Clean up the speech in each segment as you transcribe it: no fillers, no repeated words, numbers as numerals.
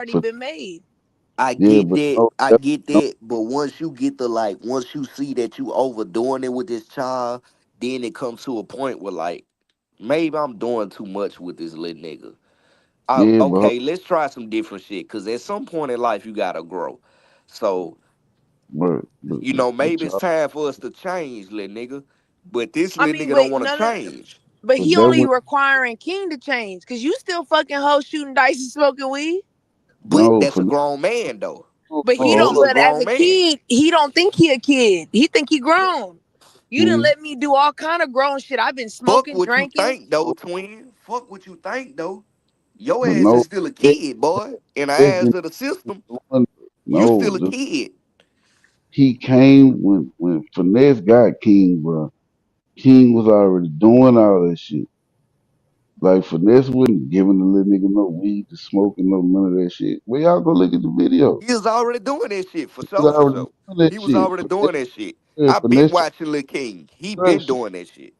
already For, been made. I yeah, get but that, no, I that, get no, that, but once you see that you overdoing it with this child, then it comes to a point where like maybe I'm doing too much with this little nigga. yeah, but, Okay, let's try some different shit. Cause at some point in life you gotta grow. So, but maybe it's y'all, time for us to change, little nigga. But this I little mean, nigga but don't wanna no, no, change. but but he that only was requiring King to change because you still fucking hoe shooting dice and smoking weed. But no that's for a grown man though. no, But he no, That's don't. a hold But as grown a man. kid, he don't think he a kid. He think he grown. You done on. let me do all kind of grown shit. I've been Fuck smoking, what you drinking. think though, twin. Fuck what you think though. Your But ass is no, still a that, kid, boy. In the that's eyes been of the system, doing. you No, still a kid. he came when finesse got King, bro. King was already doing all that shit. Like finesse wasn't giving the little nigga no weed to smoke and no none of that shit. Well, y'all go look at the video. He was already doing that shit for He was sure, for already sure. doing that He was shit. already doing that shit. Yeah, I been finesse watching Lil King. He been trust. doing that shit.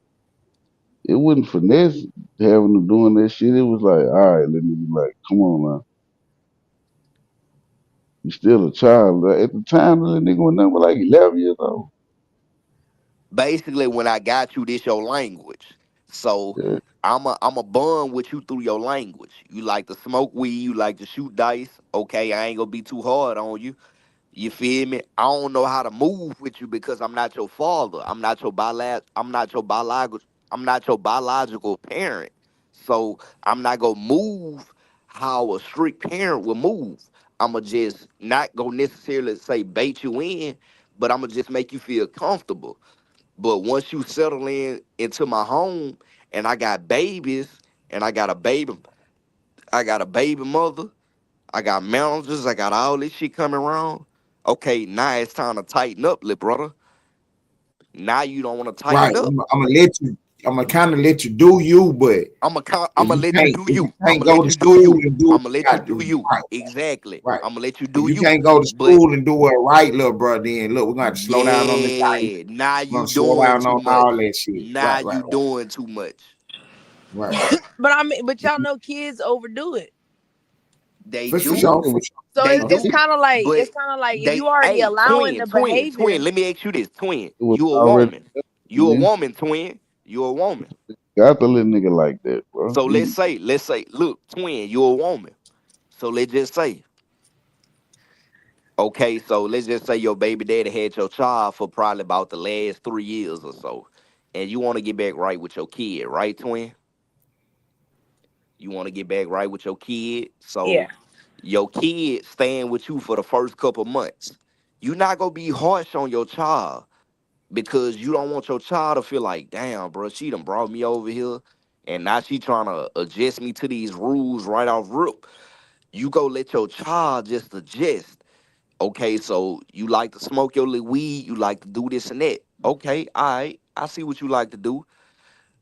It wasn't finesse having to doing that shit. It was like, all right, let me be like, come on now. You still a child. Like, at the time, the little nigga was nothing but like 11 years old. Basically, when I got you, this your language. So Yeah. I'm a bond with you through your language. You like to smoke weed, you like to shoot dice. Okay, I ain't gonna be too hard on you. You feel me? I don't know how to move with you because I'm not your father. I'm not your biological parent. So I'm not gonna move how a strict parent will move. I'ma just not go necessarily say bait you in, but I'ma just make you feel comfortable. But once you settle into my home and I got babies and I got a baby mother, I got managers, I got all this shit coming around. Okay, now it's time to tighten up, little brother. Now you don't want to Right. tighten up. I'm gonna let you. I'm gonna kind of let you do you, but I'm gonna let you do if you you. I'm can't gonna go let to you do school you. and do what I'm gonna you let you got to do do, you. right, Exactly. right. I'm gonna let you If do you you. can't go to But school and do it right, little bro, then look, we're gonna have to slow down on the dice. yeah, now We're you gonna slow doing down too on much. all that shit. Now Right, you doing too much. right. But I mean, but y'all know kids overdo it. They For Yeah, do. sure, for but, sure. So They it's, For it's sure. do. kind of like But if they, you already hey, allowing the twin. behavior. Let me ask you this, twin. it was You a already woman. You a yeah. woman, twin. You a woman. Got the little nigga like that, bro. So let's say, look, twin, you a woman. So let's just say, okay, so let's just say your baby daddy had your child for probably about the last 3 years or so. And you want to get back right with your kid, right, twin? You want to get back right with your kid. Yeah. So your kid staying with you for the first couple months. You're not gonna be harsh on your child because you don't want your child to feel like, damn, bro, she done brought me over here, and now she trying to adjust me to these rules right off rip. You go let your child just adjust. Okay, so you like to smoke your little weed, you like to do this and that. Okay, all right, I see what you like to do.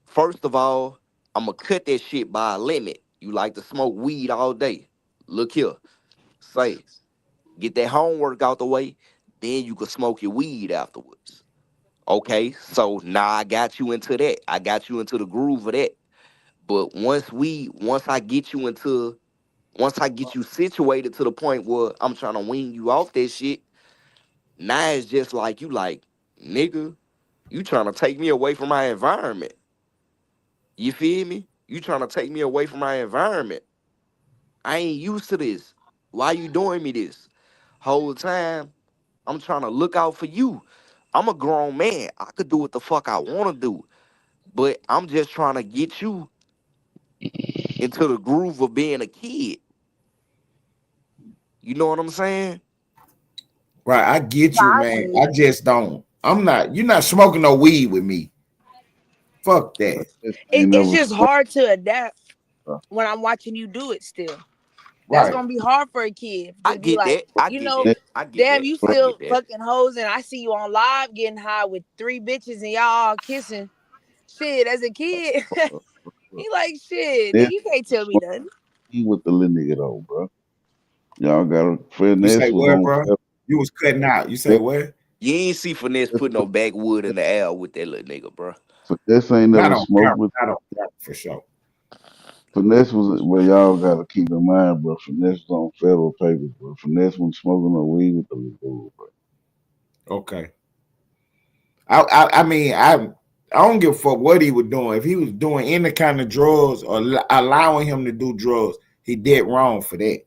First of all, I'm gonna cut that shit by a limit. You like to smoke weed all day. Look here, say, get that homework out the way, then you can smoke your weed afterwards. Okay, so now I got you into that. I got you into the groove of that. But once I get you situated to the point where I'm trying to wean you off that shit, now it's just like you like, nigga, you trying to take me away from my environment. You feel me? You trying to take me away from my environment. I ain't used to this. Why you doing me this? Whole time, I'm trying to look out for you. I'm a grown man. I could do what the fuck I want to do. But I'm just trying to get you into the groove of being a kid. You know what I'm saying? Right, I get No, you, I man. agree. I just don't. I'm not. You're not smoking no weed with me. Fuck that. This It, ain't it's never just smoked. hard to adapt Bro. when I'm watching you do it still. That's Right. gonna be hard for a kid I to be get like, that. I you get know, that. Finesse, I get damn, that. you I still get that. fucking hoes, and I see you on live getting high with three bitches and y'all all kissing. Shit, as a kid, he like shit, nigga. finesse You can't tell me smoke nothing. weed with the little nigga though, bro. Y'all got to You say finesse was what, on bro? You was cutting out. You say that. what? You ain't see finesse put no backwood in the air with that little nigga, bro. Finesse ain't Not never on smoked camera. with Not on camera for sure. Finesse was, well, y'all gotta keep in mind, bro. Finesse was on federal papers, bro. Finesse wasn't smoking no weed with the little dude, bro. Okay. I mean, I don't give a fuck what he was doing. If he was doing any kind of drugs or allowing him to do drugs, he did wrong for that. It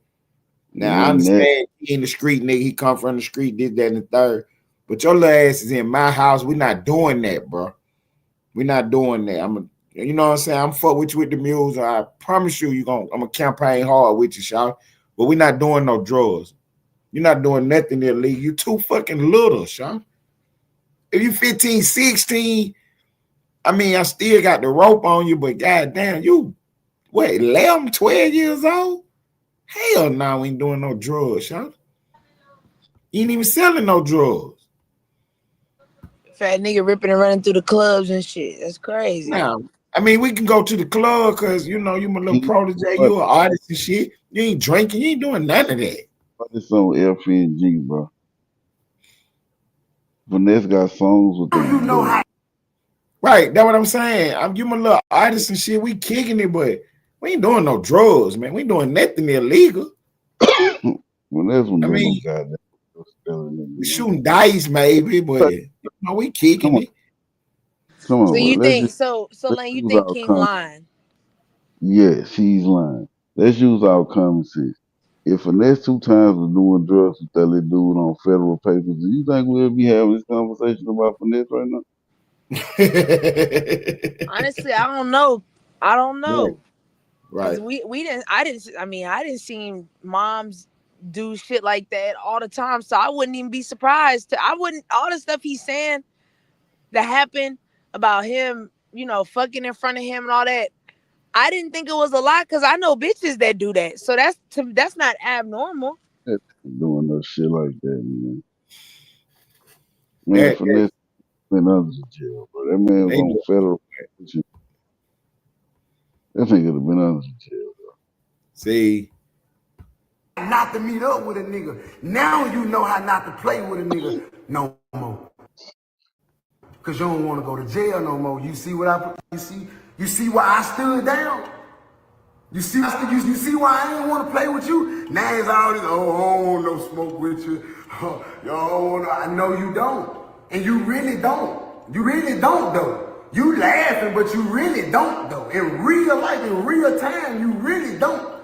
Now I wasn't that. understand he in the street, nigga. He come from the street, did that and the third. But your little ass is in my house. We're not doing that, bro. We're not doing that. You know what I'm saying? I'm fuck with you with the mules. I promise you, I'm gonna campaign hard with you, y'all. But we're not doing no drugs. You're not doing nothing illegal. You too fucking little, Sean. If you 15, 16, I mean, I still got the rope on you, but goddamn, you, what, 11, 12 years old? Hell no, we ain't doing no drugs, Sean. You ain't even selling no drugs. Fat nigga ripping and running through the clubs and shit. That's crazy. Now, I mean, we can go to the club because, you know, you my little protege, you an artist and shit. You ain't drinking, you ain't doing none of that. It's on FNG, bro. Finesse got songs with them. You know how. Right, that's what I'm saying. You my little artist and shit. We kicking it, but we ain't doing no drugs, man. We ain't doing nothing illegal. Finesse wasn't doing no goddamn. We shooting dice, maybe, but you know, we kicking it. Come on, so bro. you think so Lane, you think King lying? Yes, he's lying. Let's use our common sense. If Finesse 2 times was doing drugs with that little dude on federal papers, do you think we'll be having this conversation about Finesse right now? Honestly, I don't know. Right. Because I didn't see moms do shit like that all the time. So I wouldn't even be surprised. All the stuff he's saying that happened about him, you know, fucking in front of him and all that. I didn't think it was a lot because I know bitches that do that. So that's not abnormal. Doing no shit like that, man. Man, Finesse been under the jail, bro. That man was on federal. That nigga have been under the jail, bro. See. Not to meet up with a nigga. Now you know how not to play with a nigga no more. Cause you don't want to go to jail no more. You see what you see why I stood down? You see why I didn't want to play with you? Now it's all this, oh, I don't want no smoke with you. Yo, I know you don't. And you really don't. You really don't though. You laughing, but you really don't though. In real life, in real time, you really don't.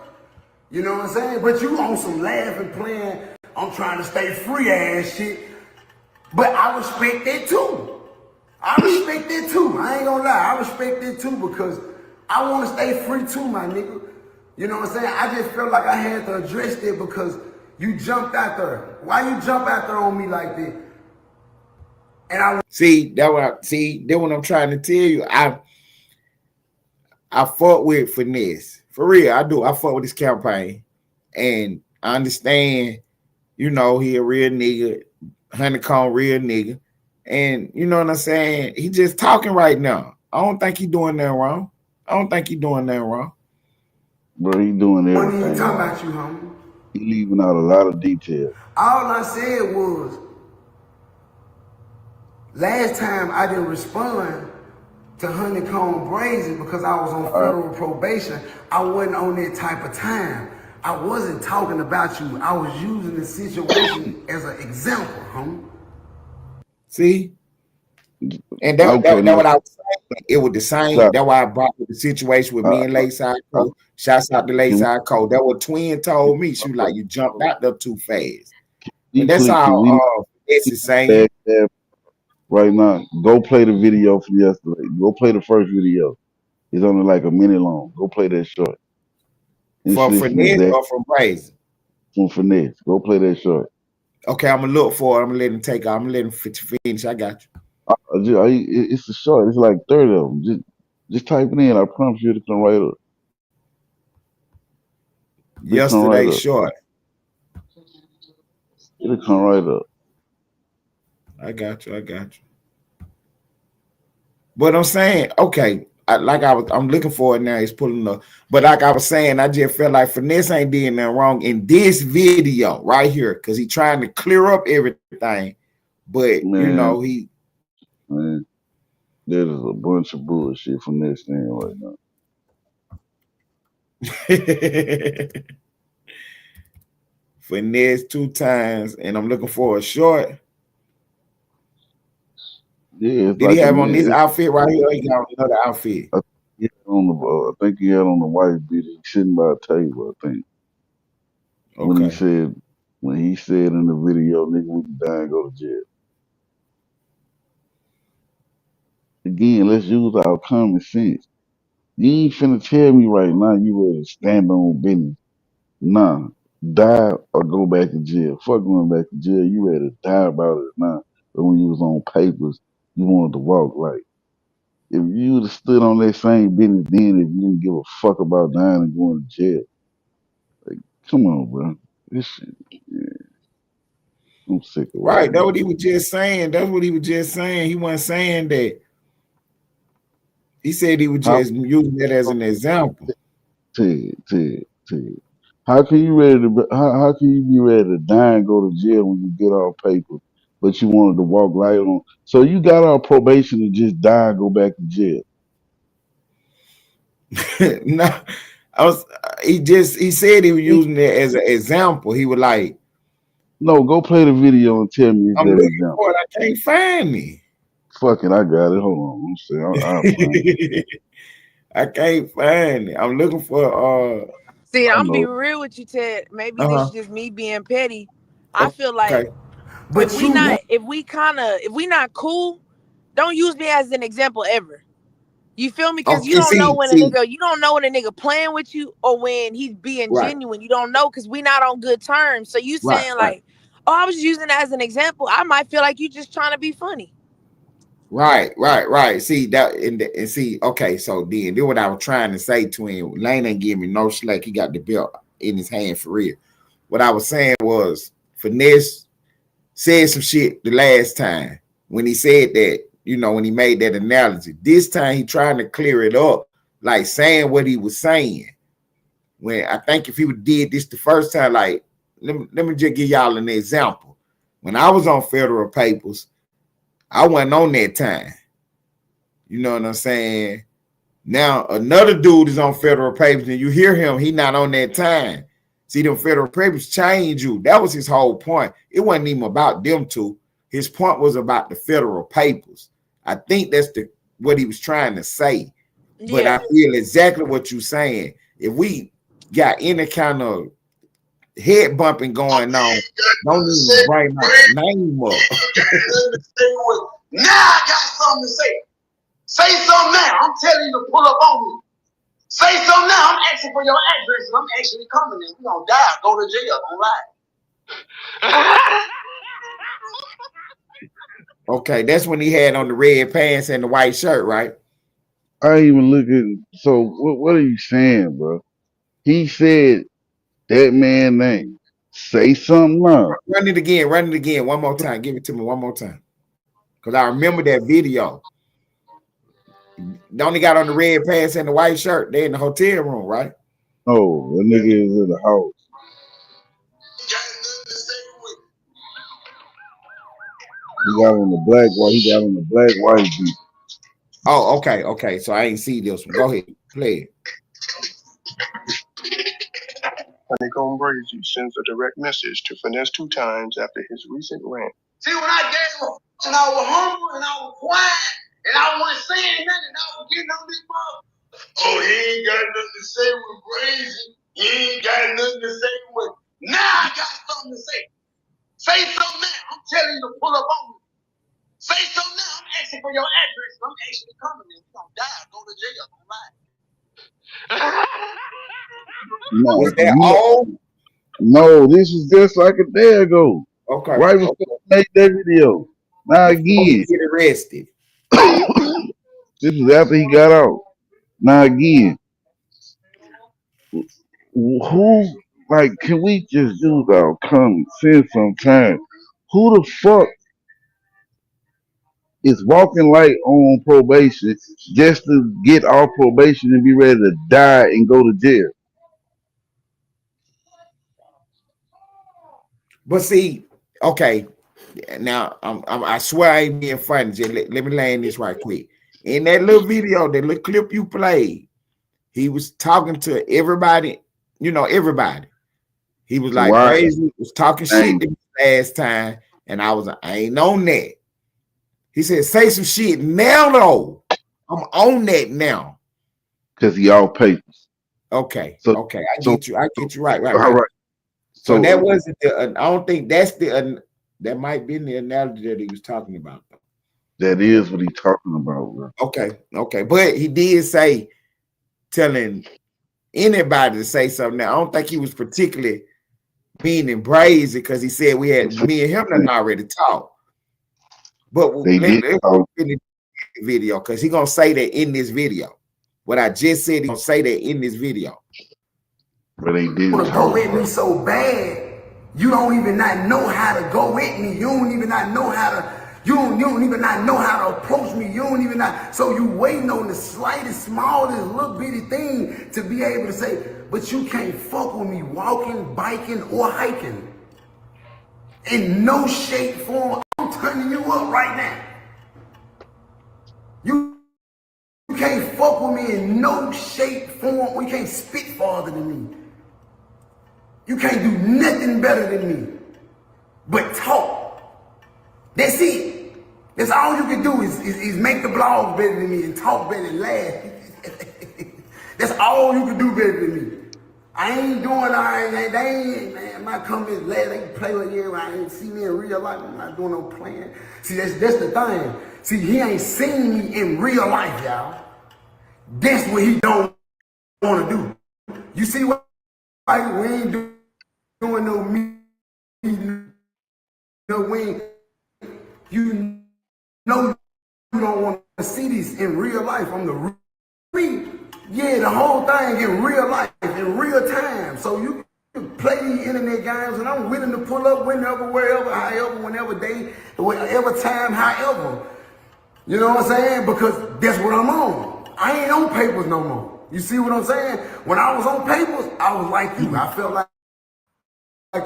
You know what I'm saying? But you on some laughing, playing, I'm trying to stay free ass shit. But I respect that too. I respect that too. I ain't gonna lie. I respect that too because I want to stay free too, my nigga. You know what I'm saying? I just felt like I had to address that because you jumped out there. Why you jump out there on me like that? And that's what I'm trying to tell you. I fought with Finesse. For real, I do. I fought with this campaign. And I understand, you know, he a real nigga, Honeycomb real nigga. And you know what I'm saying? He just talking right now. I don't think he doing nothing wrong. Bro, he doing everything. What are you talking about, you homie? He leaving out a lot of details. All I said was, last time I didn't respond to Honeycomb Brazen because I was on federal probation. I wasn't on that type of time. I wasn't talking about you. I was using the situation as an example, homie. See? And that what I was saying. It was the same. That's why I brought the situation with me and Lakeside Cole. Shouts out to Lakeside Cole. That what Twin told me. She was like, you jumped out there too fast. And that's how it's the same. Right now, go play the video from yesterday. Go play the first video. It's only like a minute long. Go play that short. From Finesse or from Brazen? From Finesse. Go play that short. Okay, I'm gonna look for it. I'm gonna let him take off. I'm gonna let him finish. I got you. It's a short. It's like 30 of them. Just type it in. I promise you it'll come right up. Yesterday short. It'll come right up. I got you. But I'm saying, okay, I'm looking for it now. He's pulling up. But like I was saying, I just felt like Finesse ain't doing nothing wrong in this video right here because he's trying to clear up everything. But you know, there is a bunch of bullshit from this thing right now. Finesse 2 times, and I'm looking for a short. Yeah, it's Did he like have on this outfit right here? Or he got on another outfit. I think he had on the white beater. He sitting by a table. I think when Okay. he said in the video, "Nigga, we can die and go to jail." Again, let's use our common sense. You ain't finna tell me right now you ready to stand on business. Nah, die or go back to jail. Fuck going back to jail. You ready to die about it now. But when you was on papers, you wanted to walk right. If you would have stood on that same business then, if you didn't give a fuck about dying and going to jail, like, come on, bro. This shit, yeah, I'm sick of Right. watching That's this what he shit. was just saying. That's what he was just saying. He wasn't saying that. He said he was How, just using that as an example. Ted. How can you how can you be ready to die and go to jail when you get off paper, but you wanted to walk right on? So you got off probation to just die and go back to jail? No, he said he was using it as an example. He was like, No, go play the video and tell me it's I'm that looking example. for it. I can't find it. Fuck it, I got it. Hold on. I'm saying I'll find it. I can't find it. I'm looking for See, I I'm be know. real with you, Ted. Maybe this uh is just me being petty. I feel like okay. if But we you not want if we not cool, don't use me as an example ever. You feel me? Because Okay, you don't know when a nigga playing with you or when he's being right, genuine. You don't know because we not on good terms. So you right, saying right. like, oh, I was just using it as an example. I might feel like you just trying to be funny. Right. See that and see, okay, so then what I was trying to say to him, Lane ain't give me no slack. He got the belt in his hand for real. What I was saying was Finesse said some shit the last time when he said that, when he made that analogy. This time he trying to clear it up, like saying what he was saying. When I think if he would did this the first time, like let me just give y'all an example. When I was on federal papers, I wasn't on that time. You know what I'm saying? Now another dude is on federal papers, and you hear him, he not on that time. See, them federal papers change you. That was his whole point. It wasn't even about them two. His point was about the federal papers. I think that's what he was trying to say. But I Yeah. feel exactly what you're saying. If we got any kind of head bumping going on, don't even bring my name up. now I got something to say. Say something now. I'm telling you to pull up on me. Say something now. I'm asking for your address and I'm actually coming in. We're gonna die, go to jail, don't lie. Okay, that's when he had on the red pants and the white shirt, right? I ain't even looking. So what are you saying, bro? He said that man name. Say something now. Run it again one more time. Give it to me one more time. Because I remember that video. They only got on the red pants and the white shirt. They in the hotel room, right? Oh, the nigga is in the house. He got on the black white beat. Oh, okay. So I ain't see this one. Go ahead, play it. Honeycomb Brazy sends a direct message to Finesse 2 times after his recent rant. See, when I gave him and I was humble and I was quiet and I wasn't saying nothing, I was getting on this mouth. Oh, he ain't got nothing to say with Brazy. He ain't got nothing to say with. Now I got something to say. Say something now. I'm telling you to pull up on me. Say something now. I'm asking for your address. I'm actually coming in. You're gonna die. Go to jail. Don't lie. No, Was that you know, all? no, this is just like a day ago. Okay. Right before I made that video. Now Before he again, get arrested. this is after he got out. Now again, who like can we just use our common sense sometimes? Who the fuck is walking like on probation just to get off probation and be ready to die and go to jail? But see, okay. Now I swear I ain't being funny. Just let me land this right quick. In that little video, that little clip you played, he was talking to everybody, you know, everybody. He was like, Why? Brazy was talking shit to me last time, and I was like, I ain't on that. He said, say some shit now, though. I'm on that now. Because he all papers. Okay, So, okay, I get you right. All right. So that wasn't the. I don't think that's the. That might be the analogy that he was talking about. That is what he's talking about, bro. Okay, but he did say telling anybody to say something. Now I don't think he was particularly meaning Brazy because he said we had me and him done already talked. But let's go in the video because he's gonna say that in this video. What I just said, he's gonna say that in this video. But they didn't want to go at me so bad, you don't even not know how to go at me. You don't even not know how to. You don't even not know how to approach me. You don't even not. So you waiting on the slightest, smallest, little bitty thing to be able to say, but you can't fuck with me walking, biking, or hiking. In no shape, form, I'm turning you up right now. You can't fuck with me in no shape, form. We can't spit farther than me. You can't do nothing better than me but talk. That's it. That's all you can do is make the blogs better than me and talk better and laugh. That's all you can do better than me. I ain't doing all right. They ain't, man, my comments laugh, they can play with you. I ain't see me in real life. I'm not doing no playing. See, that's the thing. See, he ain't seen me in real life, y'all. That's what he don't want to do. You see what? We ain't doing no meeting, no wing. You know you don't want to see this in real life. I'm the the whole thing in real life, in real time. So you can play these internet games, and I'm willing to pull up whenever, wherever, however, whenever day, whatever time, however. You know what I'm saying? Because that's what I'm on. I ain't on papers no more. You see what I'm saying? When I was on papers, I was like you. I felt like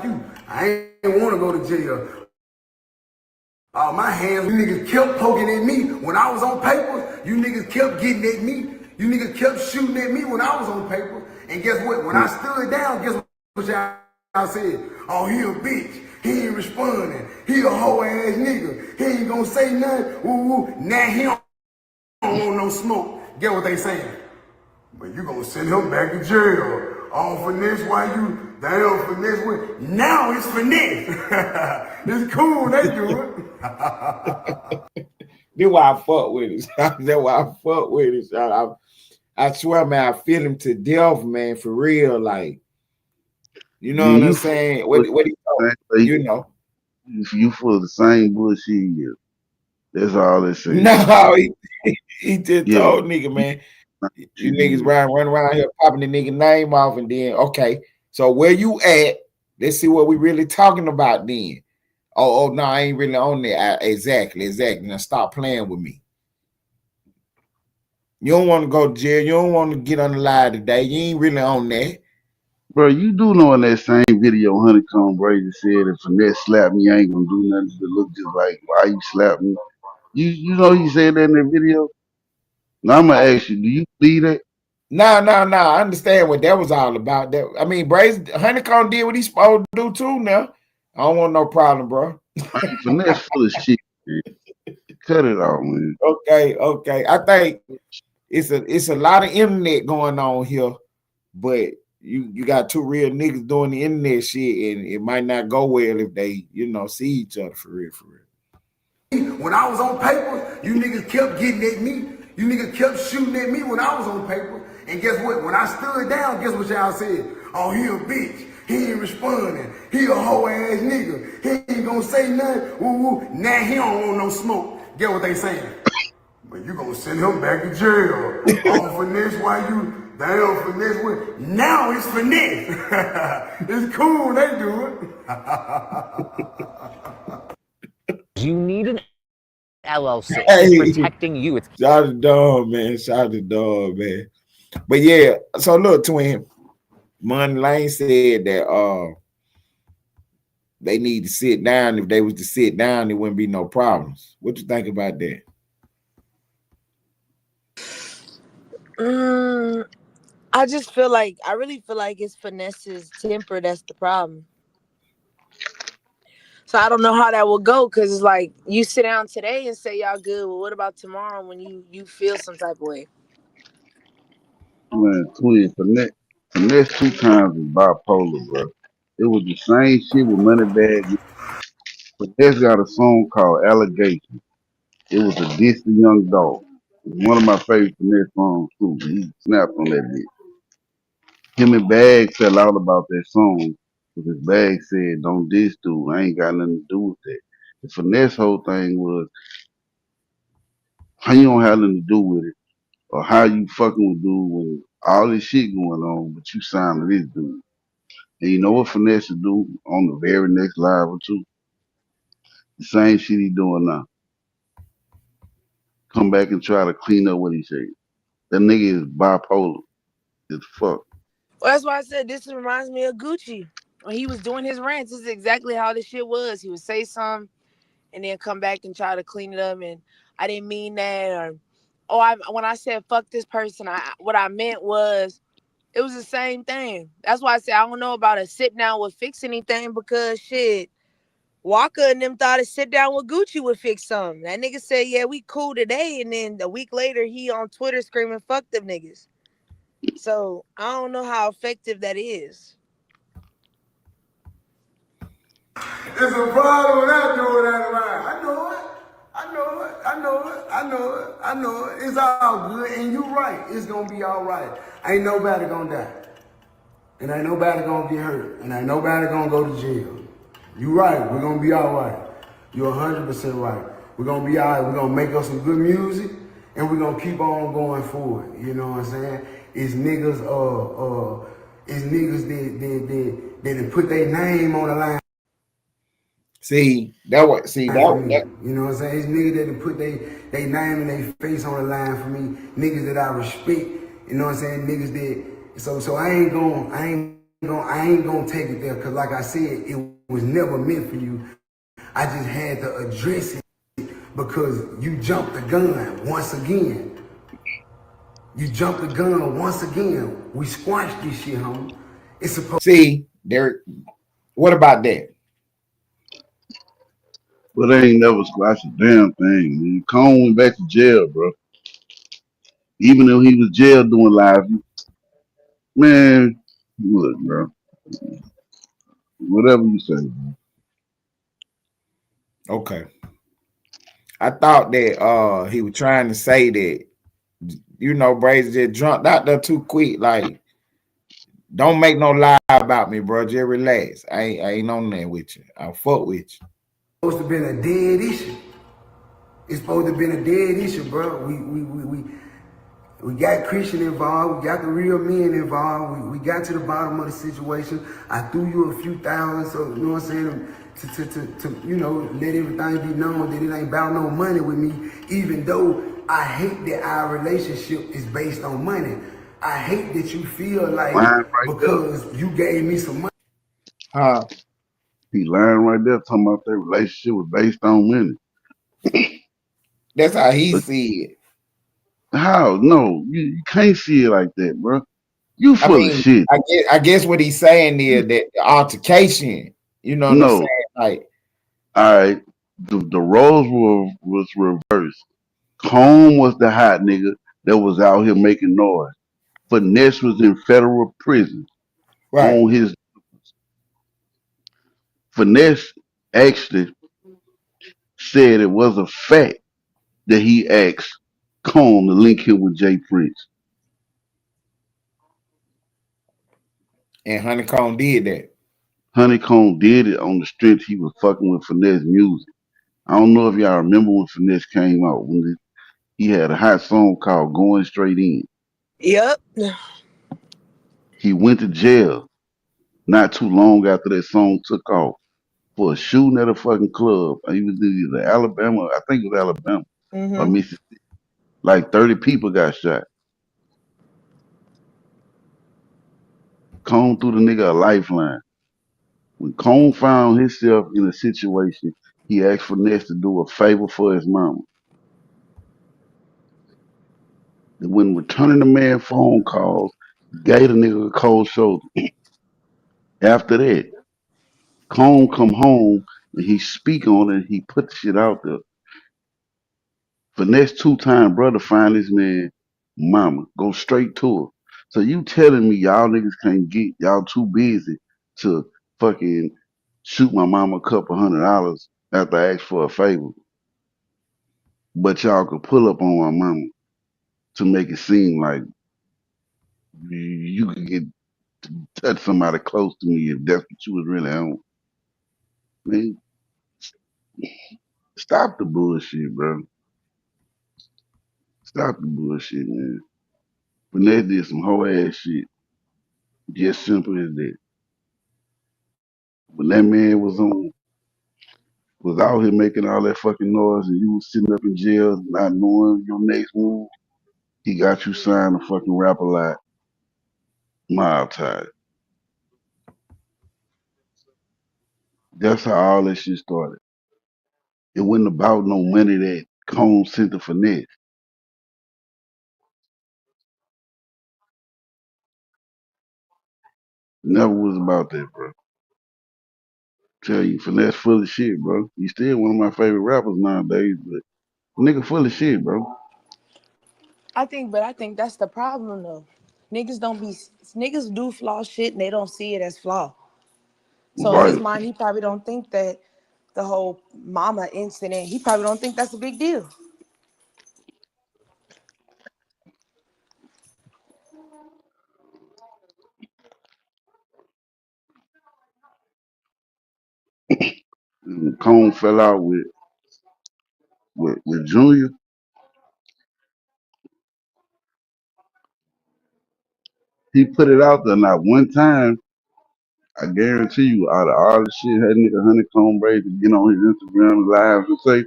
you. I ain't want to go to jail. My hands, you niggas kept poking at me. When I was on papers, you niggas kept getting at me. You niggas kept shooting at me when I was on paper. And guess what? When I stood down, guess what y'all said? Oh, he a bitch. He ain't responding. He a hoe ass nigga. He ain't gonna say nothing. Ooh. Now he don't want no smoke. Get what they saying? But you gonna send him back to jail. Oh, finesse, why you damn finesse with? Now it's finesse. It's cool, they do it. That's why I fuck with it. That's why I fuck with it. I swear, man, I feel him to death, man, for real. Like, you know what I'm saying? What you know? You full of the same bullshit. That's all they say. No, he just told nigga, man. You niggas run around here popping the nigga name off, and then okay. So where you at? Let's see what we really talking about then. Oh no, I ain't really on there. Exactly. Now stop playing with me. You don't want to go to jail. You don't want to get on the line today. You ain't really on that. Bro, you do know in that same video, Honeycomb Brazy said if Finesse slap me, I ain't gonna do nothing to look just like why you slap me. You know he said that in that video. Now I'm gonna ask you, do you believe that? No. I understand what that was all about. That I mean, Brazy Honeycomb did what he's supposed to do too. Now I don't want no problem, bro. Finesse full of shit, man. Cut it off, man. Okay. I think it's a lot of internet going on here, but you got two real niggas doing the internet shit, and it might not go well if they see each other for real. When I was on paper, you niggas kept getting at me. You niggas kept shooting at me when I was on paper. And guess what? When I stood down, guess what y'all said? Oh, he a bitch. He ain't responding. He a hoe ass nigga. He ain't gonna say nothing. Ooh. Now he don't want no smoke. Get what they saying? But you gonna send him back to jail. Oh, finesse, why you damn finesse with? Now it's finesse. It's cool, they do it. You need an LLC. It's protecting you. It's shout out the dog, man. But yeah, so look, twin. Money Lane said that they need to sit down. If they was to sit down, there wouldn't be no problems. What you think about that? I just feel like I really feel like it's Finesse's temper that's the problem. So I don't know how that will go because it's like you sit down today and say y'all good. Well, what about tomorrow when you feel some type of way? Man, twin, finesse 2 times is bipolar, bro. It was the same shit with Moneybag. Finesse got a song called Allegation. It was a diss the young dog. It's one of my favorite Finesse songs too. He snapped on that bitch. Him and Bag fell out about that song because Bag said, "Don't diss dude. I ain't got nothing to do with that." The Finesse whole thing was how you don't have nothing to do with it, or how you fucking with dude when all this shit going on, but you signed to this dude. And you know what Finesse will do on the very next live or two? The same shit he doing now. Come back and try to clean up what he said. That nigga is bipolar as fuck. Well, that's why I said this reminds me of Gucci when he was doing his rants. This is exactly how this shit was. He would say something and then come back and try to clean it up, and I didn't mean that, or when I said fuck this person, what I meant was it was the same thing. That's why I said I don't know about a sit down would fix anything because shit. Walker and them thought a sit down with Gucci would fix something. That nigga said, "Yeah, we cool today," and then a week later he on Twitter screaming, "Fuck them niggas." So I don't know how effective that is. It's a problem when I do that around. I know it. I know it. I know it. I know it. I know it. It's all good. And you right. It's gonna be all right. Ain't nobody gonna die. And ain't nobody gonna get hurt. And ain't nobody gonna go to jail. You right. We're gonna be all right. You're 100% right. We're gonna be all right. We're gonna make us some good music, and we're gonna keep on going forward. You know what I'm saying? It's niggas. It's niggas that put their name on the line. See that what? See For me, that you know what I'm saying? It's niggas that put they name and they face on the line for me. Niggas that I respect. You know what I'm saying? Niggas that so I ain't gonna take it there because like I said, it was never meant for you. I just had to address it because you jumped the gun once again. You jumped the gun once again. We squashed this shit, homie. It's supposed. see there. What about that? But they ain't never squashed a damn thing. Man. Cone went back to jail, bro. Even though he was jail doing live, man, look, bro. Whatever you say, bro. Okay, I thought that he was trying to say that Brazy just jumped out there too quick. Like, don't make no lie about me, bro. Just relax. I ain't on there with you. I'll fuck with you. Supposed to been a dead issue. It's supposed to have been a dead issue, bro. We got Christian involved. We got the real men involved. We got to the bottom of the situation. I threw you a few thousand, so you know what I'm saying, to let everything be known that it ain't about no money with me. Even though I hate that our relationship is based on money. I hate that you feel like Lying right there. because you gave me some money. He lying right there talking about their relationship was based on money. That's how he But see it. how? No, you can't see it like that, bro. You I full of mean, shit. I guess what he's saying is that the altercation, you know what I'm No. saying? Like, All right. The roles was reversed. Cone was the hot nigga that was out here making noise. Finesse was in federal prison right. on his Finesse actually said it was a fact that he asked Cone to link him with Jay Prince. And Honeycomb did that. Honeycomb did it on the strength he was fucking with Finesse music. I don't know if y'all remember when Finesse came out when he had a hot song called "Going Straight In." Yep. He went to jail not too long after that song took off for a shooting at a fucking club. He was in either Alabama, I think it was Alabama or Mm-hmm. Mississippi. Like 30 people got shot. Cone threw the nigga a lifeline. When Cone found himself in a situation, he asked Finesse to do a favor for his mama. And when returning the man phone calls, Gave the nigga a cold shoulder. After that, Cone come home and he speak on it. He put the shit out there. Finesse 2 Time brother find this man mama. Go straight to her. So you telling me y'all niggas can't get y'all too busy to fucking shoot my mama a couple $100 after I asked for a favor. But y'all could pull up on my mama to make it seem like you could get touch somebody close to me if that's what you was really on. Man, stop the bullshit, bro. Stop the bullshit, man. Finesse did some whole ass shit. Just simple as that. When that man was out here making all that fucking noise and you was sitting up in jail not knowing your next move, he got you signed a fucking rapper like Mob Ties. That's how all that shit started. It wasn't about no money that Cone sent to Finesse. Never was about that, bro. Tell you, Finesse full of shit, bro. He's still one of my favorite rappers nowadays, but nigga full of shit, bro. But I think that's the problem though. Niggas do flaw shit and they don't see it as flaw. So in his Right. mind, he probably don't think that the whole mama incident, he probably don't think that's a big deal. And Cone fell out with Junior. He put it out there not one time. I guarantee you, out of all the shit that nigga Honeycomb Brady get on his Instagram live and say,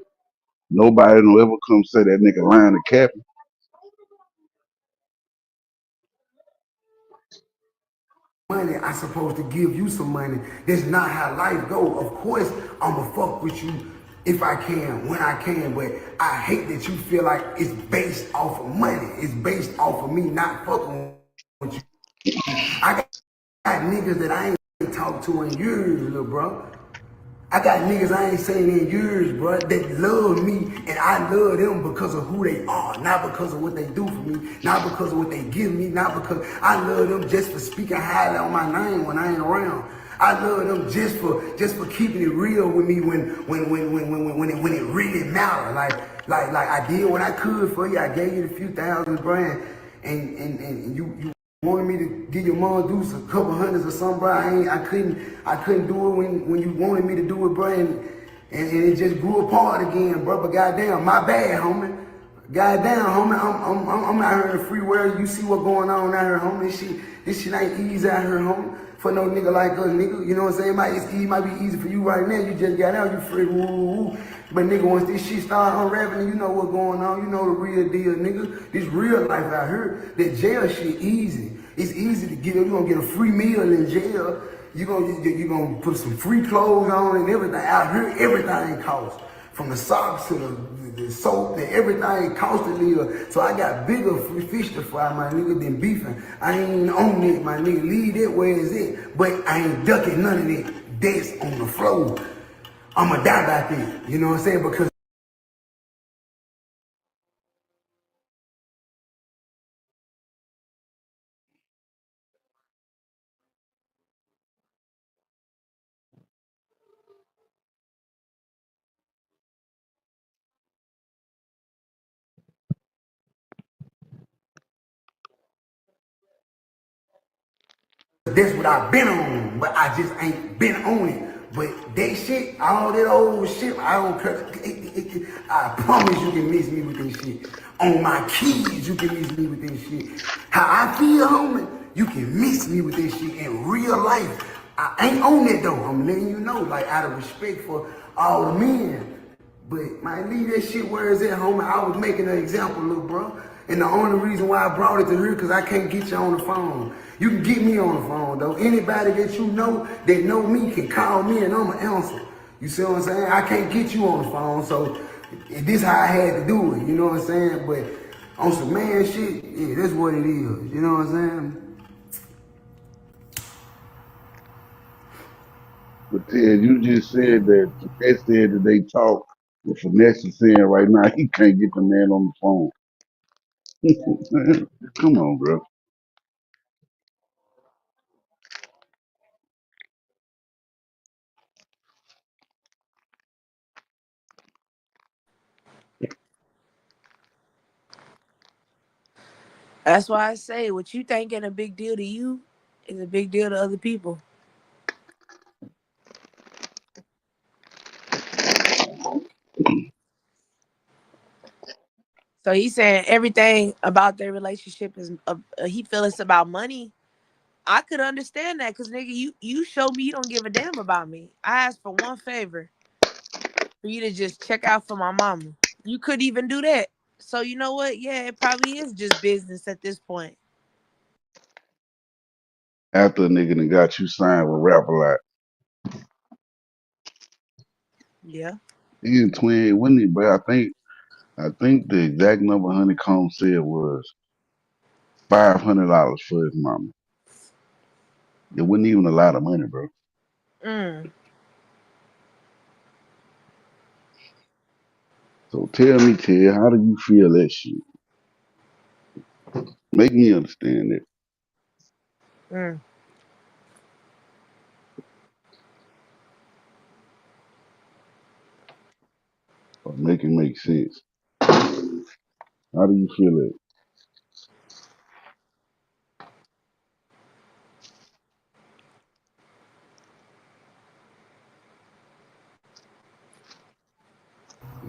nobody will ever come say that nigga lying to cap. Money, I supposed to give you some money. That's not how life go. Of course, I'ma fuck with you if I can, when I can, but I hate that you feel like it's based off of money. It's based off of me not fucking with you. I got niggas that I ain't talked to in years, little bro. I got niggas I ain't seen in years, bro, that love me, and I love them because of who they are, not because of what they do for me, not because of what they give me, not because I love them just for speaking highly on my name when I ain't around. I love them just for keeping it real with me when it really mattered. Like I did what I could for you. I gave you the few thousand, bro, and you wanted me to give your mom do a couple hundreds or something, bro. I couldn't do it when you wanted me to do it, bro. And it just grew apart again, bro. But goddamn, my bad, homie. Goddamn, homie. I'm out here in the free world. You see what's going on out here, homie. This shit ain't easy out here, homie. For no nigga like us, nigga. You know what I'm saying? It might be easy for you right now. You just got out, you free, woo. But nigga, once this shit start unraveling, you know what's going on. You know the real deal, nigga. This real life out here. That jail shit easy. It's easy to get. You're gonna get a free meal in jail. You're gonna put some free clothes on and everything. Out here, everything costs. From the socks to the soap and everything costs to live. So I got bigger fish to fry, my nigga, than beefing. I ain't on it, my nigga. Leave that where it's at. But I ain't ducking none of that. That's on the floor. I'ma die back there. You know what I'm saying? Because that's what I've been on, but I just ain't been on it. But that shit, all that old shit, I don't care. I promise you can miss me with this shit. On my keys, you can miss me with this shit. How I feel, homie, you can miss me with this shit in real life. I ain't on it though. I'm letting you know, like out of respect for all the men. But man, leave that shit where it's at, homie. I was making an example, little bro. And the only reason why I brought it to here, because I can't get you on the phone. You can get me on the phone, though. Anybody that you know that know me can call me and I'm going to answer. You see what I'm saying? I can't get you on the phone, so this how I had to do it. You know what I'm saying? But on some man shit, yeah, that's what it is. You know what I'm saying? But Ted, you just said that Finesse said that they talk. But Finesse is saying right now he can't get the man on the phone. Come on, bro. That's why I say what you think ain't a big deal to you is a big deal to other people. So he's saying everything about their relationship is he feel it's about money. I could understand that because nigga, you show me you don't give a damn about me. I asked for one favor for you to just check out for my mama. You could even do that. So you know what? Yeah, it probably is just business at this point. After a nigga done got you signed with Rap A Lot. Yeah. He in twin, wasn't he? But I think the exact number Honeycomb said was $500 for his mama. It wasn't even a lot of money, bro. Mm. So tell me, Ted, how do you feel that shit? Make me understand it, Mm. or make it make sense. How do you feel it?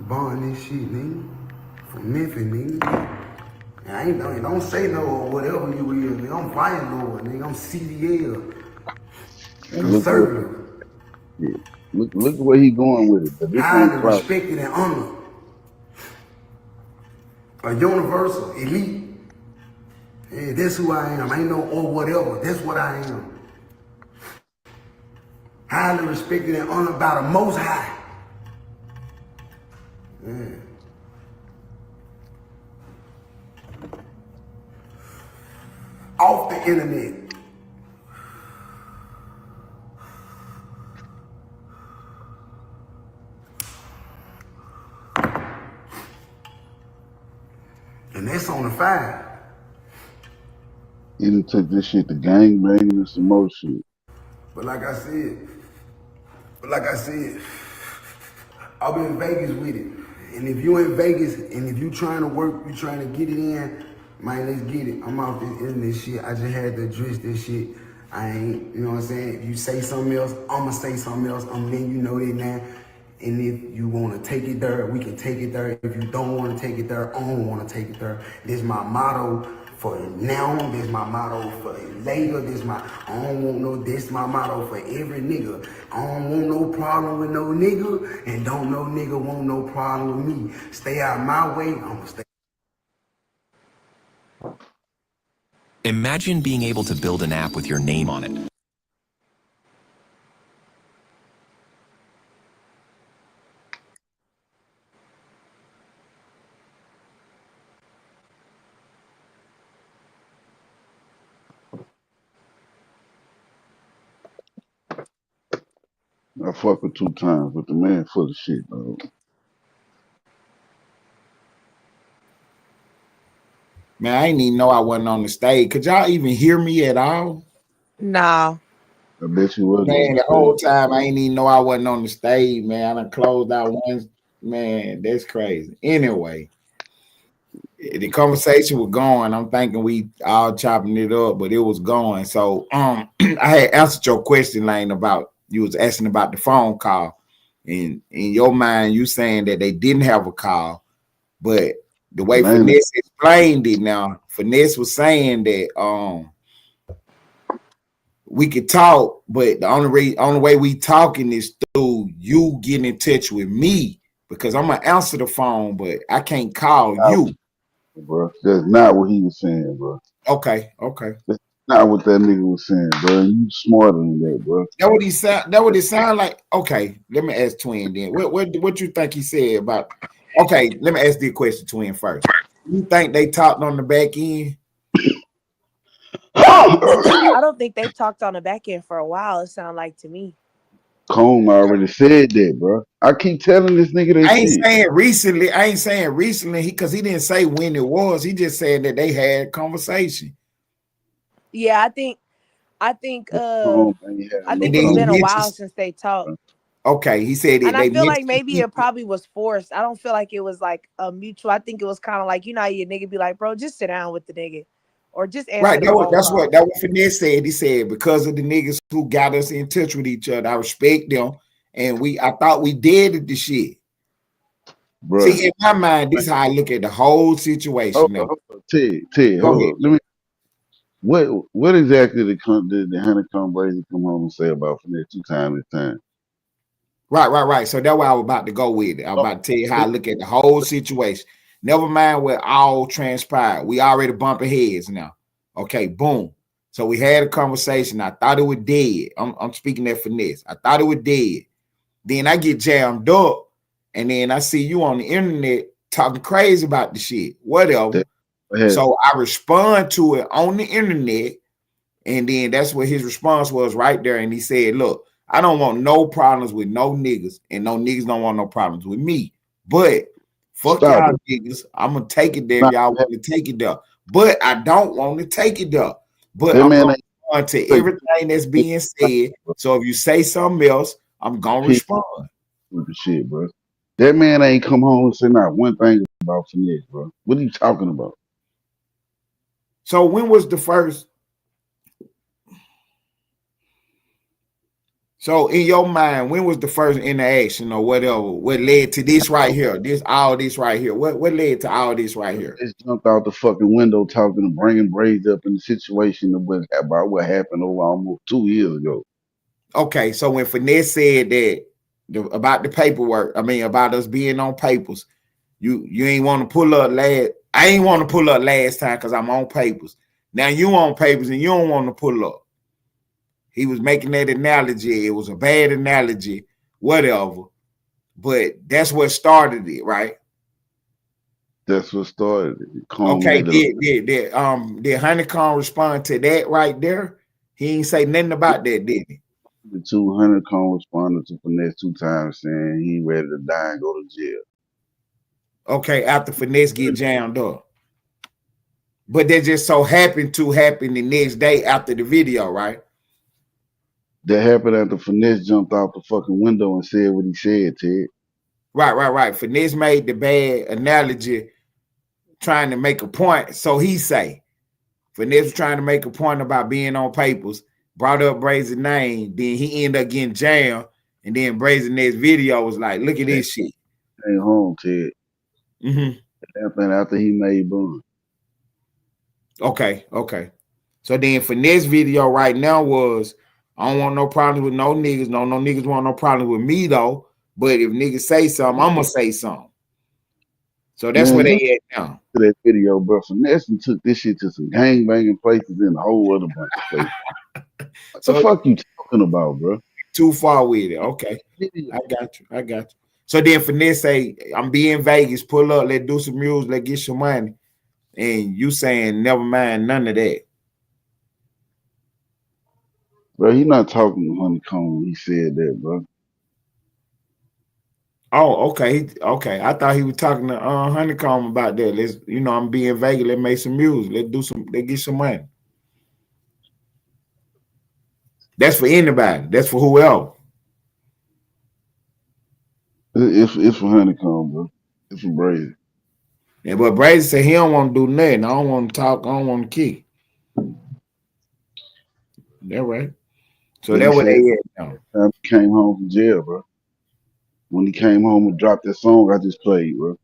Born this shit, nigga. From Memphis, nigga. And I ain't don't say no or whatever you is, nigga. I'm fighting Lord, nigga. I'm CDL. And look what, Conservative. yeah, look where he going with it. But this ain't Highly problem. respected and honored. A universal, elite. Yeah, that's who I am. I ain't no or whatever. That's what I am. Highly respected and honored by the Most High. Off the internet. And that's on the 5. He done took this shit to gang banging and some more shit. But like I said, I'll be in Vegas with it. And if you in Vegas and if you trying to work, you trying to get it in, man, let's get it. I'm off this internet shit. I just had to address this shit. I ain't, you know what I'm saying? If you say something else, I'ma say something else. I'm letting you know that now. And if you want to take it there, we can take it there. If you don't want to take it there, I don't want to take it there. This is my motto for now. This is my motto for later. I don't want no, this my motto for every nigga. I don't want no problem with no nigga, and don't no nigga want no problem with me. Stay out my way, I'ma stay. Imagine being able to build an app with your name on it. I fuck with 2 times, but the man full of shit, bro. Man, I didn't even know I wasn't on the stage. Could y'all even hear me at all? Nah. I bet you wasn't on Man, the the whole stage. time I didn't even know I wasn't on the stage, man. I done closed out one. Man, that's crazy. Anyway, the conversation was going. I'm thinking we all chopping it up, but it was going. So I had answered your question, Lane, about you was asking about the phone call. And in your mind, you saying that they didn't have a call, but the way Man, Finesse explained it now, Finesse was saying that we could talk, but the only way we talking is through you getting in touch with me because I'm gonna answer the phone, but I can't call you. bro. That's not what he was saying, bro. Okay. That's not what that nigga was saying, bro. You smarter than that, bro. That what it sound like. Okay, let me ask Twin then. What you think he said about? Okay, let me ask the question, Twin, first. You think they talked on the back end? I don't think they talked on the back end for a while, it sounded like to me. Combe already said that, bro. I keep telling this nigga that I ain't shit. saying recently. I ain't saying recently because he didn't say when it was. He just said that they had a conversation. Yeah, I think Combe ain't had I no think And then it's he been a conversation. while mentions, since they talked. okay, he said that And I they feel like mentioned maybe it people. probably was forced. I don't feel like it was like a mutual. I think it was kind of like, you know, how your nigga be like, bro, just sit down with the nigga or just answer Right, the phone call. that what Finesse said. He said because of the niggas who got us in touch with each other, I respect them, and I thought we did the shit. Bro. See, in my mind, this is how I look at the whole situation now. Hold on. Ted, Go hold ahead. on. Let me. What exactly did the Honeycomb Brazy come home and say about Finesse 2 times this time? Right. So that's where I was about to go with it. I was about to tell you how I look at the whole situation. Never mind what all transpired. We already bumping heads now. Okay, boom. So we had a conversation. I thought it was dead. I'm speaking that Finesse. I thought it was dead. Then I get jammed up, and then I see you on the internet talking crazy about the shit. Whatever. So I respond to it on the internet, and then that's what his response was right there. And he said, look, I don't want no problems with no niggas, and no niggas don't want no problems with me. But fuck Stop y'all it. niggas. I'm gonna take it there if Not, y'all want to take it there. But I don't want to take it there. But that I'm man gonna ain't respond to say everything that's being said. So if you say something else, I'm gonna respond. shit, bro. That man ain't come home and say not one thing about Finesse, bro. What are you talking about? So when was the first? So in your mind, when was the first interaction or whatever? What led to this right here? All this right here. What led to all this right here? Just jumped out the fucking window talking and bringing Braids up in the situation about what happened over almost 2 years ago. Okay, so when Finesse said that about the paperwork, I mean about us being on papers, you ain't want to pull up last. I ain't want to pull up last time because I'm on papers. Now you on papers and you don't want to pull up. He was making that analogy. It was a bad analogy, whatever. But that's what started it, right? That's what started it. Combe Okay, made it. did Honeycomb respond to that right there? He ain't say nothing about that, did he? The 200 Combe responded to Finesse 2 times saying he ready to die and go to jail. Okay, after Finesse get jammed up. But that just so happened to happen the next day after the video, right? That happened after Finesse jumped out the fucking window and said what he said, Ted. Right. Finesse made the bad analogy trying to make a point. So he say, Finesse was trying to make a point about being on papers, brought up Brazy's name, then he ended up getting jammed, and then Brazy's next video was like, look at this shit. Came home, Ted. Mm-hmm. It happened after he made Bun. Okay. So then Finesse video right now was, I don't want no problems with no niggas. No niggas want no problems with me though. But if niggas say something, I'm gonna say something. So that's Man, where you they at now. to that video, bro. Finesse and took this shit to some gang banging places and a whole other bunch of places. What the So fuck you talking about, bro? too far with it. Okay. I got you. So then Finesse say, I'm being Vegas, pull up, let's do some music, let's get some money. And you saying never mind none of that. Bro, he not talking to Honeycomb when he said that, bro. Oh, okay. I thought he was talking to Honeycomb about that. Let's, I'm being Vegas, let's make some music, let's get some money. That's for anybody. That's for whoever. It's for Honeycomb, bro. It's for Brazy. Yeah, but Brazy said he don't want to do nothing. I don't want to talk. I don't want to kick. That right. So But he that's what said they at now. time he came home from jail, bro. When he came home and dropped that song I just played, bro.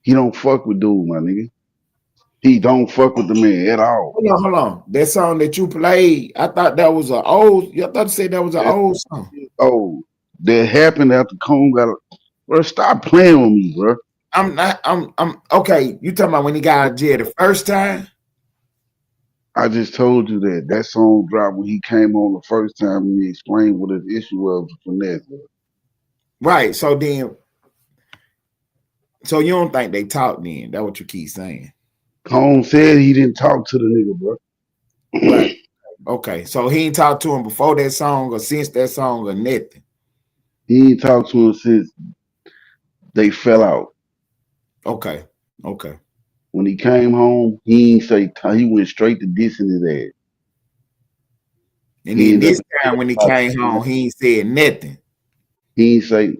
He don't fuck with dude, my nigga. He don't fuck with the man at all. Hold on. That song that you played, I thought that was an old. I thought you said that was an old song. Oh, that happened after Cone got a. Bro, stop playing with me, bro. I'm okay. You talking about when he got out of jail the first time? I just told you that song dropped when he came on the first time and he explained what his issue was with Finesse. Right. So then, so you don't think they talked then? That's what you keep saying. Cone said he didn't talk to the nigga, bro. Right. Okay. So he ain't talked to him before that song or since that song or nothing. He ain't talked to him since they fell out. Okay. Okay. When he came home, he ain't say he went straight to dissing his ass. And He then ended up this time when he came home, he ain't said nothing. he ain't say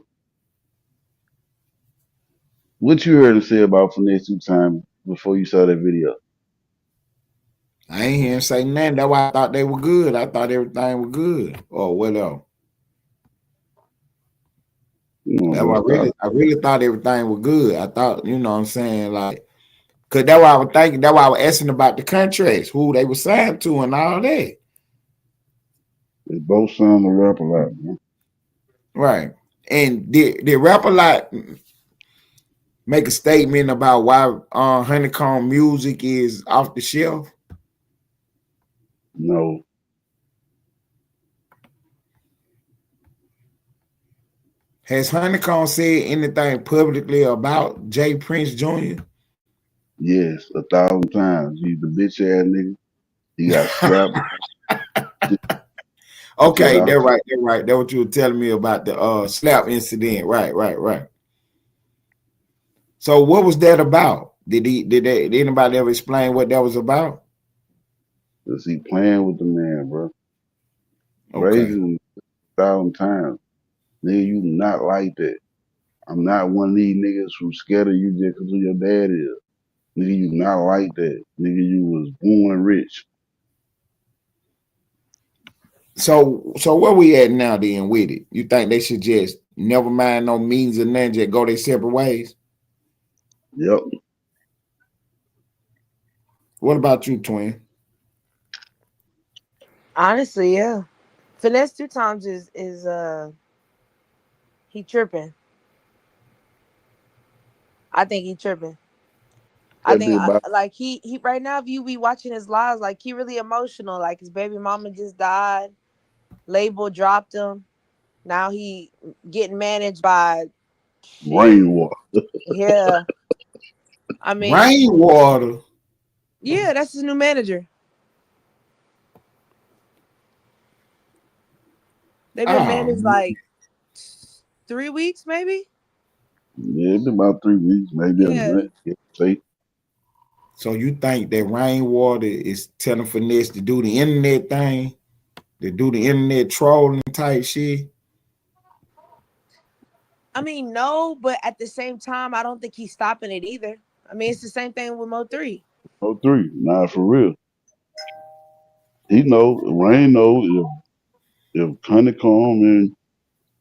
what you heard him say about Finesse 2 Times before you saw that video. I ain't hear him say nothing. That's why I thought they were good. I thought everything was good. Or whatever. You know, That's why bro, I really thought everything was good. I thought, you know what I'm saying? Like, cause that's why I was thinking, that's why I was asking about the contracts, who they were signed to and all that. they both sound a rap a lot, man. Right. And did Rap a Lot make a statement about why Honeycomb Music is off the shelf? No. Has Honeycomb said anything publicly about Jay Prince Jr.? Yes, 1,000 times. He's the bitch ass nigga. He got slapped. Okay, Without that's right. That's right. That's what you were telling me about the slap incident. Right. So what was that about? Did anybody ever explain what that was about? Cause he playing with the man, bro. Okay. Raising 1,000 times. Nigga, you not like that. I'm not one of these niggas who's scared of you just because who your dad is. Nigga, you not like that. Nigga, you was born rich. So where we at now then with it? You think they should just never mind no means of nothing, just go their separate ways? Yep. What about you, twin? Honestly, yeah. Finesse 2 Times is he tripping. I think he tripping. I That think be about like he right now, if you be watching his lives, like he really emotional. Like his baby mama just died. Label dropped him. Now he getting managed by shit. rainwater. Yeah. I mean, Rainwater. yeah, that's his new manager. They've been Oh, managed like 3 weeks, maybe. Yeah, it been about 3 weeks, maybe a Yeah. month. Yeah, say, so you think that Rainwater is telling Finesse to do the internet thing, to do the internet trolling type shit? I mean, no, but at the same time, I don't think he's stopping it either. I mean, it's the same thing with Mo3. oh, three. Nah, for real. He know, Rain know if Honeycomb and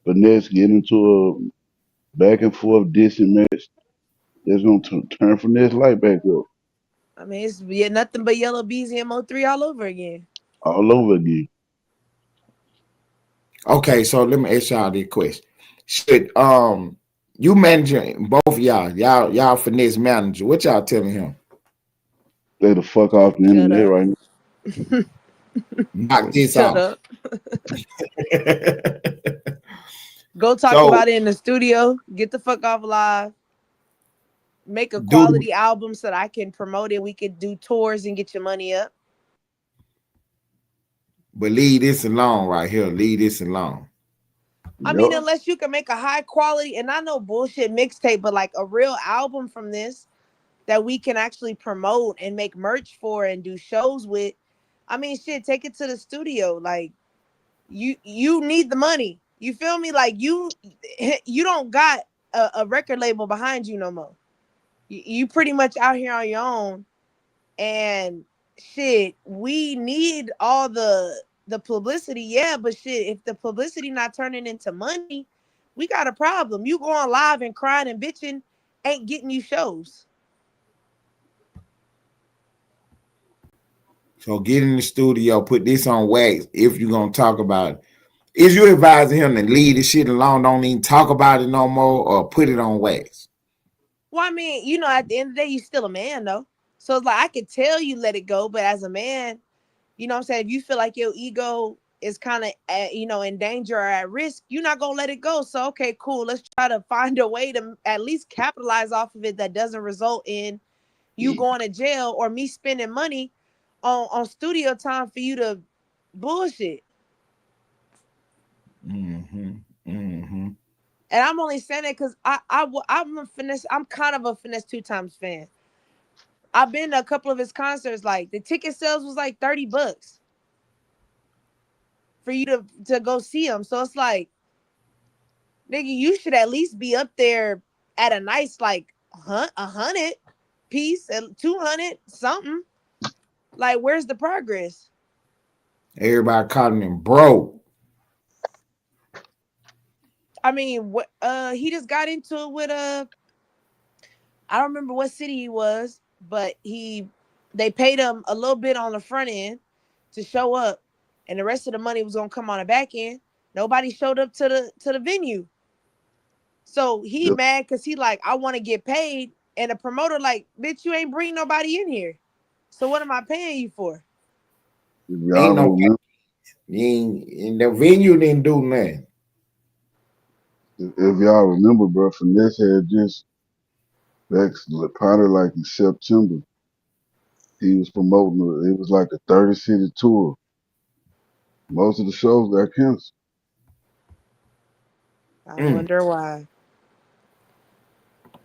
Finesse get into a back and forth dissing match, it's gonna turn Finesse light back up I mean, it's yeah, nothing but Yellow Beezy and Mo3 all over again. all over again. Okay, so let me ask y'all this question. Should you managing both of y'all Finesse manager, what y'all telling him? Stay the fuck off the Shut internet up. right now. Knock this Shut off. up. Go talk So about it in the studio. Get the fuck off live. Make a do the quality album so that I can promote it. We could do tours and get your money up. but leave this alone right here. Leave this alone. I mean, Yep. unless you can make a high quality, and I know bullshit mixtape, but like a real album from this that we can actually promote and make merch for and do shows with. I mean, shit, take it to the studio. Like you need the money. You feel me? Like you don't got a record label behind you no more. You pretty much out here on your own, and shit, we need all the publicity, yeah, but shit, if the publicity not turning into money, we got a problem. You going live and crying and bitching ain't getting you shows. So get in the studio, put this on wax if you're gonna talk about it. Is you advising him to leave this shit alone, don't even talk about it no more, or put it on wax? Well, I mean, at the end of the day, you still a man though. So it's like I could tell you let it go, but as a man, what I'm saying, if you feel like your ego is kind of in danger or at risk, you're not gonna let it go. So okay, cool. Let's try to find a way to at least capitalize off of it that doesn't result in you going to jail or me spending money on studio time for you to bullshit. Mm-hmm. Mm-hmm. And I'm only saying that because I'm a Finesse. I'm kind of a Finesse 2 Times fan. I've been to a couple of his concerts. Like the ticket sales was like $30 for you to go see him. So it's like, nigga, you should at least be up there at a nice like 100 piece, 200 something. Like, where's the progress? Everybody calling him broke. I mean, what he just got into it with I don't remember what city he was, but they paid him a little bit on the front end to show up, and the rest of the money was gonna come on the back end. Nobody showed up to the venue. So he Yep. mad because he like, I want to get paid. And the promoter like, bitch, you ain't bring nobody in here. So what am I paying you for? If Ain't y'all no remember, in the venue didn't do nothing. if y'all remember, bro, Finesse had just back probably like in September. He was promoting it was like a 30 city tour. Most of the shows got canceled. I Mm. wonder why.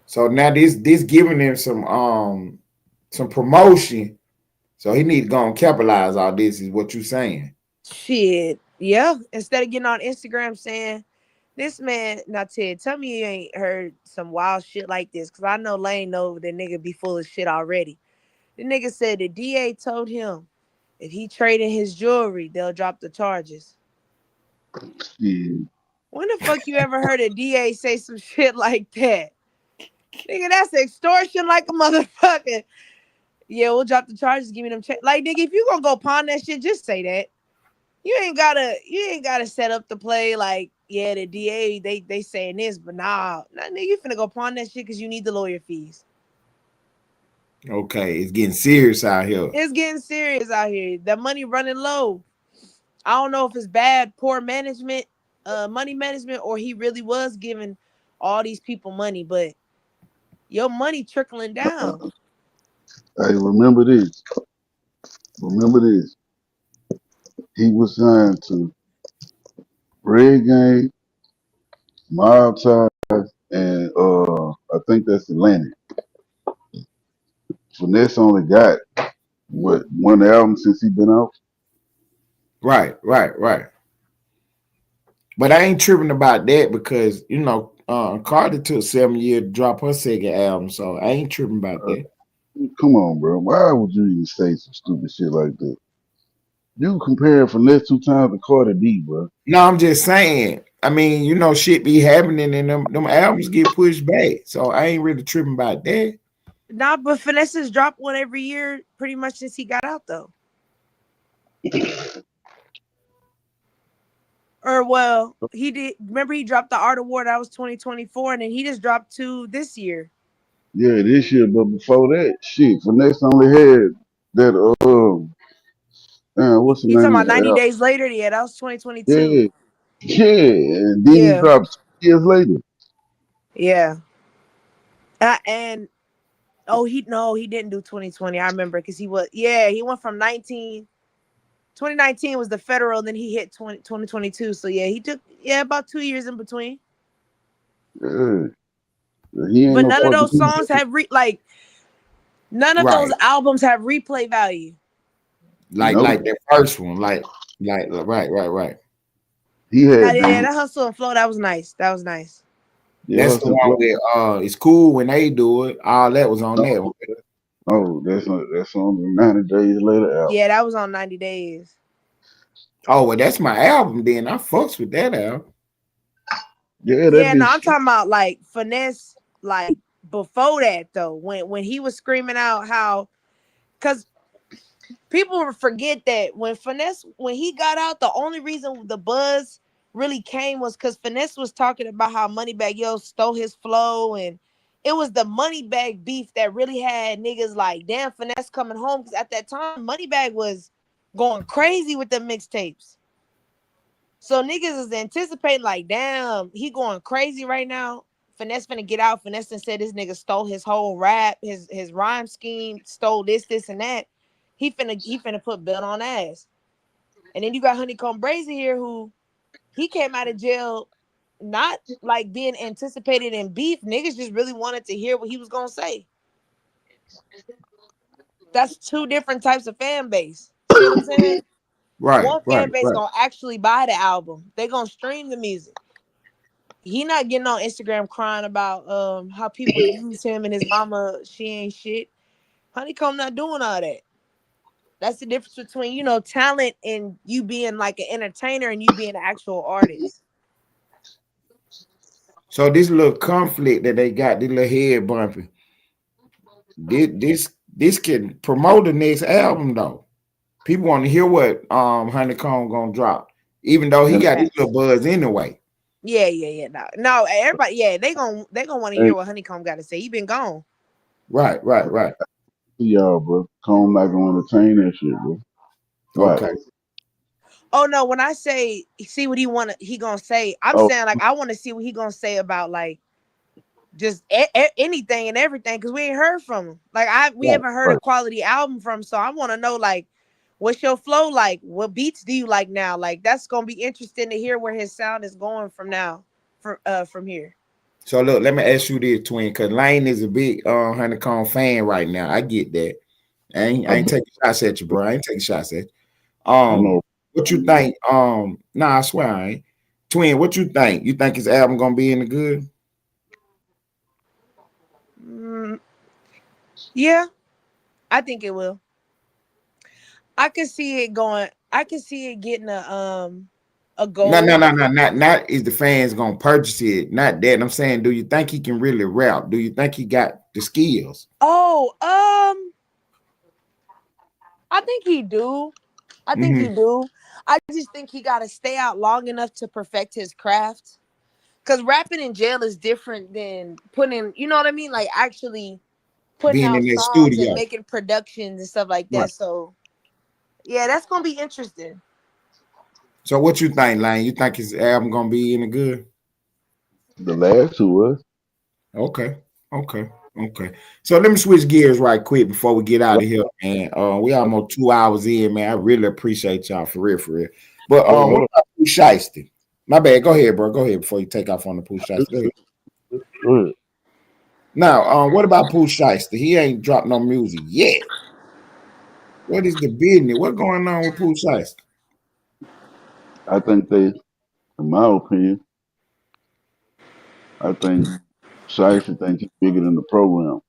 So now this giving him some promotion. So he need to go and capitalize all this, is what you saying. Shit. Yeah. Instead of getting on Instagram saying, this man, now Ted, tell me you ain't heard some wild shit like this. Cause I know Lane know the nigga be full of shit already. The nigga said the DA told him if he traded his jewelry, they'll drop the charges. Yeah. When the fuck you ever heard a DA say some shit like that? Nigga, that's extortion like a motherfucker. Yeah, we'll drop the charges. Give me them check. Like, nigga, if you gonna go pawn that shit, just say that. You ain't gotta set up the play like, yeah, the DA they saying this, but nah, nigga, you finna go pawn that shit because you need the lawyer fees. Okay, it's getting serious out here. It's getting serious out here. The money running low. I don't know if it's bad, poor management, money management, or he really was giving all these people money, but your money trickling down. Hey, remember this. Remember this. He was signed to Red Gang, Mob Ties, and I think that's Atlantic. Finesse only got what one album since he been out. Right. But I ain't tripping about that because Cardi took 7 years to drop her second album, so I ain't tripping about Uh, that. Come on, bro. Why would you even say some stupid shit like that? You comparing Finesse 2 Times to Cardi B, bro. No, I'm just saying. I mean, shit be happening and them albums get pushed back. So I ain't really tripping about that. Nah, but Finesse has dropped one every year pretty much since he got out, though. Or, well, he did. Remember, he dropped the Art Award. That was 2024, and then he just dropped 2 this year. Yeah, this year, but before that, shit, Finesse only had that what's the He talking name of about that 90 album? Days Later. Yeah, that was 2022. Yeah, yeah, and then he Yeah, dropped 2 years later. yeah. And oh, he didn't do 2020. I remember because he went from 2019 was the federal, then he hit 2022. So yeah, he took about 2 years in between. Yeah, he ain't But no none of fucking those songs have none of those Right. albums have replay value. nope. Like that first one. Right. He Now, had yeah, the that Hustle and Flow, that was nice. That was nice. yeah, That's the Hustle and one Flow. with it's cool when they do it. All that was on that one. Oh, that's on the 90 Days Later album. Yeah, that was on 90 Days. Oh, well, that's my album then. I fucks with that album. Yeah, that Yeah, no, I'm bitch. talking about like Finesse, like before that though, when he was screaming out how, because people forget that when he got out, the only reason the buzz really came was because Finesse was talking about how Moneybagg Yo stole his flow, and it was the Moneybagg beef that really had niggas like, damn, Finesse coming home, because at that time Moneybagg was going crazy with the mixtapes. So niggas is anticipating like, damn, he going crazy right now. Finesse finna get out. Finesse and said this nigga stole his whole rap, his rhyme scheme, stole this, and that. He finna put belt on ass. And then you got Honeycomb Brazy here, who he came out of jail not like being anticipated in beef. Niggas just really wanted to hear what he was gonna say. That's two different types of fan base. See what I'm saying? Right, One right, fan base right. gonna actually buy the album. They gonna stream the music. He not getting on Instagram crying about how people use him and his mama. She ain't shit. Honeycomb not doing all that. That's the difference between, you know, talent and you being like an entertainer and you being an actual artist. So this little conflict that they got, this little head bumping, this can promote the next album though. People want to hear what Honeycomb gonna drop, even though he And got his little buzz anyway. Yeah. No, everybody, yeah, they gonna want to hey, hear what Honeycomb got to say. He been gone. Right. y'all, bro. Cone not gonna entertain that shit, bro. Right. Okay. Oh no, when I say see what he gonna say, I'm Oh, saying like I want to see what he gonna say about like just anything and everything because we ain't heard from him. Like we right, haven't heard a right. quality album from him, so I want to know like what's your flow like? What beats do you like now? Like that's gonna be interesting to hear where his sound is going from now, from here. So look, let me ask you this, twin, because Lane is a big Honeycomb fan right now. I get that. I ain't taking shots at you, bro. I ain't taking shots at you. I know. What you think? Nah, I swear I ain't. Twin, what you think? You think his album gonna be in the good? Yeah, I think it will. I can see it going. I can see it getting a No, gold. not is the fans gonna purchase it. Not that. I'm saying, do you think he can really rap? Do you think he got the skills? Oh, I think he do. I think he do. I just think he got to stay out long enough to perfect his craft. Cause rapping in jail is different than putting, you know what I mean? Like actually putting Being in out that songs and studio. making productions and stuff like Right. that. So yeah, that's gonna be interesting. So what you think, Lane? You think his album gonna be in the good? The last two was Okay. So let me switch gears right quick before we get out of here, man. We almost 2 hours in, man. I really appreciate y'all for real. But hold what on. about Pooh Shiesty? My bad. Go ahead, bro. Go ahead before you take off on the Pooh Shiesty. Go ahead. Go ahead. Now, what about Pooh Shiesty? He ain't dropped no music yet. What is the business? What's going on with Pooh Shiesty? I think they, in my opinion, I think Shiesty think he's bigger than the program.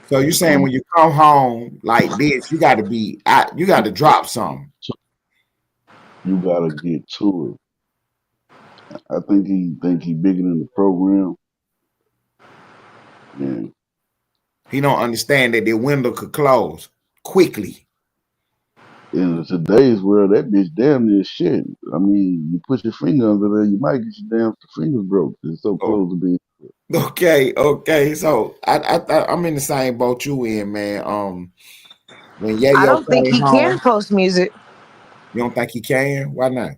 So you saying when you come home like this, you got to be out, you got to drop something. You gotta get to it. I think he bigger than the program. And He don't understand that the window could close quickly. in today's world, that bitch damn near shit. I mean, you put your finger under there, you might get your damn fingers broke. It's so Oh, close to being. okay. So I'm in the same boat you in, man. When I Yayo don't think came he can home, post music. you don't think he can? Why not?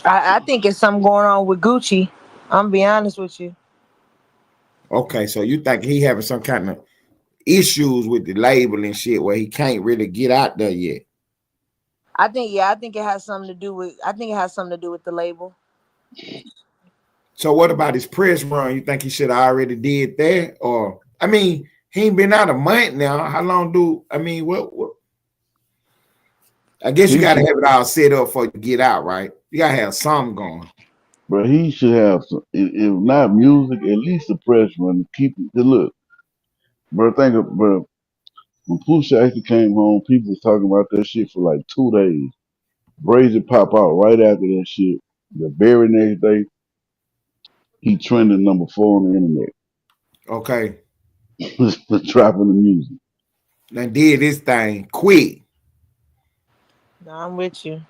I think it's something going on with Gucci. I'm be honest with you. Okay, so you think he having some kind of issues with the label and shit where he can't really get out there yet? I think it has something to do with the label. So what about his press run? You think he should have already did that? Or I mean, he ain't been out a month now. How long what I guess you He gotta should, have it all set up for you to get out, right? You gotta have something going. but he should have some. If not music, at least the press run. Keep it. Look, bro. Bro. When Pusha actually came home, people was talking about that shit for like 2 days. Brazy pop out right after that shit. The very next day, he trended #4 on the internet Okay. for dropping the music. And did this thing quick. No, I'm with you.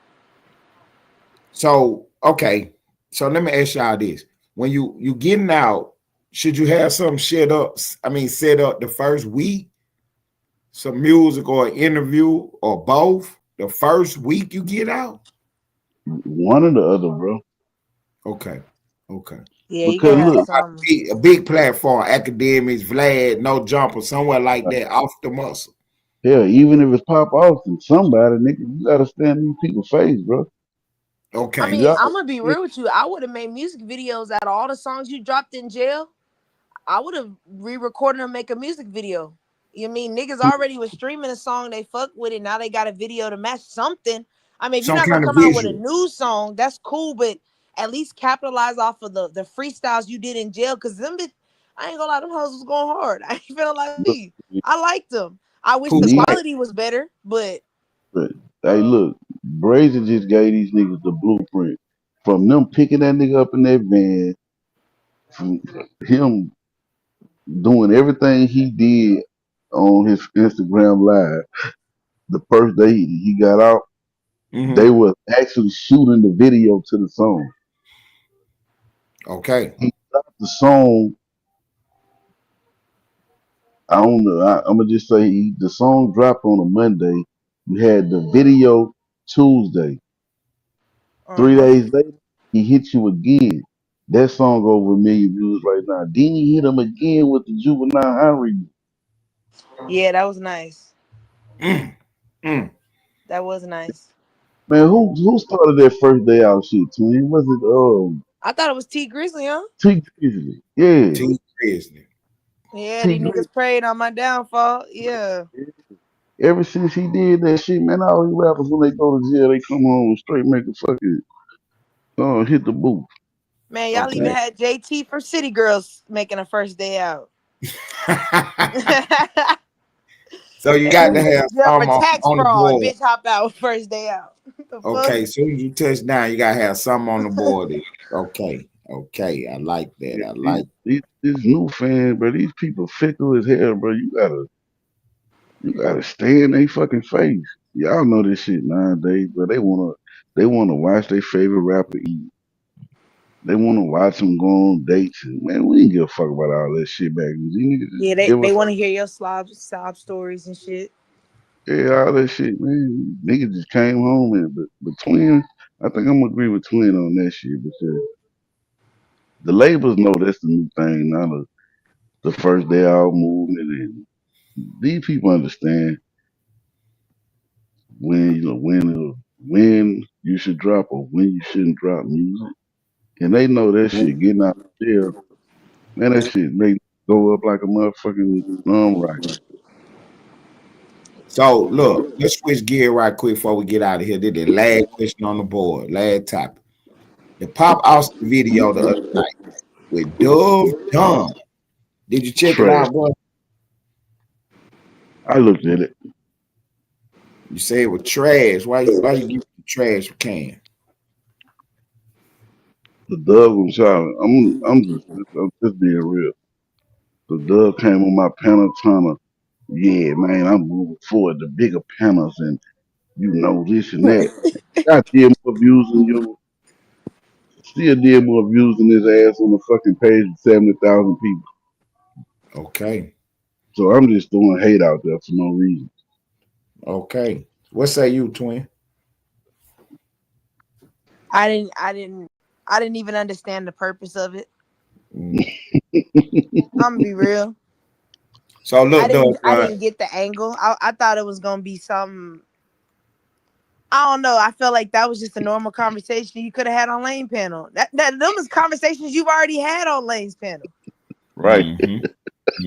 So okay. So let me ask y'all this. When you getting out, should you have something set up the first week? Some music or an interview or both the first week you get out? One or the other, bro. Okay. Yeah, you Because gotta have look, something. A big platform, academics, Vlad, no jumper, somewhere like that, off the muscle. hell, even if it's Pop Austin, somebody, nigga, you gotta stand in these people's face, bro. Okay. I mean, Y'all, I'm gonna be real with you. I would have made music videos out of all the songs you dropped in jail. I would have re-recorded and make a music video. You mean niggas already was streaming a song, they fuck with it. Now they got a video to match something. I mean, if you're Some not gonna kind of come out with a visual. new song, that's cool, but at least capitalize off of the freestyles you did in jail. Cause I ain't gonna lie, them hoes was going hard. I ain't feeling like look, me. I liked them. I wish Who the these, Smack? quality was better, but hey, look, Brazen just gave these niggas the blueprint. From them picking that nigga up in that van, from him doing everything he did on his Instagram live. The first day he got out, Mm-hmm. they were actually shooting the video to the song. Okay. He dropped the song. I don't know. I'm gonna just say the song dropped on a Monday. You had the video Tuesday. 3 days later, he hit you again. That song over 1 million views right now. Then he hit him again with the Juvenile High remix. yeah, that was nice. Mm. Mm. That was nice. Man, who started that first day out shit? Twin? Was it I thought it was T Grizzly, huh? T Grizzly? Yeah, T Grizzly. Yeah, T these Grizzly. niggas prayed on my downfall. Yeah. Ever since he did that shit, man, all these rappers when they go to jail, they come home and straight make a fucking hit the booth. Man, y'all even Okay. had JT for City Girls making a first day out. So you got to have Yeah, for some tax on the fraud. board. Bitch hop out first day out. The fuck? Okay, soon as you touch down, you gotta have some on the board. Okay, okay, I like that. I like. These new fans, bro, these people fickle as hell, bro. You gotta stay in their fucking face. Y'all know this shit nowadays, but they wanna watch their favorite rapper eat. They wanna watch them go on dates, and man, we didn't give a fuck about all that shit back then. These niggas just Yeah, they, give they us want to hear your sob stories and shit. yeah, all that shit, man. Niggas just came home but Twin, I think I'm gonna agree with Twin on that shit because the labels know that's the new thing, not the first day out movement, and these people understand when you should drop or when you shouldn't drop music, and they know that shit. Getting out of jail, man, that shit make go up like a motherfucking right. So look, let's switch gear right quick before we get out of here. This is the last question on the board, last topic. The Pop Austin video the other night with Dove Dunn. Did you check it Trash. out, bro? I looked at it. You say it was trash. Why you give it the trash can? The Doug was shot. I'm just being real. The Doug came on my panel trying to, yeah, man, I'm moving forward to bigger panels and this and that. I did more views than you. Still did more views than his ass on the fucking page with 70,000 people. Okay. So I'm just throwing hate out there for no reason. Okay. What say you, twin? I didn't even understand the purpose of it. Mm. I'm gonna be real. So look, I didn't get the angle. I thought it was gonna be some. I don't know. I felt like that was just a normal conversation you could have had on Lane panel. Them was conversations you've already had on Lane's panel. Right. Mm-hmm.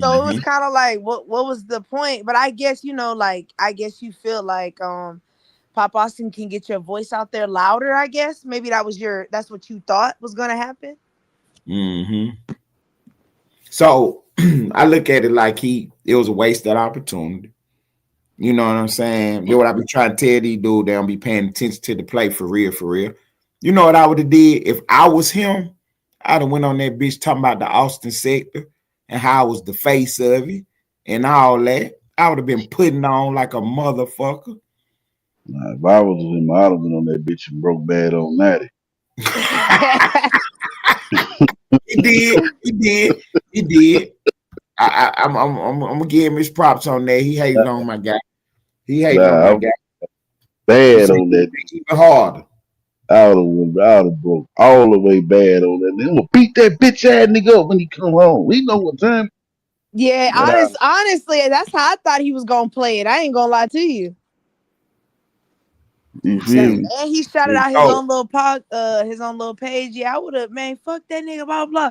So it was kind of like, what was the point? But I guess I guess you feel like Pop Austin can get your voice out there louder. I guess maybe that's what you thought was gonna happen. Mm-hmm. So I look at it like it was a wasted opportunity. You know what I'm saying? That's what I be trying to tell these dudes. They don't be paying attention to the play for real, for real. You know what I would have did if I was him? I'd have went on that bitch talking about the Austin sector and how I was the face of it and all that. I would have been putting on like a motherfucker. Nah, if I was him, I'd have been on that bitch and broke bad on Natty. He did. I'm gonna give him his props on that. He hated on my guy. Bad on that. Even harder. I would have broke all the way bad on that. Then we'll beat that bitch ass nigga up when he come home. We know what time. Yeah, honestly, that's how I thought he was gonna play it. I ain't gonna lie to you. You feel me? And he shouted See, out oh, his own little page. Yeah, I would have, man, fuck that nigga, blah blah.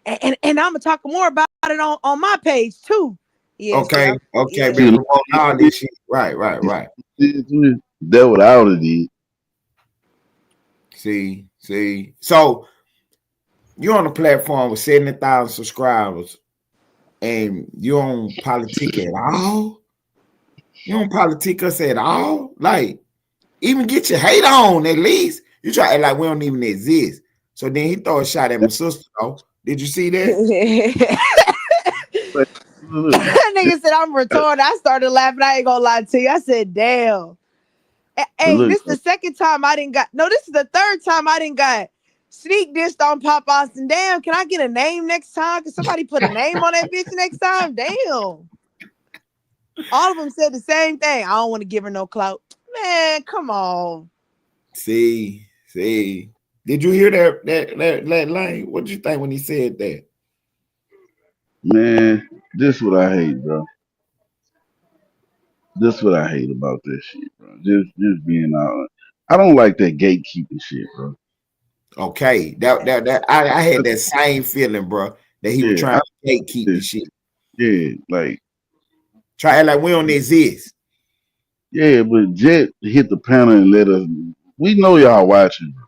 And I'm gonna talk more about it on my page too. Yeah, see, okay, yeah. been See, promoting all this shit. Right. that what I would have did. See. So you're on a platform with 70,000 subscribers, and you on politic at all? You don't politic us at all? Like, even get your hate on at least. You try to act like we don't even exist. So then he throw a shot at my sister. Oh, did you see that? But look, That nigga said I'm retarded. I started laughing. I ain't gonna lie to you. I said, damn. but Hey, look, this is the second time I didn't got. No, this is the third time I didn't got sneak dissed on Pop Austin. Damn, can I get a name next time? Can somebody put a name on that bitch next time? Damn. All of them said the same thing. I don't want to give her no clout. Man, come on. See. Did you hear that line? What did you think when he said that? man, this what I hate, bro. This what I hate about this shit, bro. Just being out. I don't like that gatekeeping shit, bro. Okay, that I had that same feeling, bro, that he was Yeah, trying to gatekeep the shit. yeah, like Try to act like we don't exist. yeah, but Jet hit the panel and let us. We know y'all watching. Bro.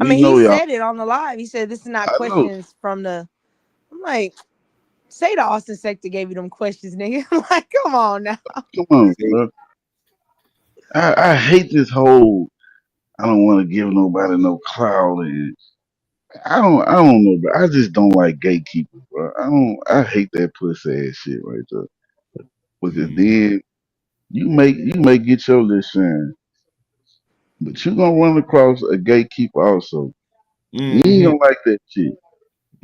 I We mean, he know y'all. said it on the live. He said this is not I know. questions from the. I'm like, say the Austin sector gave you them questions, nigga. I'm like, come on now. Come on, See? bro. I hate this whole. I don't want to give nobody no clout, and I don't know, but I just don't like gatekeepers, bro. I hate that pussy ass shit right there. Because then you may get your little shine, but you gonna run across a gatekeeper also. You ain't Mm-hmm. gonna like that shit.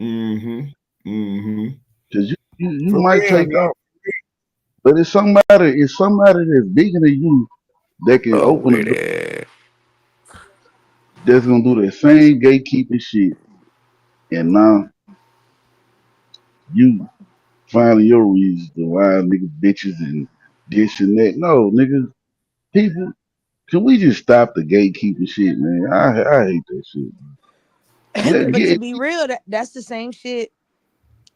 Mm-hmm. Cause you For might real, take man. off, but it's somebody that's bigger than you that can Oh, open the with door. it. That's gonna do that same gatekeeping shit, and now you finding your reasons to why niggas bitches and this and that. No, niggas, people, can we just stop the gatekeeping shit, man? I hate that shit. Let But to get be real, that's the same shit.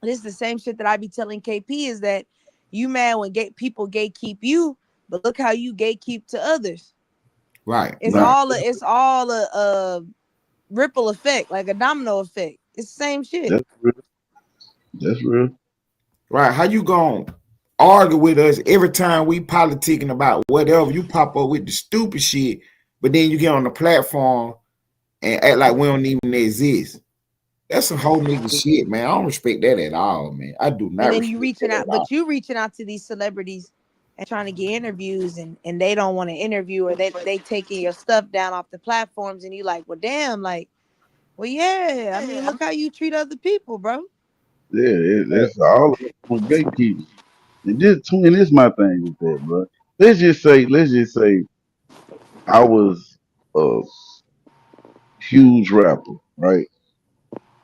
This is the same shit that I be telling KP is that you mad when people gatekeep you, but look how you gatekeep to others. Right. It's all a ripple effect, like a domino effect. It's the same shit. that's real. That's real. Right. How you gonna argue with us every time we politicking about whatever? You pop up with the stupid shit, but then you get on the platform and act like we don't even exist. That's some whole nigga shit, man. I don't respect that at all, man. I do not And then you respect reaching that out, at all. but you reaching out to these celebrities and trying to get interviews, and they don't want to interview, or they taking your stuff down off the platforms, and you like, well, damn, like, well, yeah. I mean, look how you treat other people, bro. Yeah, that's all on gatekeeping. And this my thing with that, bro. Let's just say I was a huge rapper, right?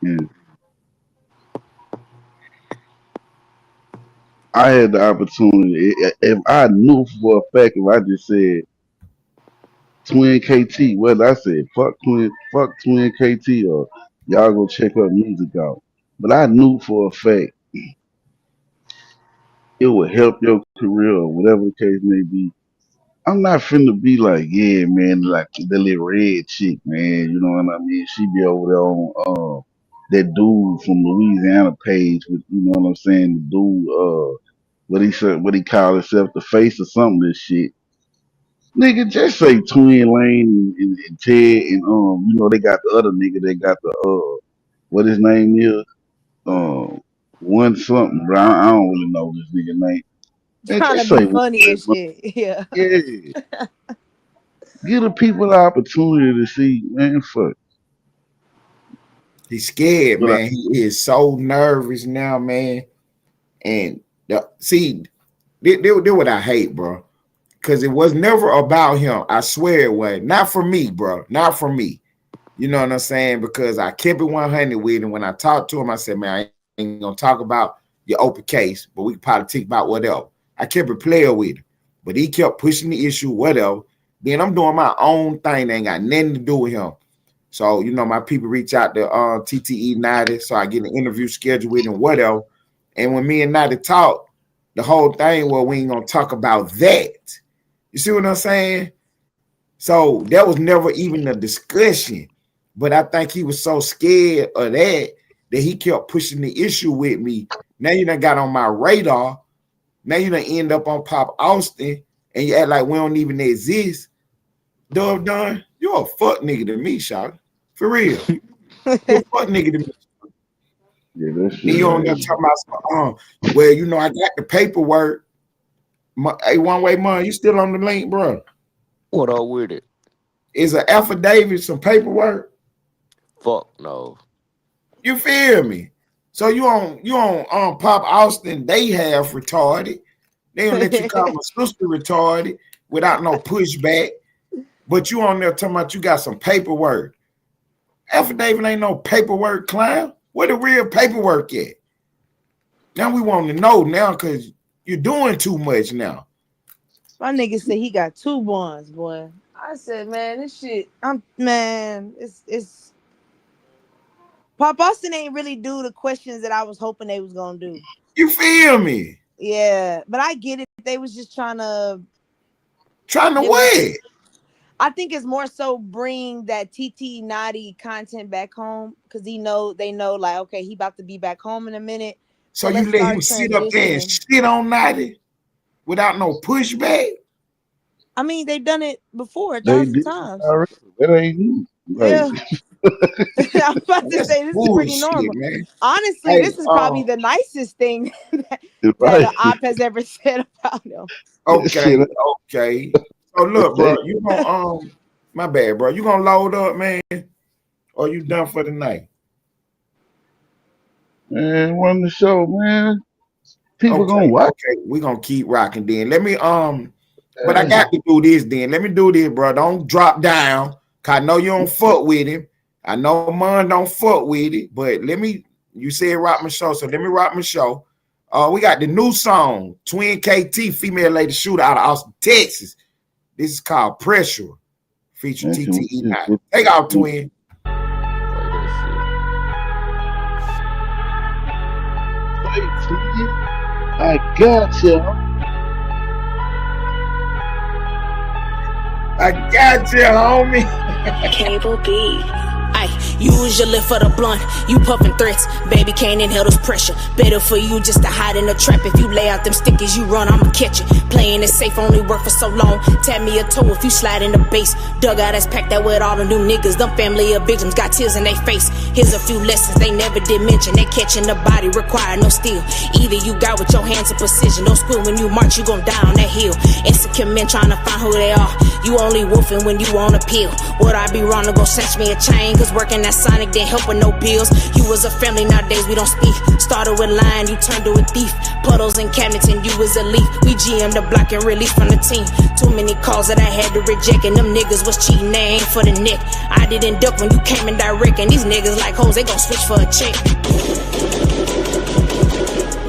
And I had the opportunity. If I knew for a fact, if I just said Twin KT, whether I said fuck Twin KT, or y'all go check her music out, but I knew for a fact it would help your career or whatever the case may be. I'm not finna be like, yeah, man, like the little red chick, man. You know what I mean? She be over there on that dude from Louisiana page with, you know what I'm saying? The dude, what he call himself, the face or something. This shit, nigga, just say Twin Lane and Ted, and they got the other nigga. They got the what his name is, one something. Bro. I don't really know this nigga name. Man, Trying to just be say one of funny and that. shit. Yeah. Yeah. Give the people the opportunity to see, man. Fuck. He's scared, But man. He is so nervous now, man. And see, they what I hate, bro. Because it was never about him. I swear it was. Not for me, bro. Not for me. You know what I'm saying? Because I kept it 100 with him. When I talked to him, I said, man, I ain't going to talk about your open case, but we can politic about whatever. I kept it player with him. But he kept pushing the issue, whatever. Then I'm doing my own thing that ain't got nothing to do with him. So, you know, my people reach out to TTE 90, so I get an interview scheduled with him, whatever. And when me and 90 talk, the whole thing, well, we ain't gonna talk about that. You see what I'm saying? So that was never even a discussion. But I think he was so scared of that he kept pushing the issue with me. Now you done got on my radar. Now you done end up on Pop Austin, and you act like we don't even exist. Dub Dunn, you're a fuck nigga to me, Shawty. For real. You're a fuck nigga to me. Yeah, that's shit. You on there talking about well, you know, I got the paperwork. Hey, One Way Man, you still on the link, bro? What up with it? Is an affidavit some paperwork? Fuck no. You feel me? So you on Pop Austin, they have retarded. They don't let you call my sister retarded without no pushback. But you on there talking about you got some paperwork. Affidavit ain't no paperwork, clown. Where the real paperwork at? Now we want to know now because you're doing too much now. My nigga said he got 2 bonds, boy. I said, man, this shit, it's Pop Austin ain't really do the questions that I was hoping they was gonna do. You feel me? Yeah, but I get it. They was just trying to what? I think it's more so bring that TT Naughty content back home because they know like, okay, he about to be back home in a minute. So you let him sit up there and shit on Naughty without no pushback? I mean, they done it before 1,000 times. That ain't new. Yeah. I'm about to say this is pretty normal. Man. Honestly, this is probably the nicest thing that the op has ever said about him. Okay. So look, bro, you gonna my bad, bro. You gonna load up, man, or you done for the night? Man, run the show, man. People gonna watch. Okay, we gonna keep rocking then. Let me but I got to do this then. Let me do this, bro. Don't drop down. Cause I know you don't fuck with him. I know man don't fuck with it, but you said rock my show, so let me rock my show. We got the new song, Twin KT, female lady shooter out of Austin, Texas. This is called Pressure, featuring TTE. Take out, Twin. I got you. I got you, homie. Cable B. Ay, usually for the blunt, you puffin' threats. Baby can't inhale this pressure. Better for you just to hide in the trap. If you lay out them stickers, you run, I'ma catch it. Playing it safe only work for so long. Tap me a toe if you slide in the base. Dugout that's packed out with all the new niggas. Them family of victims got tears in their face. Here's a few lessons they never did mention. They catching the body, require no steel. Either you got with your hands in precision. Don't squeal when you march, you gon' die on that hill. Insecure men trying to find who they are. You only woofing when you on appeal. Would I be wrong to go snatch me a chain? Cause working at Sonic didn't help with no bills. You was a family, nowadays we don't speak. Started with lying, you turned to a thief. Puddles and cabinets and you was a leaf. We GM the block and release from the team. Too many calls that I had to reject. And them niggas was cheating, they ain't for the neck. I didn't duck when you came in direct. And these niggas like hoes, they gon' switch for a check.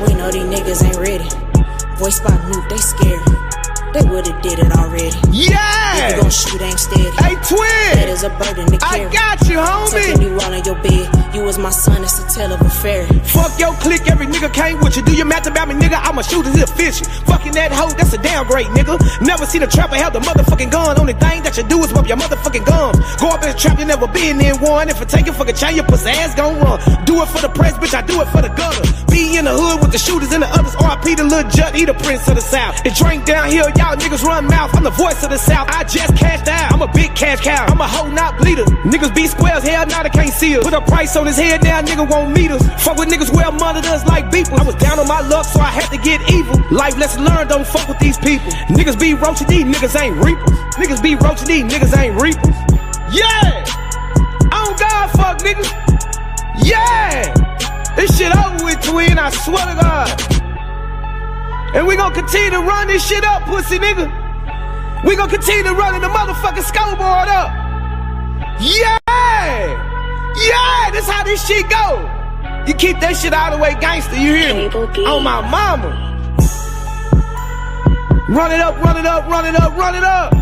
We know these niggas ain't ready. Voice by mute, they scared. They would've did it already. Yeah! If you gon' shoot, ain't steady. Hey, twin! That is a burden to carry. I got you, homie! Taking you all in your bed. You was my son, it's a tale of a fairy. Fuck your clique, every nigga came with you. Do your math about me, nigga? I'm a shooter, he efficient. Fucking that hoe, that's a downgrade, nigga. Never seen a trapper have the motherfucking gun. Only thing that you do is whoop your motherfucking gums. Go up in the trap, you never been in one. If I take your fucking chain, your pussy ass gon' run. Do it for the press, bitch, I do it for the gutter. Be in the hood with the shooters and the others. RIP the Lil Jut, he the prince of the South. It drink down here, y'all niggas run mouth. I'm the voice of the South. I just cashed out. I'm a big cash cow. I'm a hoe, not bleeder. Niggas be squares, hell now they can't see us. Put a price on his head, now nigga won't meet us. Fuck with niggas, well monitors like beepers. I was down on my luck, so I had to get evil. Life lesson learned, don't fuck with these people. Niggas be roaching, these niggas ain't reapers. Niggas be roaching, these niggas ain't reapers. Yeah! On God, fuck niggas. Yeah! This shit over with, twin, I swear to God. And we gon' continue to run this shit up, pussy nigga. We gon' continue to run the motherfucking scoreboard up. Yeah! Yeah! That's how this shit go. You keep that shit out of the way, gangster, you hear me? On my mama. Run it up, run it up, run it up, run it up.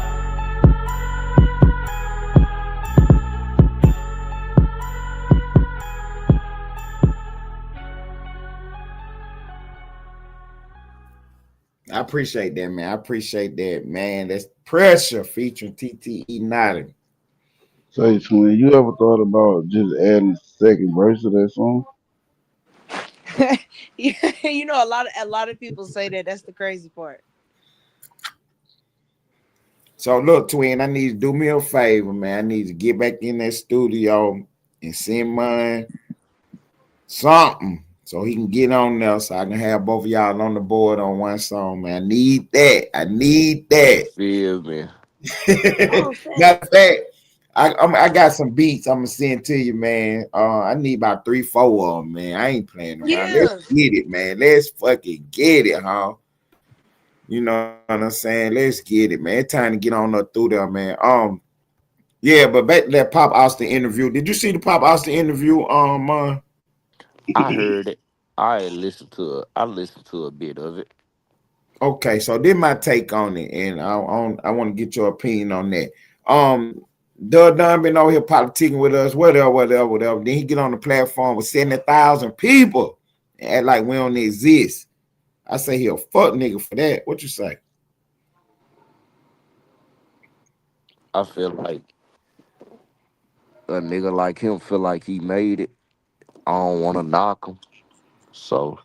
I appreciate that, man. I appreciate that, man. That's Pressure featuring TTE Nolly. Say, Twin, you ever thought about just adding a second verse of that song? You know, a lot of people say that. That's the crazy part. So look, Twin, I need to do me a favor, man. I need to get back in that studio and send mine something so he can get on there so I can have both of y'all on the board on one song, man. I need that. I need You that. feel me? Oh, Matter of fact, I got some beats I'm gonna send to you, man. I need about 3-4 of them, man. I ain't playing around. yeah. Let's get it, man. Let's fucking get it, huh? You know what I'm saying? Let's get it, man. It's time to get on up through there, man. Yeah, but back to that Pop Austin interview. Did you see the Pop Austin interview? I heard it. I listened to a bit of it. Okay, so this my take on it, and I want to get your opinion on that. Doug Dunn been over here politicking with us, whatever. Then he get on the platform with 70,000 people and act like we don't exist. I say he a fuck nigga for that. What you say? I feel like a nigga like him feel like he made it. I don't want to knock him. So,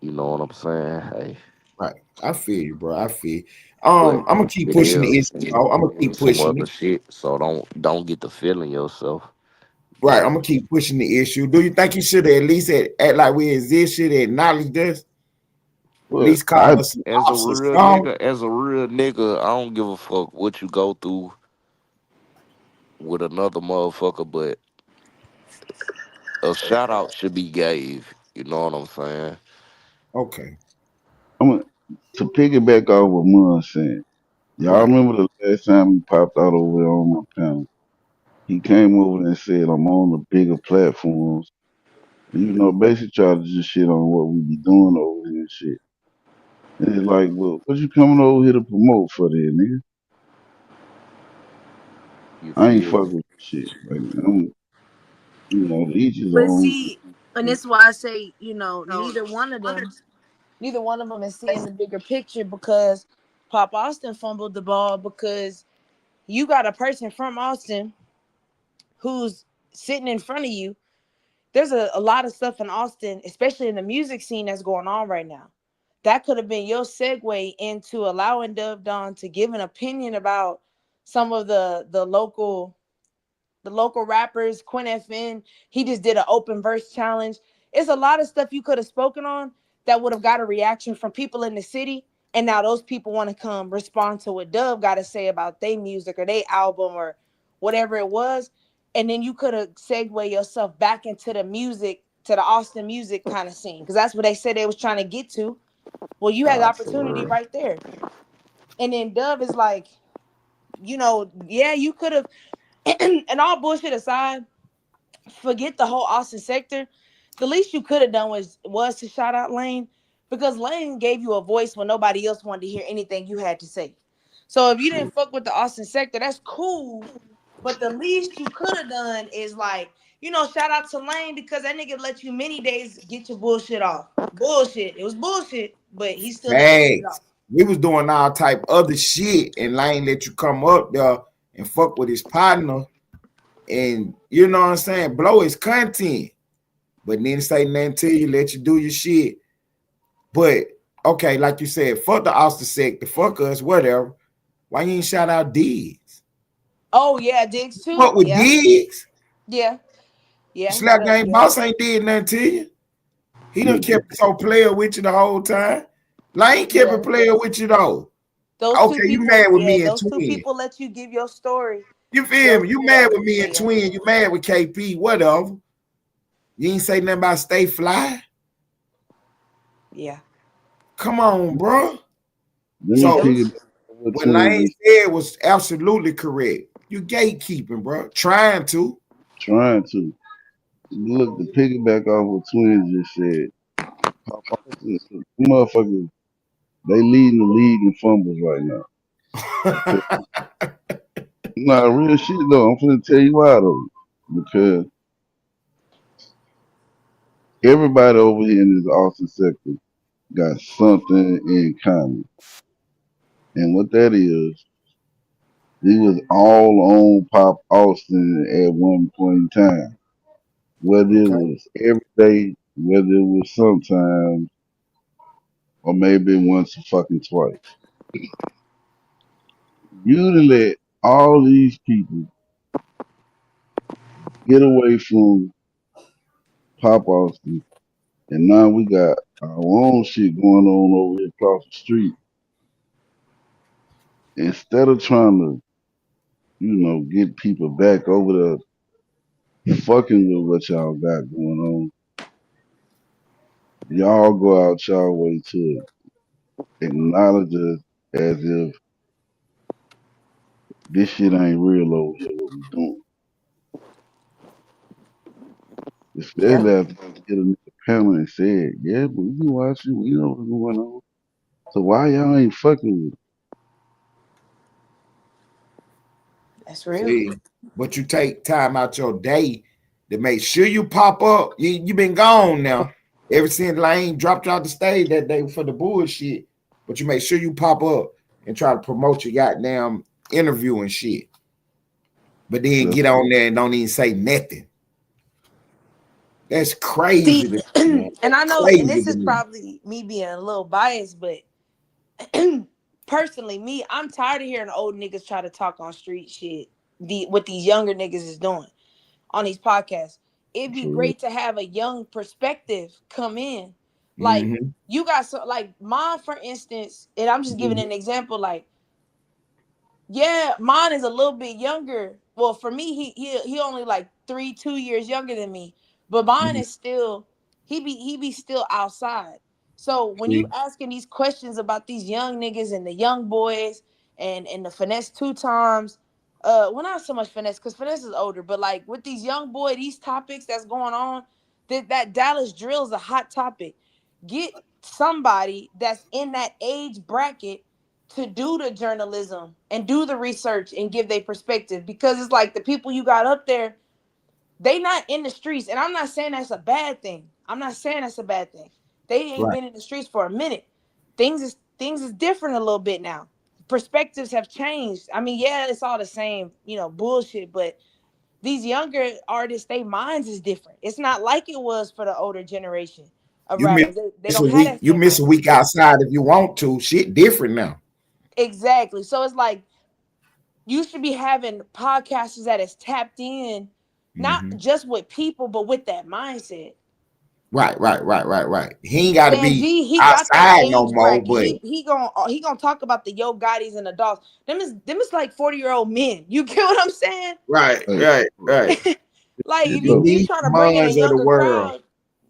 you know what I'm saying? Hey, Right. I feel you, bro. I feel you. but I'm gonna keep it pushing the is issue. I'm gonna keep some pushing other it. shit. So don't get the feeling yourself. Right. I'm gonna keep pushing the issue. Do you think he should have at least act like we exist, should acknowledge this? At Well, least call us some As a officers. real nigga, I don't give a fuck what you go through with another motherfucker, but a shout out should be gave. You know what I'm saying? Okay. to piggyback off what Mun said, y'all Right. remember the last time he popped out over there on my panel? He came over and said, I'm on the bigger platforms. You know, basically try to just shit on what we be doing over here and shit. And it's like, well, what you coming over here to promote for there, nigga? You I ain't feel fucking me? with shit. Like, each his But own. see, and this is why I say, you know, neither one of them is seeing the bigger picture because Pop Austin fumbled the ball because you got a person from Austin who's sitting in front of you. There's a lot of stuff in Austin, especially in the music scene that's going on right now. That could have been your segue into allowing Dove Don to give an opinion about some of the local rappers, Quinn FN. He just did an open verse challenge. It's a lot of stuff you could have spoken on that would have got a reaction from people in the city. And now those people want to come respond to what Dove got to say about their music or their album or whatever it was. And then you could have segued yourself back into the music, to the Austin music kind of scene. Because that's what they said they was trying to get to. Well, you had the Nah, for opportunity real. right there. And then Dove is like, you know, yeah, you could have, and all bullshit aside, forget the whole Austin sector. The least you could have done was to shout out Lane because Lane gave you a voice when nobody else wanted to hear anything you had to say. So if you didn't fuck with the Austin sector, that's cool. But the least you could have done is like, you know, shout out to Lane because that nigga let you many days get your bullshit off. Bullshit. It was bullshit, but he still let you get it Facts. off. We was doing all type other shit and Lane let you come up there and fuck with his partner and you know what I'm saying, blow his content, but then say nothing to you, let you do your shit. But okay, like you said, fuck the Austin sector, fuck us, whatever. Why you ain't shout out Diggs? Oh yeah, Diggs too. Fuck with Yeah, Diggs? yeah, yeah. Slap Game Yeah. Boss ain't did nothing to you. He done Look, kept his whole player with you the whole time. Lane kept a Yeah. player with you though. Those two Okay, you people, mad with yeah, me and those two Twin. people let you give your story. You feel Those me? You two mad don't. with me and Yeah. Twin. You mad with KP, whatever. You ain't say nothing about stay fly. Yeah. Come on, bro. let me So piggyback on what what Twin Lane just said was absolutely correct. You gatekeeping, bro. Trying to. trying to. Look, to piggyback off what Twin just said, Pop Austin, motherfuckers, they leading the league in fumbles right now. Because, nah, real shit though. I'm finna tell you why though. Because everybody over here in this Austin sector got something in common. And what that is, he was all on Pop Austin at one point in time. Whether it Okay. was every day, whether it was sometimes, or maybe once or fucking twice. You done let all these people get away from Pop Austin, and now we got our own shit going on over here across the street. Instead of trying to, get people back over the fucking with what y'all got going on, y'all go out y'all way to acknowledge us as if this shit ain't real over here, what we doing. Yeah. Especially after you get a nigga panel and said, yeah, but we watch it, we know what's going on. So why y'all ain't fucking with it? That's real. See, but you take time out your day to make sure you pop up. You been gone now. Ever since Lane dropped you out the stage that day for the bullshit, but you make sure you pop up and try to promote your goddamn interview and shit. But then That's get on there and don't even say nothing. That's crazy. See, To me, man. and I know, Crazy and this to is me. probably me being a little biased, but personally, me, I'm tired of hearing old niggas try to talk on street shit. What these younger niggas is doing on these podcasts. It'd be for real. great to have a young perspective come in. Like Mm-hmm. you got so like mine, for instance, and I'm just giving Mm-hmm. an example. Like, yeah, mine is a little bit younger. Well, for me, he only like 2 years younger than me. But mine Mm-hmm. is still he be still outside. So when you See? asking these questions about these young niggas and the young boys and the finesse 2 times, well, not so much finesse because finesse is older, but like with these young boy, these topics that's going on, that Dallas drill is a hot topic. Get somebody that's in that age bracket to do the journalism and do the research and give their perspective, because it's like the people you got up there, they not in the streets. And I'm not saying that's a bad thing. I'm not saying that's a bad thing. They ain't Right. been in the streets for a minute. Things is different a little bit now. Perspectives have changed. I mean, yeah, it's all the same, bullshit, but these younger artists, their minds is different. It's not like it was for the older generation of You miss rappers. They a don't have week. that You same miss a mindset. week outside if you want to. Shit different now. Exactly. So it's like you should be having podcasters that is tapped in, not Mm-hmm. just with people, but with that mindset. Right. He ain't got to Stan be G, he got that outside no age more, bracket. but He gonna talk about the Yo Gottis and the dogs. Them is like 40-year-old men. You get what I'm saying? right. Hey, Like shit if You you though. you need trying the to bring in a minds of the younger world. crowd,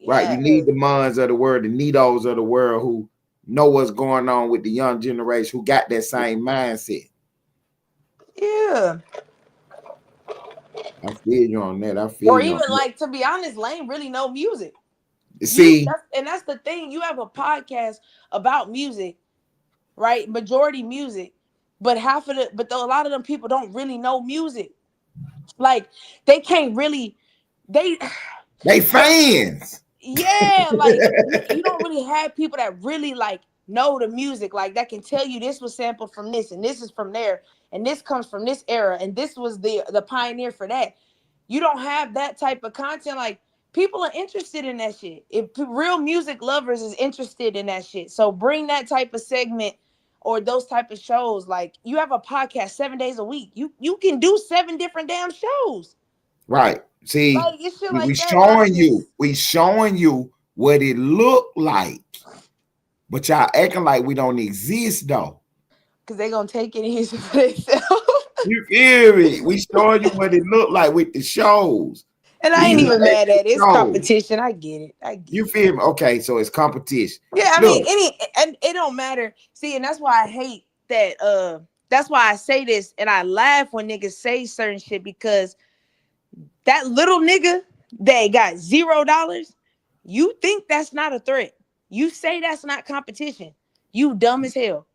Right. You yeah, need the minds of the world, the Nitos of the world who know what's going on with the young generation who got that same mindset. yeah. I feel you on that. I feel Or you on even that. like, to be honest, Lane really know music. See, That's the thing. You have a podcast about music, right? Majority music, but a lot of them people don't really know music. Like they can't really, they, they fans. yeah, like you don't really have people that really like know the music, like that can tell you this was sampled from this and this is from there and this comes from this era and this was the pioneer for that. You don't have that type of content. Like people are interested in that shit. If real music lovers is interested in that shit, so bring that type of segment or those type of shows. Like you have a podcast 7 days a week. You can do 7 different damn shows. Right. See, Like it's shit we like that where showing you what it looked like, but y'all acting like we don't exist though. because they gonna take it easy for themselves. You feel me? We showing you what it looked like with the shows. And I ain't These are even mad actual at it. It's shows. competition. I get it. You feel me? Okay, so it's competition. Yeah, I mean, Look, and it don't matter. See, and that's why I hate that. That's why I say this, and I laugh when niggas say certain shit, because that little nigga that got $0, you think that's not a threat. You say that's not competition. You dumb as hell.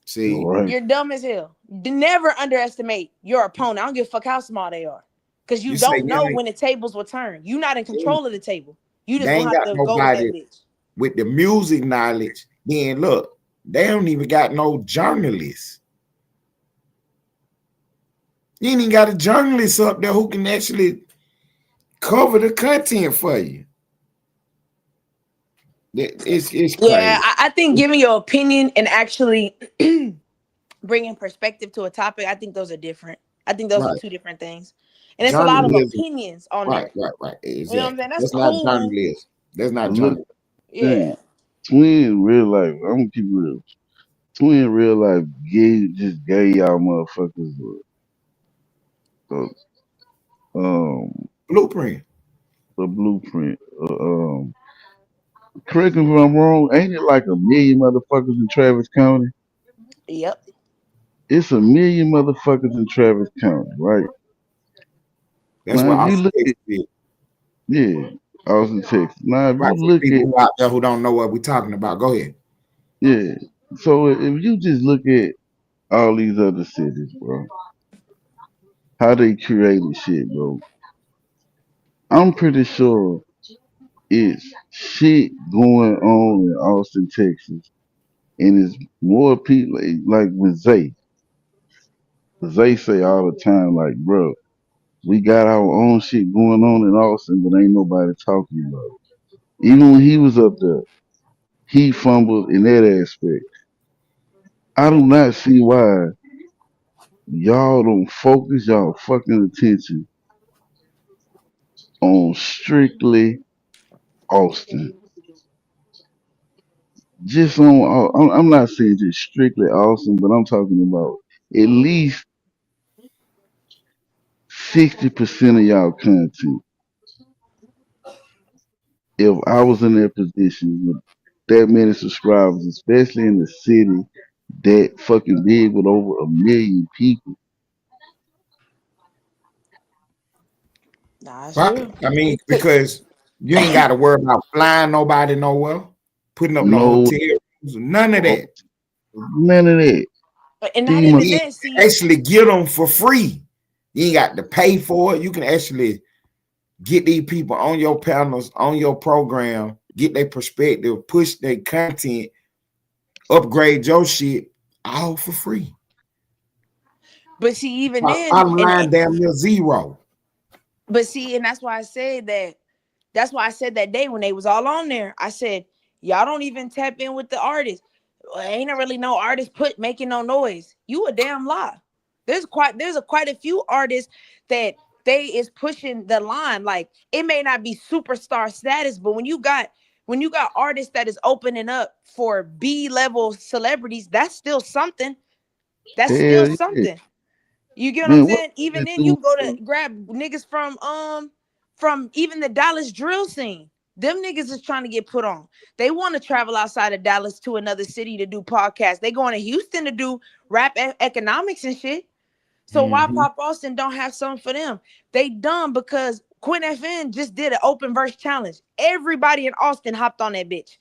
see, Right. You're dumb as hell. Never underestimate your opponent. I don't give a fuck how small they are. Because you you say don't know when the tables will turn. You're not in control of the table. You just they gonna ain't have got to go with that nobody bitch. with the music knowledge Then look, they don't even got no journalists. You ain't even got a journalist up there who can actually cover the content for you. It's crazy. Yeah, I think giving your opinion and actually bringing perspective to a topic, I think those are different. I think those are two different things. And it's a lot of opinions on there. Right. Exactly. You know what I'm saying? That's not cool. journalist. That's not journalist. Yeah. Twin real life. I'm gonna keep it real. Twin real life just gave y'all motherfuckers Blueprint. The blueprint. Correct me if I'm wrong. Ain't it like 1 million motherfuckers in Travis County? Yep. It's 1 million motherfuckers in Travis County, right? That's now, what if you look at Austin, Texas. Now, if you look people at who out there who don't know what we're talking about, go ahead. Yeah. So if you just look at all these other cities, bro, how they created shit, bro, I'm pretty sure it's shit going on in Austin, Texas, and it's more people like with Zay. Zay say all the time, like, bro, we got our own shit going on in Austin, but ain't nobody talking about it. Even when he was up there, he fumbled in that aspect. I do not see why y'all don't focus y'all fucking attention on strictly Austin. Just on, I'm not saying just strictly Austin, but I'm talking about at least 60% of y'all content. If I was in that position with that many subscribers, especially in the city that fucking big with over 1 million people. Nah, Right. I mean, because you ain't got to worry about flying nobody nowhere, putting up no hotel rooms, none of that. None of that. And not even that, see, actually get them for free. You ain't got to pay for it. You can actually get these people on your panels, on your program, get their perspective, push their content, upgrade your shit all for free. But see, even then, I'm lying damn near zero. But see, and that's why I said that. That's why I said that day when they was all on there. I said, y'all don't even tap in with the artists. Well, ain't really no artist making no noise. You a damn lie. There's quite a few artists that they is pushing the line. Like, it may not be superstar status, but when you got artists that is opening up for B-level celebrities, that's still something. That's still something. You get what I'm saying? Even then, you go to grab niggas from even the Dallas drill scene. Them niggas is trying to get put on. They want to travel outside of Dallas to another city to do podcasts. They going to Houston to do rap economics and shit. So why Pop Austin don't have something for them? They dumb because Quinn FN just did an open verse challenge. Everybody in Austin hopped on that bitch.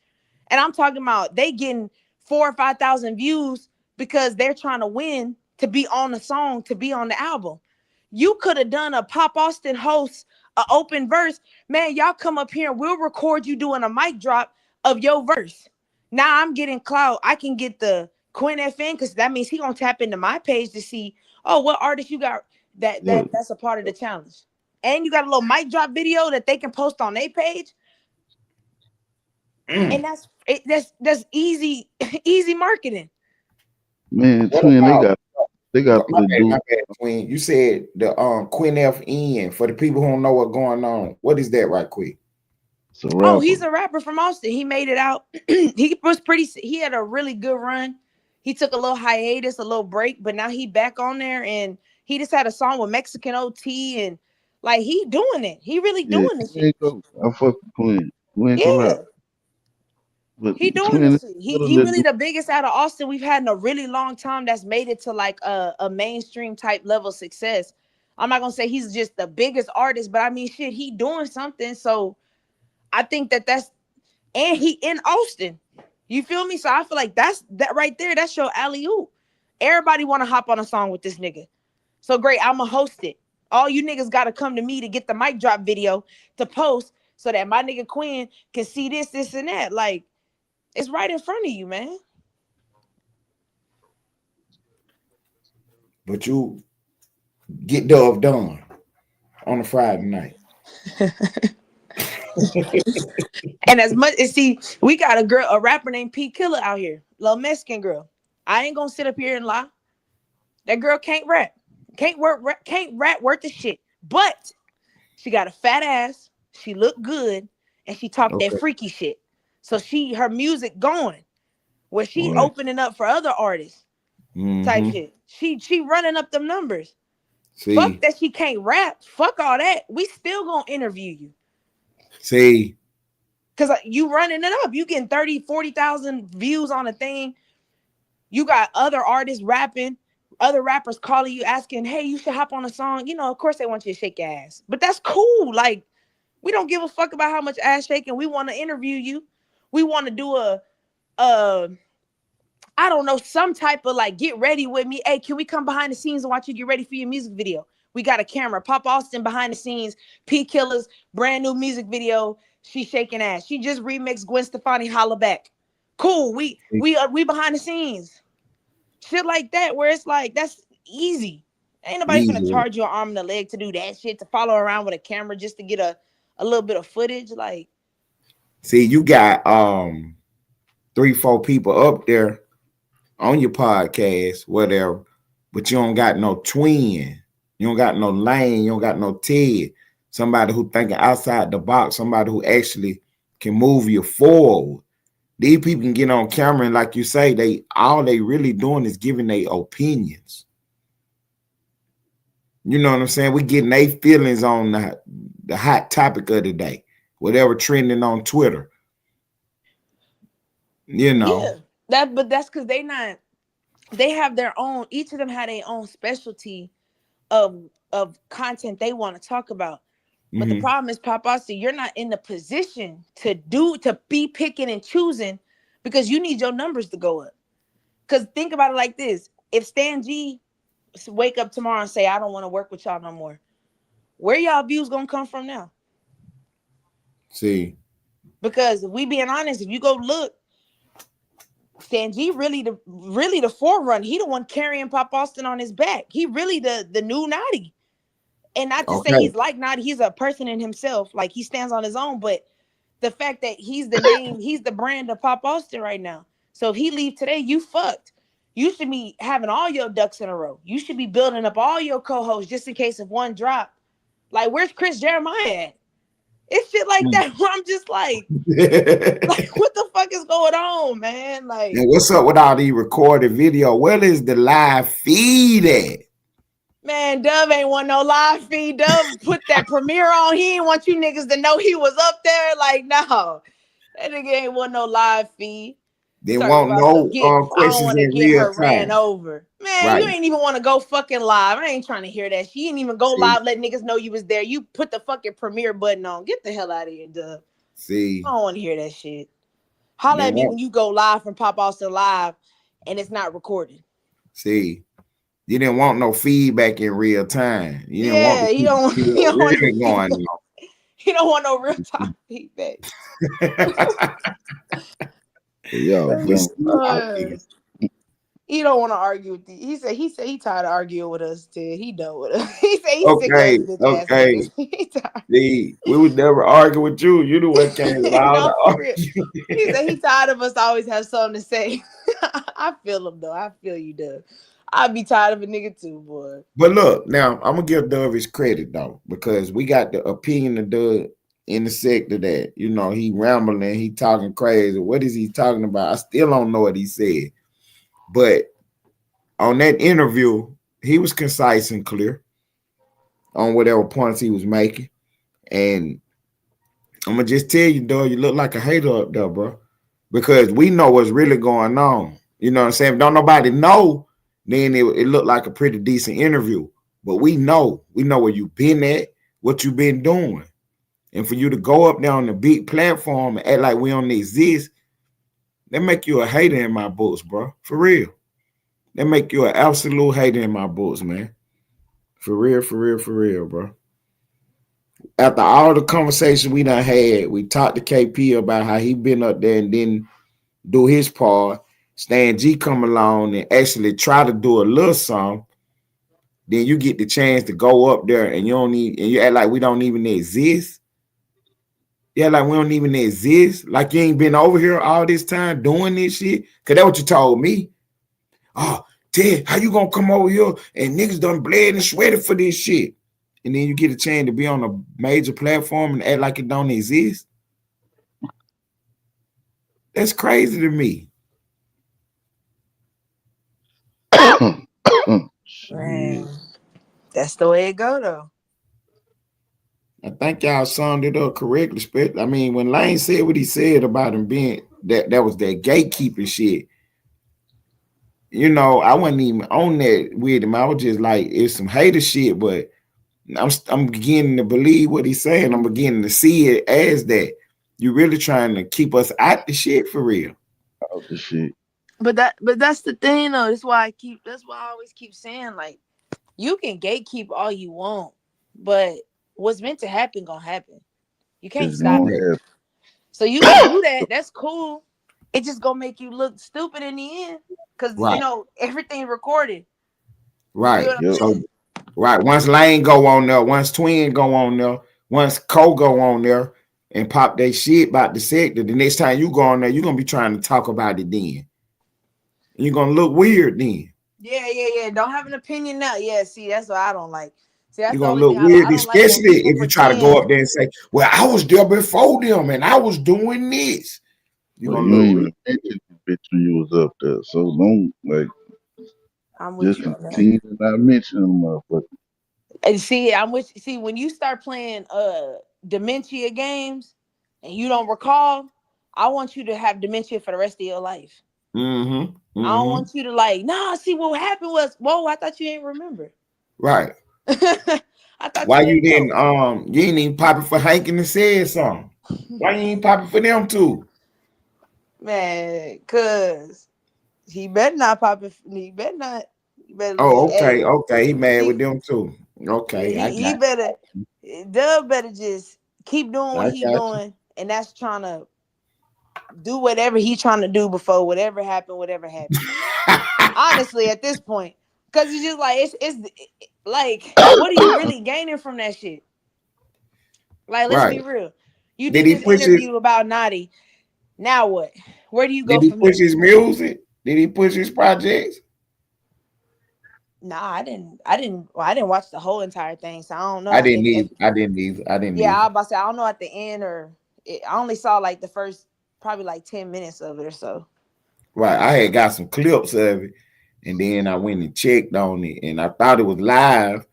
And I'm talking about they getting 4,000 or 5,000 views because they're trying to win to be on the song, to be on the album. You could have done a Pop Austin host, an open verse. Man, y'all come up here and we'll record you doing a mic drop of your verse. Now I'm getting clout. I can get the Quinn FN because that means he gonna tap into my page to see, oh, what artist you got that's a part of the challenge. And you got a little mic drop video that they can post on their page. And that's easy marketing. Man, Twin, they got my bad, Twin. You said the Quinn FN. For the people who don't know what's going on, what is that right quick? He's a rapper from Austin. He made it out. He had a really good run. He took a little hiatus, a little break, but now he back on there, and he just had a song with Mexican OT, and like he doing it. He really doing this shit. I fuck with Quinn. Yeah. He doing this shit. He really the biggest out of Austin we've had in a really long time that's made it to like a mainstream type level success. I'm not gonna say he's just the biggest artist, but I mean shit, he doing something. So I think that's and he in Austin. You feel me? So I feel like that right there, that's your alley-oop. Everybody want to hop on a song with this nigga. So great, I'ma host it. All you niggas gotta come to me to get the mic drop video to post so that my nigga Quinn can see this, and that. Like, It's right in front of you, man. But you get Dove done on a Friday night. And as much as see, we got a rapper named P Killer out here, little Mexican girl. I ain't gonna sit up here and lie. That girl can't rap, can't rap worth the shit. But she got a fat ass. She look good, and she talk that freaky shit. So her music going where she opening up for other artists type shit. She running up them numbers. See? Fuck that she can't rap. Fuck all that. We still gonna interview you. See, because you running it up. You getting 30, 40,000 views on a thing. You got other artists rapping, other rappers calling you asking, hey, you should hop on a song. You know, of course they want you to shake your ass. But that's cool. Like, we don't give a fuck about how much ass shaking. We want to interview you. We want to do I don't know, some type of like, get ready with me. Hey, can we come behind the scenes and watch you get ready for your music video? We got a camera. Pop Austin behind the scenes. P Killer's brand new music video. She shaking ass. She just remixed Gwen Stefani Holla Back. Cool. We behind the scenes. Shit like that, where it's like, that's easy. Ain't nobody gonna charge you an arm and a leg to do that shit, to follow around with a camera just to get a little bit of footage. Like, see, you got 3-4 people up there on your podcast, whatever, but you don't got no twin. You don't got no Lane. You don't got no Ted. Somebody who thinking outside the box. Somebody who actually can move you forward. These people can get on camera and, like you say, all they really doing is giving their opinions. You know what I'm saying? We getting their feelings on the hot topic of the day, whatever trending on Twitter. You know. Yeah, but that's because they have their own, each of them had their own specialty of content they want to talk about. But the problem is, Pop Austin, you're not in the position to be picking and choosing, because you need your numbers to go up. Because think about it like this. If Stan G wake up tomorrow and say, I don't want to work with y'all no more, where y'all views gonna come from now? See. Because if we being honest, if you go look, Stan G really the forerunner. He the one carrying Pop Austin on his back. He really the new Naughty. And not to say he's like Naughty, he's a person in himself. Like, he stands on his own, but the fact that he's the name, he's the brand of Pop Austin right now. So if he leave today, you fucked. You should be having all your ducks in a row. You should be building up all your co-hosts just in case if one drop. Like, where's Chris Jeremiah at? It's shit like that where I'm just like what the fuck is going on, man? Like, and what's up with all these recorded video? Where is the live feed at? Man, Dove ain't want no live feed. Dove put that premiere on. He didn't want you niggas to know he was up there. Like, no, that nigga ain't want no live feed. They want no questions in real time. Ran over. Man, you ain't even want to go fucking live. I ain't trying to hear that. She didn't even go live, let niggas know you was there. You put the fucking premiere button on. Get the hell out of here, Dove. See, I don't want to hear that shit. Holla at me when you go live from Pop Austin Live and it's not recorded. See, you didn't want no feedback in real time. You didn't want you don't going on. You don't want no real time feedback. Yo, he don't want to argue with you. He said he tired of arguing with us, Ted. He done with us. He said he's sick of us. See, we would never argue with you. You the one came loud. He said he's tired of us always have something to say. I feel him though. I feel you, Dove. I'd be tired of a nigga too, boy. But look, now I'm gonna give Dove his credit though, because we got the opinion of Dove in the sector that, you know, he rambling, he talking crazy. What is he talking about? I still don't know what he said. But on that interview, he was concise and clear on whatever points he was making. And I'm gonna just tell you, Dove, you look like a hater up there, bro. Because we know what's really going on. You know what I'm saying? If don't nobody know, then it looked like a pretty decent interview. But we know where you've been at, what you've been doing. And for you to go up there on the big platform and act like we don't exist, that make you a hater in my books, bro. For real. That make you an absolute hater in my books, man. For real, bro. After all the conversations we done had, we talked to KP about how he been up there and then do his part. Stan G come along and actually try to do a little song. Then you get the chance to go up there and you act like we don't even exist. Yeah, like we don't even exist. Like you ain't been over here all this time doing this shit. Cause that's what you told me. Oh, Ted, how you gonna come over here and niggas done bled and sweated for this shit? And then you get a chance to be on a major platform and act like it don't exist. That's crazy to me. Man, that's the way it go though. I think y'all summed it up correctly. I mean, when Lane said what he said about him being that was that gatekeeping shit. You know, I wasn't even on that with him. I was just like, it's some hater shit, but I'm beginning to believe what he's saying. I'm beginning to see it as that. You're really trying to keep us out the shit for real. Out the shit. But that's the thing though. That's why I always keep saying, like, you can gatekeep all you want, but what's meant to happen gonna happen. You can't stop it. So you can do that. That's cool. It just gonna make you look stupid in the end. Cause you know everything recorded. Right. So right. Once Lane go on there, once Twin go on there, once Cole go on there and pop that shit about the sector, the next time you go on there, you're gonna be trying to talk about it then. You're gonna look weird then. Yeah. Don't have an opinion now. Yeah, see, that's what I don't like. See, that's you're gonna look weird, especially like if you try to go up there and say, well, I was there before them and I was doing this. You're gonna look even mention the bitch when you was up there. So don't just continue to not mention them motherfuckers. And see, when you start playing dementia games and you don't recall, I want you to have dementia for the rest of your life. I don't want you to see what happened was, whoa, I thought you didn't remember. Right. I thought why you didn't you ain't even popping for Hank and the Said song? Why you ain't popping for them too? Man, cause he better not pop it. He better not. Okay. He mad with them too. Okay, he better. Dub better just keep doing what he's doing, and that's trying to do whatever he's trying to do before whatever happened. Honestly, at this point, because it's just like it's like, what are you really gaining from that shit? Like, let's be real. You did this interview about Naughty. Now what? Where do you go from here? Did he push his music? Did he push his projects? Nah, I didn't. Well, I didn't watch the whole entire thing, so I don't know. I didn't either. Yeah, I was about to say I don't know at the end I only saw like the first probably like 10 minutes of it or so. Right, I had got some clips of it, and then I went and checked on it, and I thought it was live,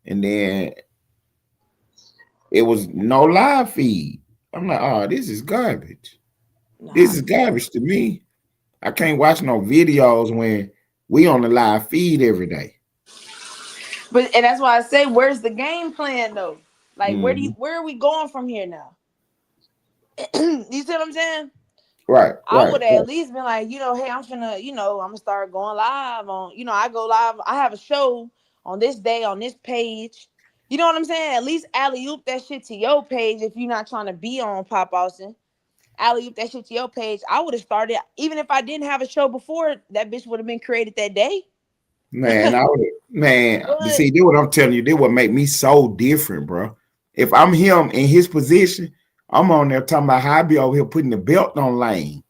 and then it was no live feed. I'm like, oh, this is garbage. Nah. This is garbage to me. I can't watch no videos when we on the live feed every day. And that's why I say, where's the game plan though? Like, where are we going from here now? You see what I'm saying? Right. I would have at least been like, hey, I'm gonna start going live on, I go live. I have a show on this day on this page. You know what I'm saying? At least alley-oop that shit to your page if you're not trying to be on Pop Austin. Alley-oop that shit to your page. I would have started, even if I didn't have a show before, that bitch would have been created that day. Man, you see, this what I'm telling you. This what make me so different, bro. If I'm him in his position, I'm on there talking about how I be over here putting the belt on Lane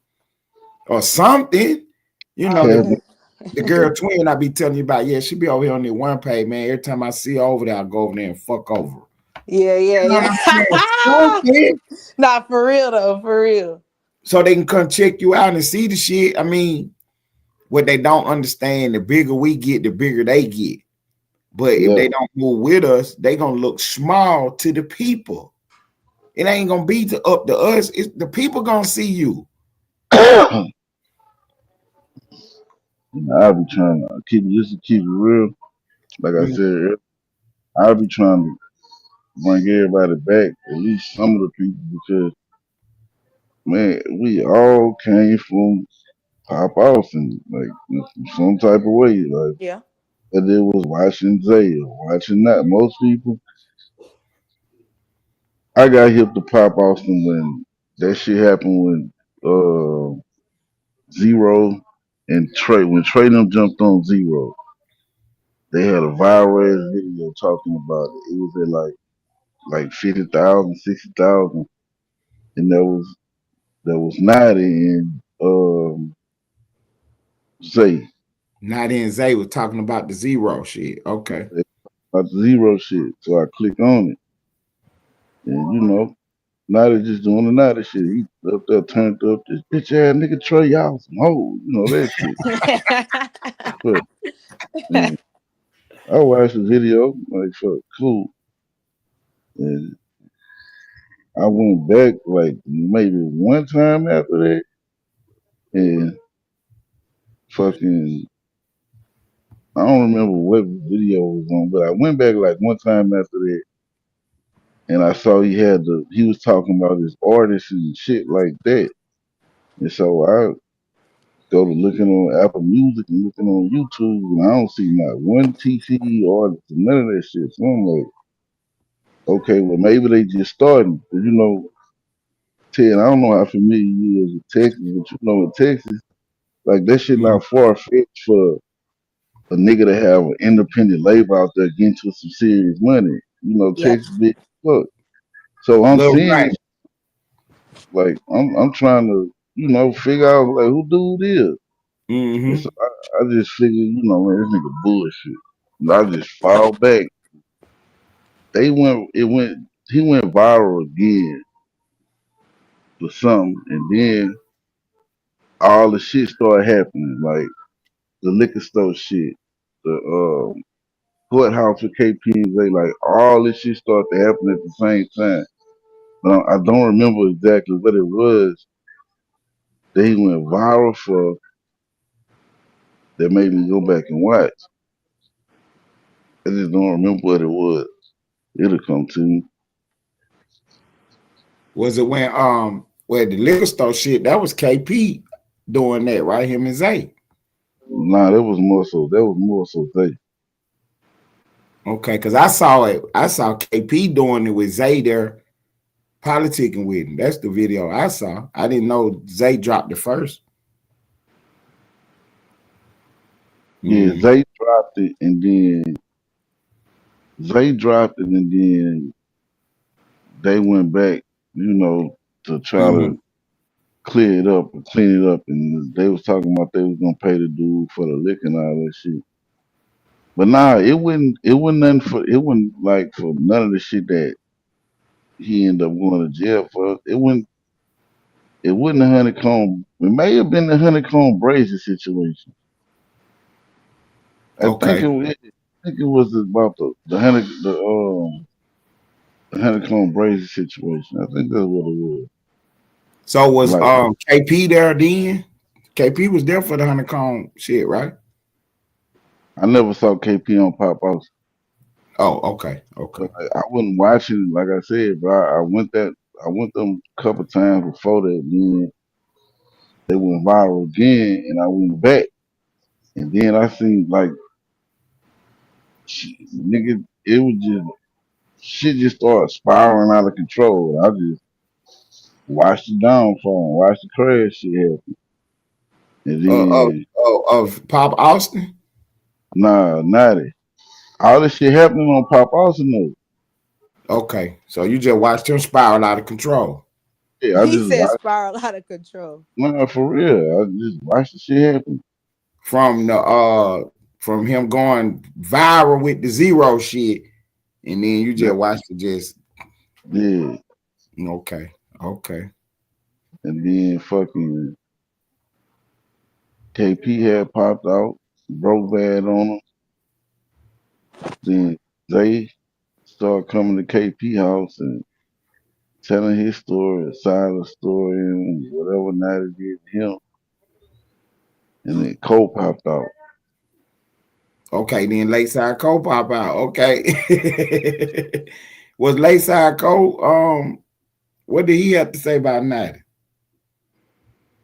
or something. You know, the girl Twin I be telling you about, she be over here on the one page, man. Every time I see her over there, I go over there and fuck over her. Yeah. Nah, for real though, for real. So they can come check you out and see the shit. I mean, what they don't understand, the bigger we get, the bigger they get. But if they don't move with us, they gonna look small to the people. It ain't gonna be up to us. It's the people gonna see you. I'll be trying to keep it real. Like I said earlier, I'll be trying to bring everybody back, at least some of the people, because man, we all came from Pop Austin, like in some type of way. Like, whether it was watching Zay or watching that, most people. I got hip to Pop Austin when that shit happened when Zero and Trey. When Trey them jumped on Zero, they had a viral ass video talking about it. It was at like 50,000, 60,000, and there was 90 and Zay. Not in Zay was talking about the Zero shit. Okay. About the Zero shit. So I click on it. And Nada just doing the Nada shit. He up there turned up this bitch ass nigga Trey, y'all some hoes. That shit. But and I watched the video, like fuck cool. And I went back like maybe one time after that and fucking I don't remember what video it was on, but I went back like one time after that and I saw he was talking about his artists and shit like that. And so I go to looking on Apple Music and looking on YouTube, and I don't see not one TCE artist, none of that shit. So I'm like, okay, well maybe they just starting. Ted, I don't know how familiar you is with Texas, but in Texas, like that shit not far fetched for a nigga to have an independent label out there getting to some serious money. Yep. Texas big fuck. So I'm Lil seeing Wayne. this, like I'm trying to, figure out like who dude is. And so I just figured, man, this nigga bullshit. And I just fall back. He went viral again for something, and then all the shit started happening, like the liquor store shit, the courthouse with KP and Zay, like all this shit started to happen at the same time. But I don't remember exactly what it was that he went viral for that made me go back and watch. I just don't remember what it was. It'll come to me. Was it when where the liquor store shit, that was KP doing that, right? Him and Zay. Nah, that was more so Zay. Okay, because I saw KP doing it with Zay there, politicking with him. That's the video I saw. I didn't know Zay dropped it first. Yeah, Zay dropped it and then they went back, to try to clear it up and clean it up, and they was talking about they was gonna pay the dude for the liquor and all that shit. But nah, it wasn't like for none of the shit that he ended up going to jail for. It wasn't a honeycomb. It may have been the honeycomb brazier situation. I think it was about the honeycomb brazier situation. I think that's what it was. So was KP there then? KP was there for the honeycomb shit, right? I never saw KP on Pop House. Oh, okay. I wasn't watching, like I said, bro. I went them a couple times before that. Then they went viral again, and I went back, and then I seen like, nigga, it was just shit just started spiraling out of control. I just watched the downfall, watched the crash shit happen, and then of Pop Austin. Nah, not it. All this shit happening on Pop Austin though. Okay, so you just watched him spiral out of control. Yeah, He said spiral out of control. No, for real. I just watched the shit happen. From him going viral with the Zero shit, and then you just watched it just. Yeah. Okay. And then fucking KP had popped out, broke bad on him. Then they started coming to KP house and telling his story, a side of the story, and whatever night it did to him. And then Cole popped out. Okay, then Lakeside Cole pop out. Okay. Was Lakeside Cole, what did he have to say about Natty?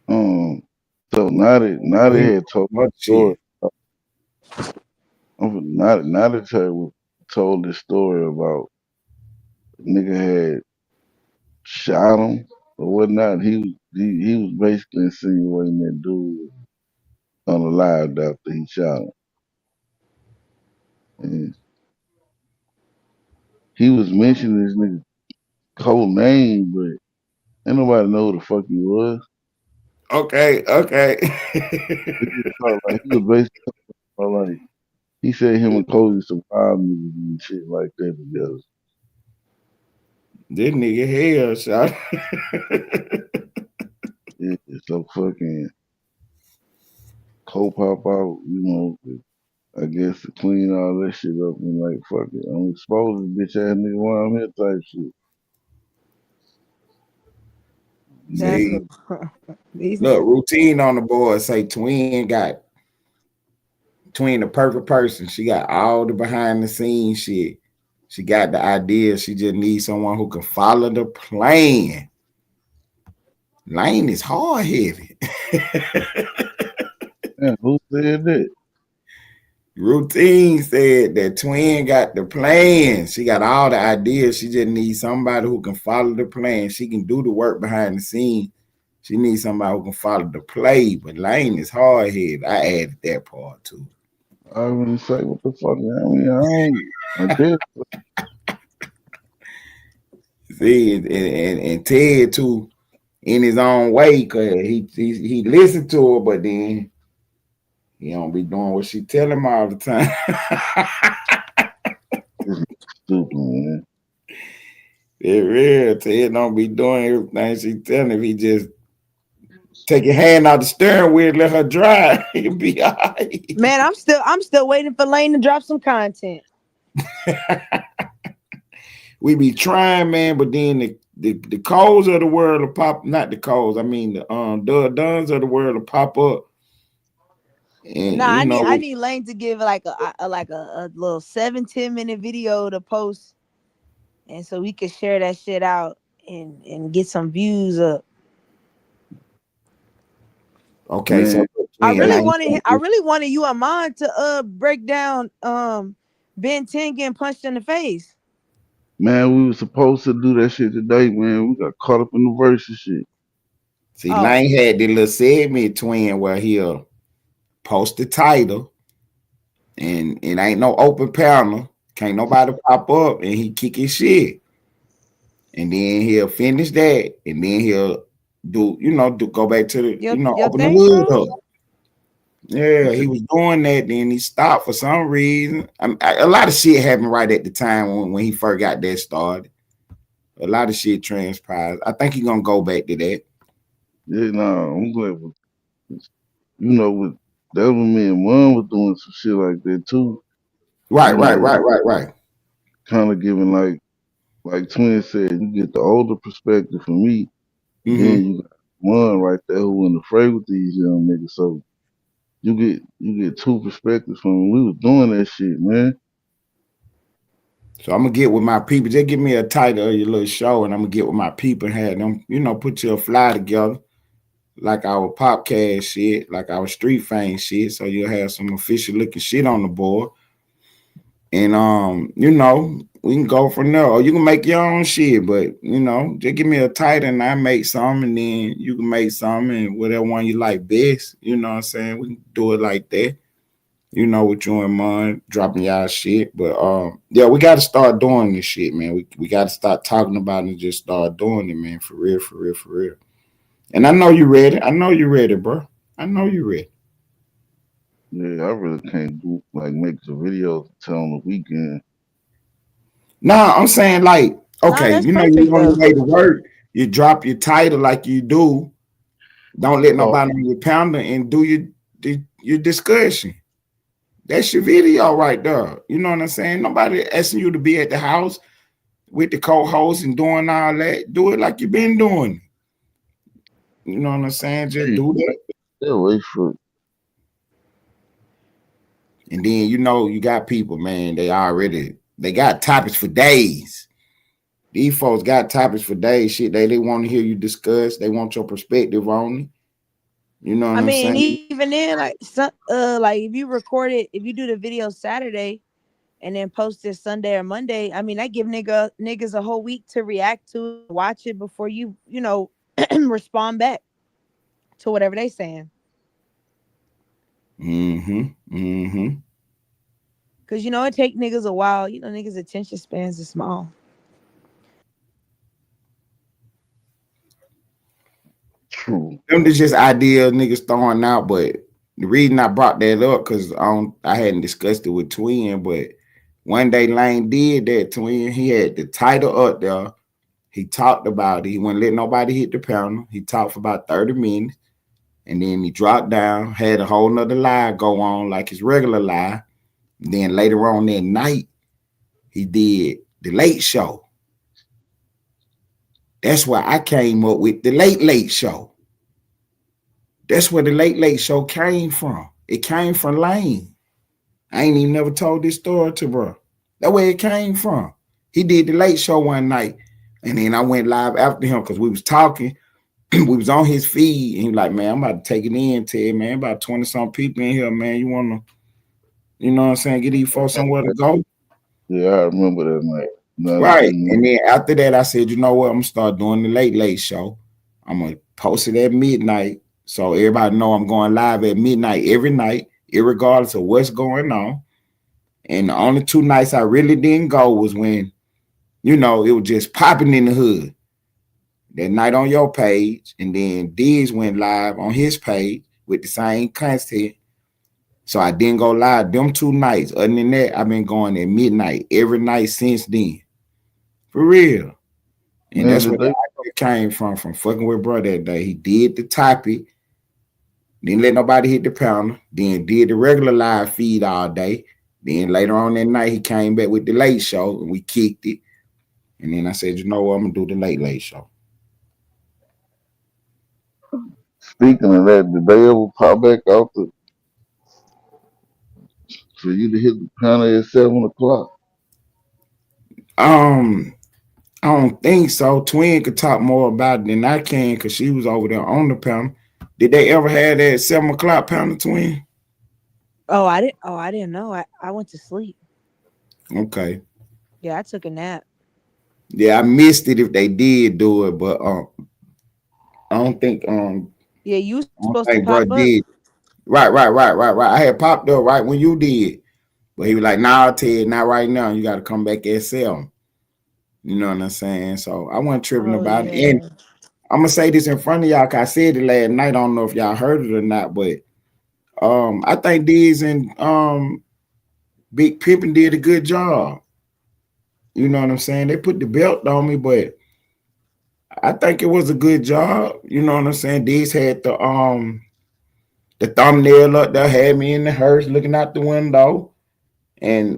So Natty had told my story. Natty told this story about nigga had shot him or whatnot. He he was basically insinuating that dude unalived after he shot him. And he was mentioning this nigga code name, but ain't nobody know who the fuck he was. Okay. He was basically like he said him and Cody survived niggas and shit like that together. This nigga hell shot. Yeah, so fucking Cole pop out, I guess to clean all that shit up and like fuck it. I'm exposed this bitch ass nigga while I'm here type shit. That's See, these. look, routine on the board say Twin the perfect person. She got all the behind the scenes shit. She got the idea. She just needs someone who can follow the plan. Lane is hard heavy. Man, who said that? Routine said that Twin got the plan. She got all the ideas. She just needs somebody who can follow the plan. She can do the work behind the scenes. She needs somebody who can follow the play. But Lane is hard heavy. I added that part too. I really say what the fuck. I guess. See, and Ted too, in his own way, cause he listened to her, but then he don't be doing what she tell him all the time. Stupid, man. It real. Ted don't be doing everything she tell him. He just take your hand out the steering wheel, let her drive. He'll be all right. Man, I'm still waiting for Lane to drop some content. We be trying, man, but then the codes of the world will pop. Not the codes. I mean the duns of the world will pop up. And Nah, I need Lane to give like a little 7-10 minute video to post, and so we can share that shit out and get some views up. Okay, man. So I really wanted you and mine to break down Ben 10 getting punched in the face. Man, we were supposed to do that shit today, man. We got caught up in the verse and shit. See, Lane had the little segment Twin where he'll post the title, and it ain't no open panel. Can't nobody pop up, and he kick his shit. And then he'll finish that, and then he'll go back to the, open the hood up. Yeah, he was doing that. Then he stopped for some reason. A lot of shit happened right at the time when he first got that started. A lot of shit transpired. I think he's gonna go back to that. Yeah, I'm glad. With that was me and Mom was doing some shit like that too. Right. Kind of giving like Twin said, you get the older perspective from me. Mm-hmm. Then you got one right there who wasn't afraid with these young niggas. So you get two perspectives from me. We was doing that shit, man. So I'm gonna get with my people. Just give me a title of your little show, and I'm gonna get with my people and have them, put your fly together, like our podcast shit, like our street fame shit. So you'll have some official looking shit on the board. And we can go from there. Or you can make your own shit, but just give me a title and I make some, and then you can make some, and whatever one you like best. You know what I'm saying? We can do it like that. With you in mind, dropping y'all shit. But yeah, we gotta start doing this shit, man. We gotta start talking about it and just start doing it, man. For real. And I know you ready. I know you ready, bro. I know you ready. Yeah, I really can't do make the videos until on the weekend. Nah, I'm saying okay, you on the way to work, you drop your title like you do. Don't let nobody on your pounder and do your discussion. That's your video right there. You know what I'm saying? Nobody asking you to be at the house with the co-host and doing all that. Do it like you've been doing. You know what I'm saying? Just do that. Yeah, wait for it. And then you got people, man. They got topics for days. These folks got topics for days. Shit, they want to hear you discuss. They want your perspective on it. You know what I'm saying? Even then, like if you record it, if you do the video Saturday and then post it Sunday or Monday, I mean, I give niggas a whole week to react to, watch it before you respond back to whatever they saying. Cause you know it take niggas a while. You know niggas' attention spans are small. True. Them just ideas niggas throwing out, but the reason I brought that up because I hadn't discussed it with Twin, but one day Lane did that. Twin, he had the title up there. He talked about it. He wouldn't let nobody hit the panel. He talked for about 30 minutes, and then he dropped down, had a whole nother lie go on like his regular lie. And then later on that night, he did the Late Show. That's why I came up with the Late Show. That's where the Late Show came from. It came from Lane. I ain't even never told this story to bro. That's where it came from. He did the Late Show one night, and then I went live after him because we was talking. We was on his feed, and he was like, man, I'm about to take it in, Ted, man. About 20-some people in here, man. You want to, you know what I'm saying, get these folks somewhere to go? Yeah, I remember that night. Right. And then after that, I said, you know what? I'm going to start doing the Late Show. I'm going to post it at midnight so everybody know I'm going live at midnight every night, irregardless of what's going on. And the only 2 nights I really didn't go was when, you know, it was just popping in the hood. That night on your page, and then Diz went live on his page with the same content. So I didn't go live them 2 nights. Other than that, I've been going at midnight every night since then. For real. And that's where it came from fucking with bro that day. He did the topic, didn't let nobody hit the panel, then did the regular live feed all day. Then later on that night, he came back with the Late Show, and we kicked it. And then I said, you know what, I'm going to do the Late Show. Speaking of that, did they ever pop back out for you to hit the panel at 7 o'clock? I don't think so. Twin could talk more about it than I can because she was over there on the panel. Did they ever have that 7 o'clock panel, Twin? Oh, I didn't know. I went to sleep. Okay. Yeah, I took a nap. Yeah, I missed it if they did do it, but I don't think yeah, you supposed to pop up. Did. Right. I had popped up right when you did. But he was like, nah, Ted, not right now. You got to come back at 7. You know what I'm saying? So I wasn't tripping about it. And I'm going to say this in front of y'all because I said it last night. I don't know if y'all heard it or not, but I think Diz and Big Pimpin' did a good job. You know what I'm saying? They put the belt on me, but I think it was a good job. You know what I'm saying? Diz had the thumbnail up there, had me in the hearse looking out the window, and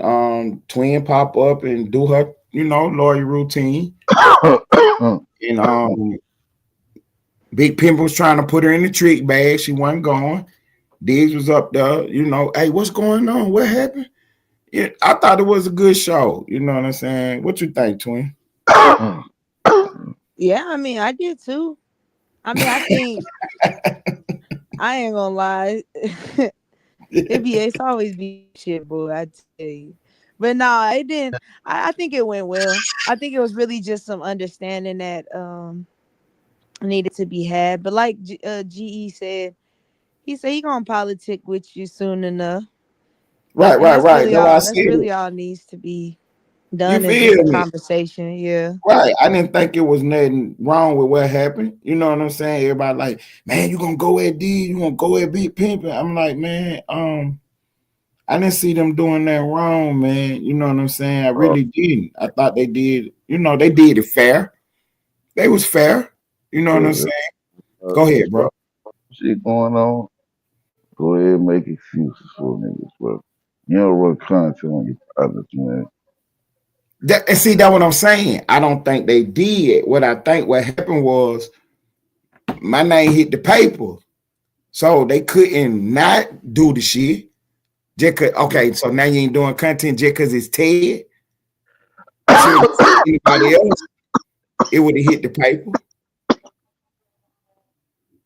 Twin pop up and do her, you know, lawyer routine. And Big Pimp was trying to put her in the trick bag. She wasn't going. Diggs was up there, you know, hey, what's going on? What happened? Yeah, I thought it was a good show. You know what I'm saying? What you think, Twin? Yeah, I mean, I did too. I mean, I think I ain't gonna lie. It's always be shit, boy. I tell you. But no, it didn't. I think it went well. I think it was really just some understanding that needed to be had. But like GE said, he said he gonna politic with you soon enough. Right. That's really all needs to be done in the conversation. Yeah. Right. I didn't think it was nothing wrong with what happened. You know what I'm saying? Everybody like, man, you gonna go at D, you gonna go at Big Pimpin'. I'm like, man, I didn't see them doing that wrong, man. You know what I'm saying? I really didn't. I thought they did, you know, they did it fair. They was fair. You know what I'm saying? Go ahead, bro. Shit going on. Go ahead and make excuses for niggas, bro. You don't run content on your products, man. And see, that's what I'm saying. I don't think they did. What I think what happened was my name hit the paper. So they couldn't not do the shit. Okay, so now you ain't doing content just because it's Ted. Anybody else, it would have hit the paper.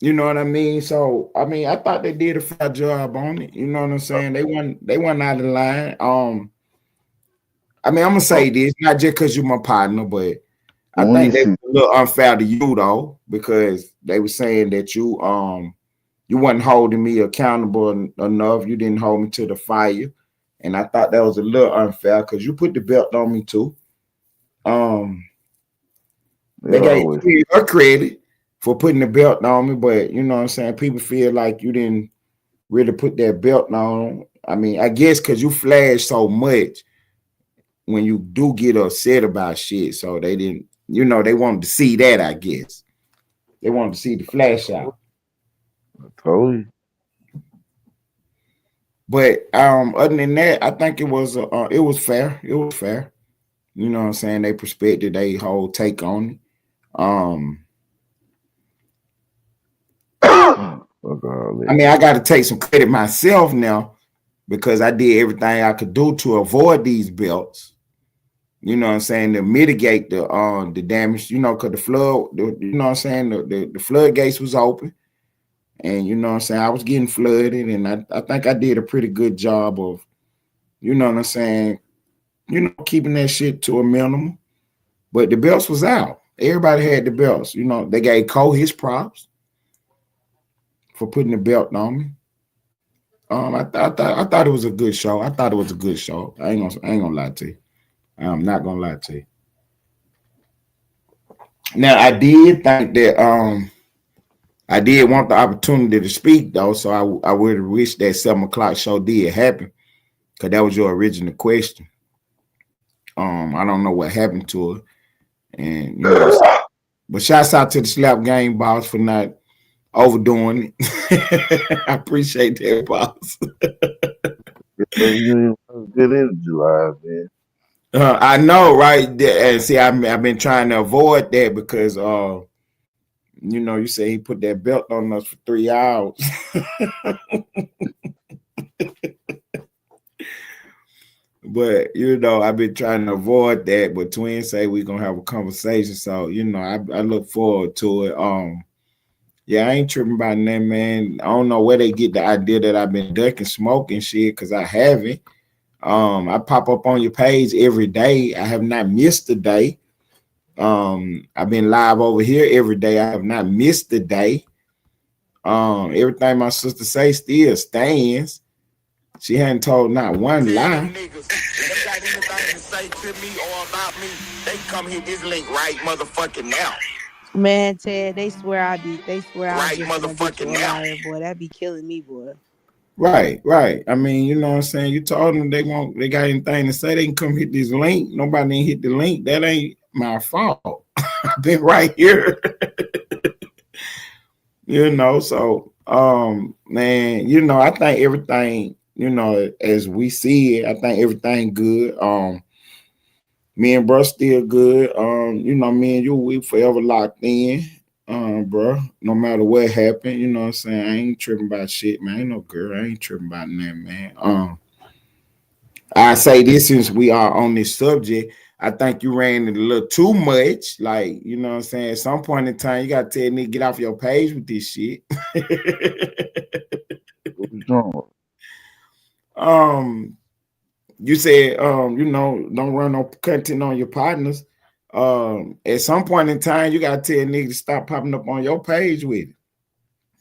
You know what I mean? So I mean, I thought they did a fair job on it. You know what I'm saying? They weren't out of line. I mean, I'm gonna say this, not just because you're my partner, but I think they little unfair to you though, because they were saying that you wasn't holding me accountable enough. You didn't hold me to the fire, and I thought that was a little unfair because you put the belt on me too. They gave her credit for putting the belt on me, but you know what I'm saying? People feel like you didn't really put that belt on. I mean, I guess because you flash so much when you do get upset about shit. So they didn't, you know, they wanted to see that, I guess. They wanted to see the flash out. I told you. But other than that, I think it was fair. It was fair. You know what I'm saying? They perspective, they whole take on it. I mean, I got to take some credit myself now because I did everything I could do to avoid these belts. You know what I'm saying, to mitigate the damage. You know, because the flood, you know what I'm saying, the floodgates was open, and you know what I'm saying, I was getting flooded, and I think I did a pretty good job of, you know what I'm saying, you know, keeping that shit to a minimum. But the belts was out. Everybody had the belts. You know, they gave Cole his props for putting the belt on me. I thought it was a good show. I thought it was a good show. I ain't gonna lie to you. I'm not gonna lie to you. Now I did think that I did want the opportunity to speak though, so I would have wished that 7 o'clock show did happen, because that was your original question. I don't know what happened to her. And you know, but shouts out to the Slap Game boss for not overdoing it. I appreciate that, boss. You good in July, man. I know, right? And see, I've been trying to avoid that because you know, you say he put that belt on us for 3 hours. But you know, I've been trying to avoid that. But Twin say we're gonna have a conversation, so you know, I look forward to it. Yeah, I ain't tripping about that, man. I don't know where they get the idea that I've been ducking smoking shit, because I haven't. I pop up on your page every day. I have not missed a day. I've been live over here every day. I have not missed a day. Everything my sister say still stands. She hadn't told not one lie. Niggas, if they got anything to say to me or about me, they come hit this link right motherfucking now. Man, Ted, they swear I be. They swear right I'm motherfucking now. Liar, boy. That be killing me, boy. Right. I mean, you know what I'm saying? You told them they got anything to say, they can come hit this link. Nobody ain't hit the link. That ain't my fault. I've been right here. You know, so man, you know, I think everything, you know, as we see it, I think everything good. Me and bro still good. You know, me and you, we forever locked in. Bro, no matter what happened, you know what I'm saying? I ain't tripping about shit, man. Ain't no girl. I ain't tripping about nothing, man. I say this since we are on this subject. I think you ran it a little too much. Like, you know what I'm saying? At some point in time, you gotta tell nigga get off your page with this shit. You said you know, don't run no content on your partners. At some point in time, you gotta tell niggas to stop popping up on your page with it.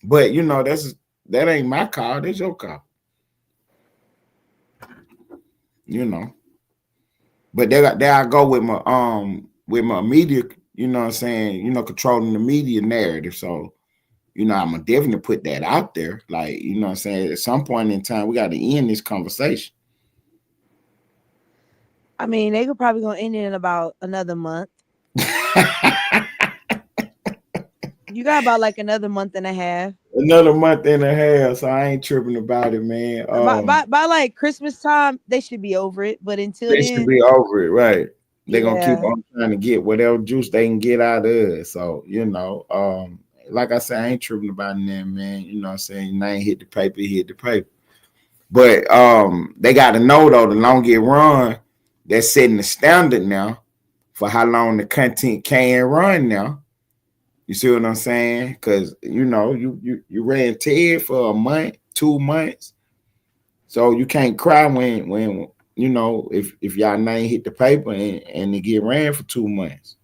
But you know, that ain't my call, that's your call. You know. But there I go with my media, you know what I'm saying, you know, controlling the media narrative. So, you know, I'm gonna definitely put that out there. Like, you know what I'm saying, at some point in time, we got to end this conversation. I mean, they could probably gonna end it in about another month. You got about like another month and a half. Another month and a half, so I ain't tripping about it, man. By like Christmas time, they should be over it. But until they should be over it, right? They're gonna keep on trying to get whatever juice they can get out of it. So, you know, like I said, I ain't tripping about that, man. You know what I'm saying? I ain't hit the paper, hit the paper. But they gotta know though, the longer it run, they're setting the standard now for how long the content can run now. You see what I'm saying? Because you know, you ran Ted for a month, 2 months. So you can't cry when you know, if y'all name hit the paper and it get ran for 2 months.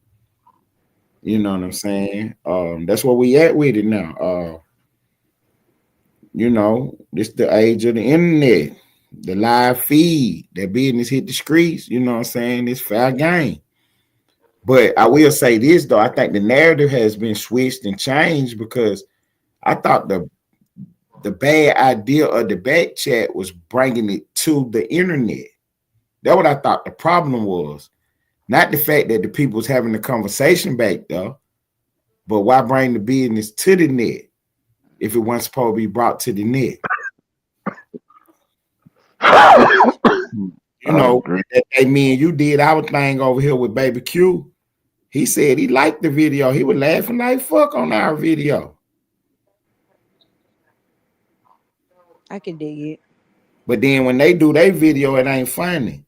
You know what I'm saying? That's where we at with it now. You know, this the age of the internet, the live feed, that business hit the streets. You know what I'm saying? It's fair game. But I will say this though, I think the narrative has been switched and changed because I thought the bad idea of the back chat was bringing it to the internet. That's what I thought the problem was. Not the fact that the people was having the conversation back there, but why bring the business to the net if it wasn't supposed to be brought to the net? You know, that me and you did our thing over here with Baby Q. He said he liked the video. He was laughing like fuck on our video. I can dig it. But then when they do their video, it ain't funny.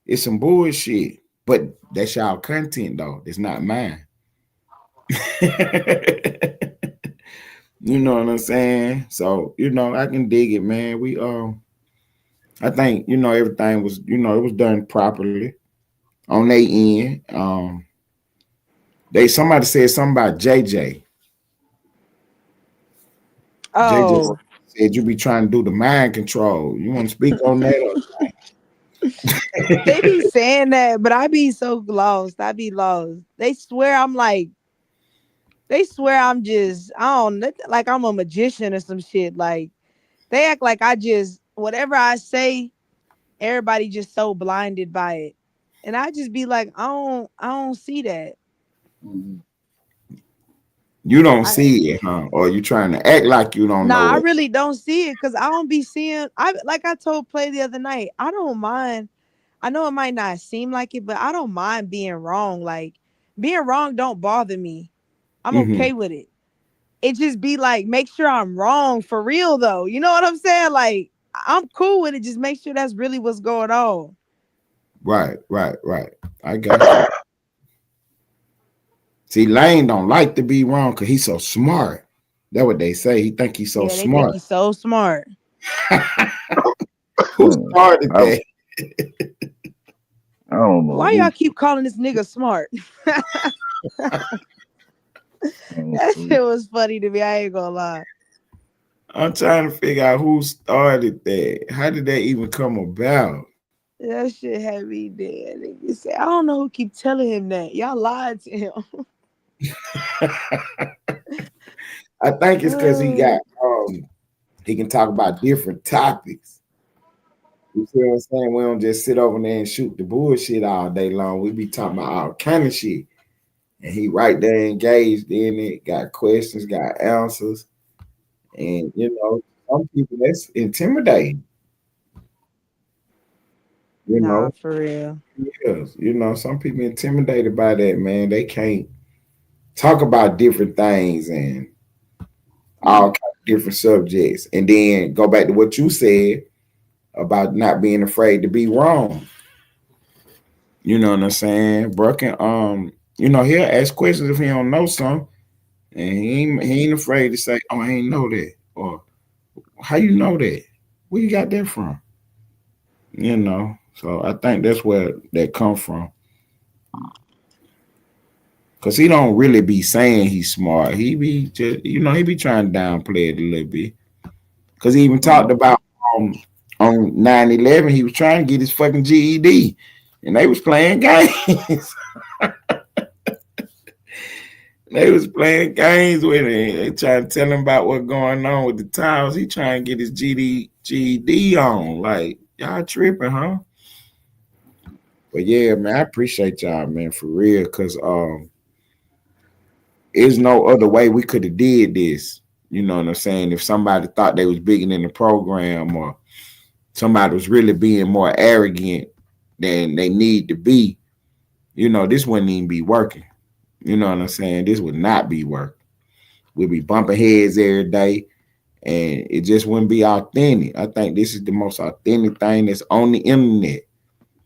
It's some bullshit. But that's y'all content though. It's not mine. You know what I'm saying? So, you know, I can dig it, man. I think, you know, everything was, you know, it was done properly on their end. Somebody said something about JJ. Oh. JJ said you be trying to do the mind control. You want to speak on that? They be saying that, but I be so lost. I be lost. They swear I'm just, like I'm a magician or some shit. Like they act like whatever I say, everybody just so blinded by it. And I just be like, I don't see that. You don't see it, huh? Or you trying to act like you don't know it? I really don't see it because I don't be seeing. Like I told Play the other night, I don't mind. I know it might not seem like it, but I don't mind being wrong. Like being wrong don't bother me. I'm okay with it. It just be like, make sure I'm wrong for real though. You know what I'm saying? Like I'm cool with it. Just make sure that's really what's going on. Right. I got you. See, Lane don't like to be wrong because he's so smart. That's what they say. He think he's so smart. Think he's so smart. Who started that? I don't know. Why y'all keep calling this nigga smart? That shit was funny to me. I ain't gonna lie. I'm trying to figure out who started that. How did that even come about? That shit had me dead. Nigga say, I don't know who keep telling him that. Y'all lied to him. I think it's because he can talk about different topics. You see what I'm saying? We don't just sit over there and shoot the bullshit all day long. We be talking about all kind of shit. And he right there engaged in it, got questions, got answers. And, you know, some people, that's intimidating. You know, for real. Yes, you know, some people intimidated by that, man. They can't talk about different things and all kinds of different subjects. And then go back to what you said about not being afraid to be wrong. You know what I'm saying? Bro can, you know, he'll ask questions if he don't know something. And he ain't afraid to say, oh, I ain't know that. Or how you know that? Where you got that from? You know, so I think that's where that come from. Cause he don't really be saying he's smart. He be just, you know, he be trying to downplay it a little bit. Cause he even talked about on 9/11, he was trying to get his fucking GED, and they was playing games. They was playing games with him. They trying to tell him about what's going on with the towers. He trying to get his GED on. Like, y'all tripping, huh? But yeah, man, I appreciate y'all, man, for real. Cause there's no other way we could have did this. You know what I'm saying? If somebody thought they was bigger than the program, or somebody was really being more arrogant than they need to be, you know, this wouldn't even be working. You know what I'm saying? This would not be working. We'd be bumping heads every day, and it just wouldn't be authentic. I think this is the most authentic thing that's on the internet.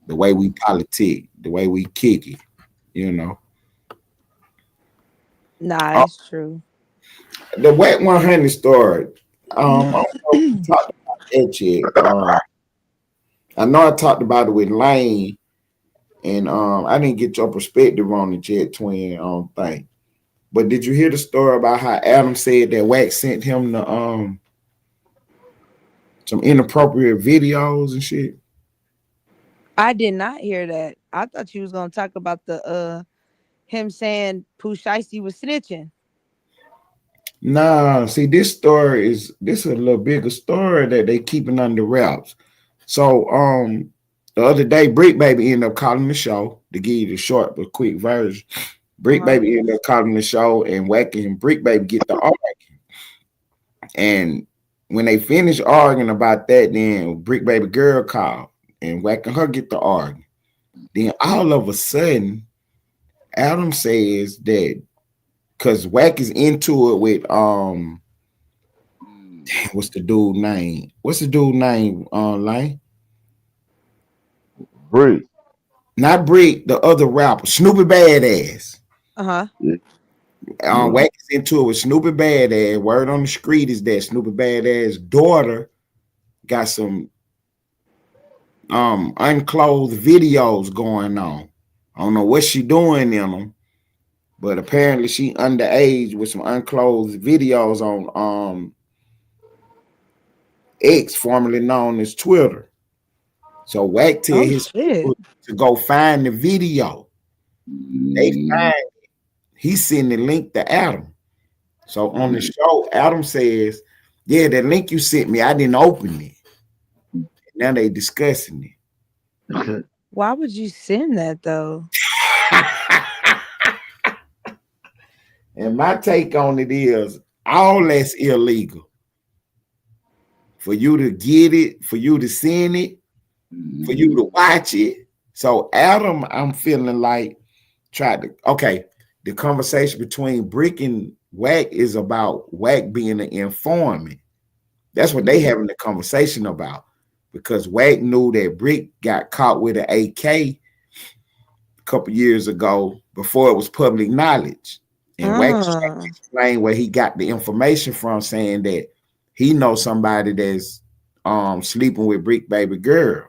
The way we politic, the way we kick it, you know. Nah, that's true. The Wet 100 story. I don't know if we talked about that yet. I know I talked about it with Lane, and I didn't get your perspective on it yet, twin. Thing. But did you hear the story about how Adam said that Wack sent him the some inappropriate videos and shit? I did not hear that. I thought you was gonna talk about the him saying Pooh Shiesty was snitching. Nah, see, this is a little bigger story that they keeping under wraps. So the other day, Brick Baby ended up calling the show to give you the short but quick version. Brick Baby ended up calling the show, and Wack and Brick Baby get to arguing. And when they finished arguing about that, then Brick Baby girl called, and Wack and her get to arguing. Then all of a sudden, Adam says that because Wack is into it with what's the dude name? Lane? Brick. Not Brick, the other rapper, Snoopy Badass. Yeah. Wack is into it with Snoopy Badass. Word on the street is that Snoopy Badass daughter got some unclothed videos going on. I don't know what she doing in them, but apparently she underage with some unclothed videos on X, formerly known as Twitter. So Wack tell his people to go find the video. They find it. He send the link to Adam. So on the show, Adam says, "Yeah, that link you sent me, I didn't open it." Now they discussing it. Why would you send that though? And my take on it is all that's illegal. For you to get it, for you to send it, for you to watch it. So Adam, I'm feeling like the conversation between Brick and Wack is about Wack being an informant. That's what they having the conversation about, because Wack knew that Brick got caught with an AK a couple years ago before it was public knowledge. And Wack tried to explain where he got the information from, saying that he knows somebody that's sleeping with Brick Baby girl.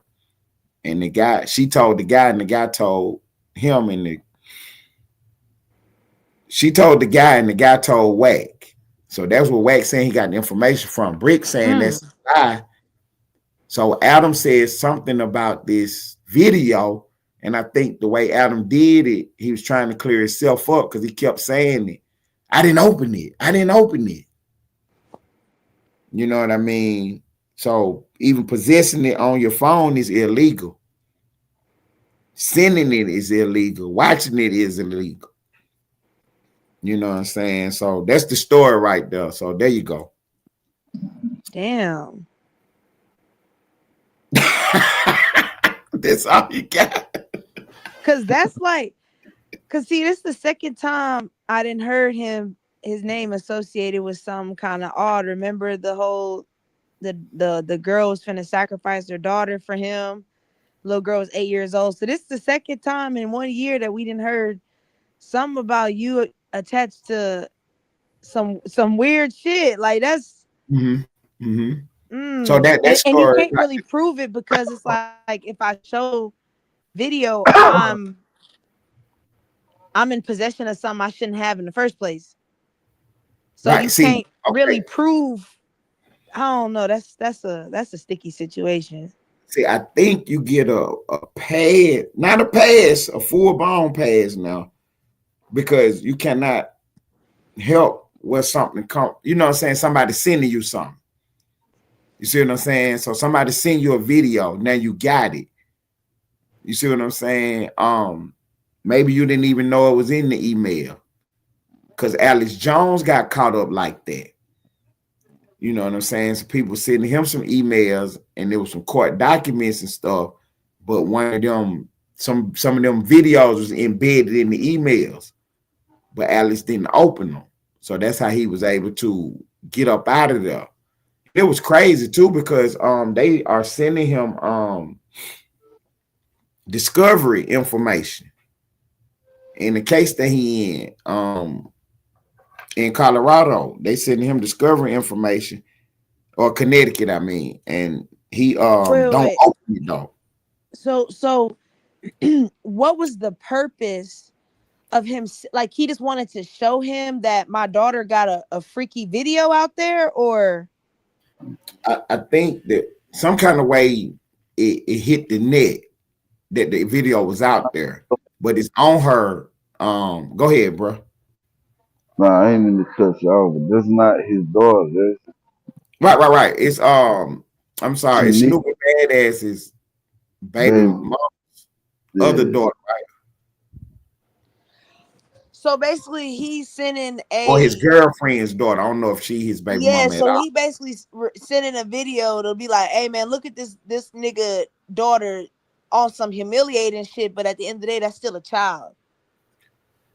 And she told the guy, and the guy told him, she told the guy, and the guy told Wack. So that's what Wack saying he got the information from. Brick saying that's a lie. So Adam says something about this video, and I think the way Adam did it, he was trying to clear himself up because he kept saying it. I didn't open it. I didn't open it. You know what I mean? So even possessing it on your phone is illegal. Sending it is illegal. Watching it is illegal. You know what I'm saying? So that's the story right there. So there you go. Damn. That's all you got. Cause see, this is the second time I didn't heard his name associated with some kind of odd. Remember the whole the girl was finna sacrifice her daughter for him. Little girl was 8 years old. So this is the second time in 1 year that we didn't heard something about you attached to some weird shit. Like that's So that story, and you can't really prove it because it's like if I show video, I'm in possession of something I shouldn't have in the first place. So you can't really prove. I don't know. That's a sticky situation. See, I think you get a pass, not a pass, a full-blown pass now, because you cannot help where something come. You know what I'm saying? Somebody sending you something. You see what I'm saying? So somebody send you a video. Now you got it. You see what I'm saying? Maybe you didn't even know it was in the email, because Alex Jones got caught up like that. You know what I'm saying? So people sending him some emails, and there was some court documents and stuff, but one of them, some of them videos was embedded in the emails, but Alex didn't open them. So that's how he was able to get up out of there. It was crazy too, because they are sending him discovery information in the case that he in Colorado. They sending him discovery information, or Connecticut, I mean, and he don't open it though. So what was the purpose of him, like he just wanted to show him that my daughter got a freaky video out there, or I think that some kind of way it hit the net that the video was out there, but it's on her. Go ahead, bro. No, I ain't mean to cut you off, but that's not his daughter. Right. It's I'm sorry, it's Shanique. Snoopy Badass's baby mom's other daughter, right? so basically he's sending Or his girlfriend's daughter. I don't know if she his baby yeah, mama at so all. he basically sending a video to be like, hey man, look at this nigga daughter on some humiliating shit, but at the end of the day, that's still a child.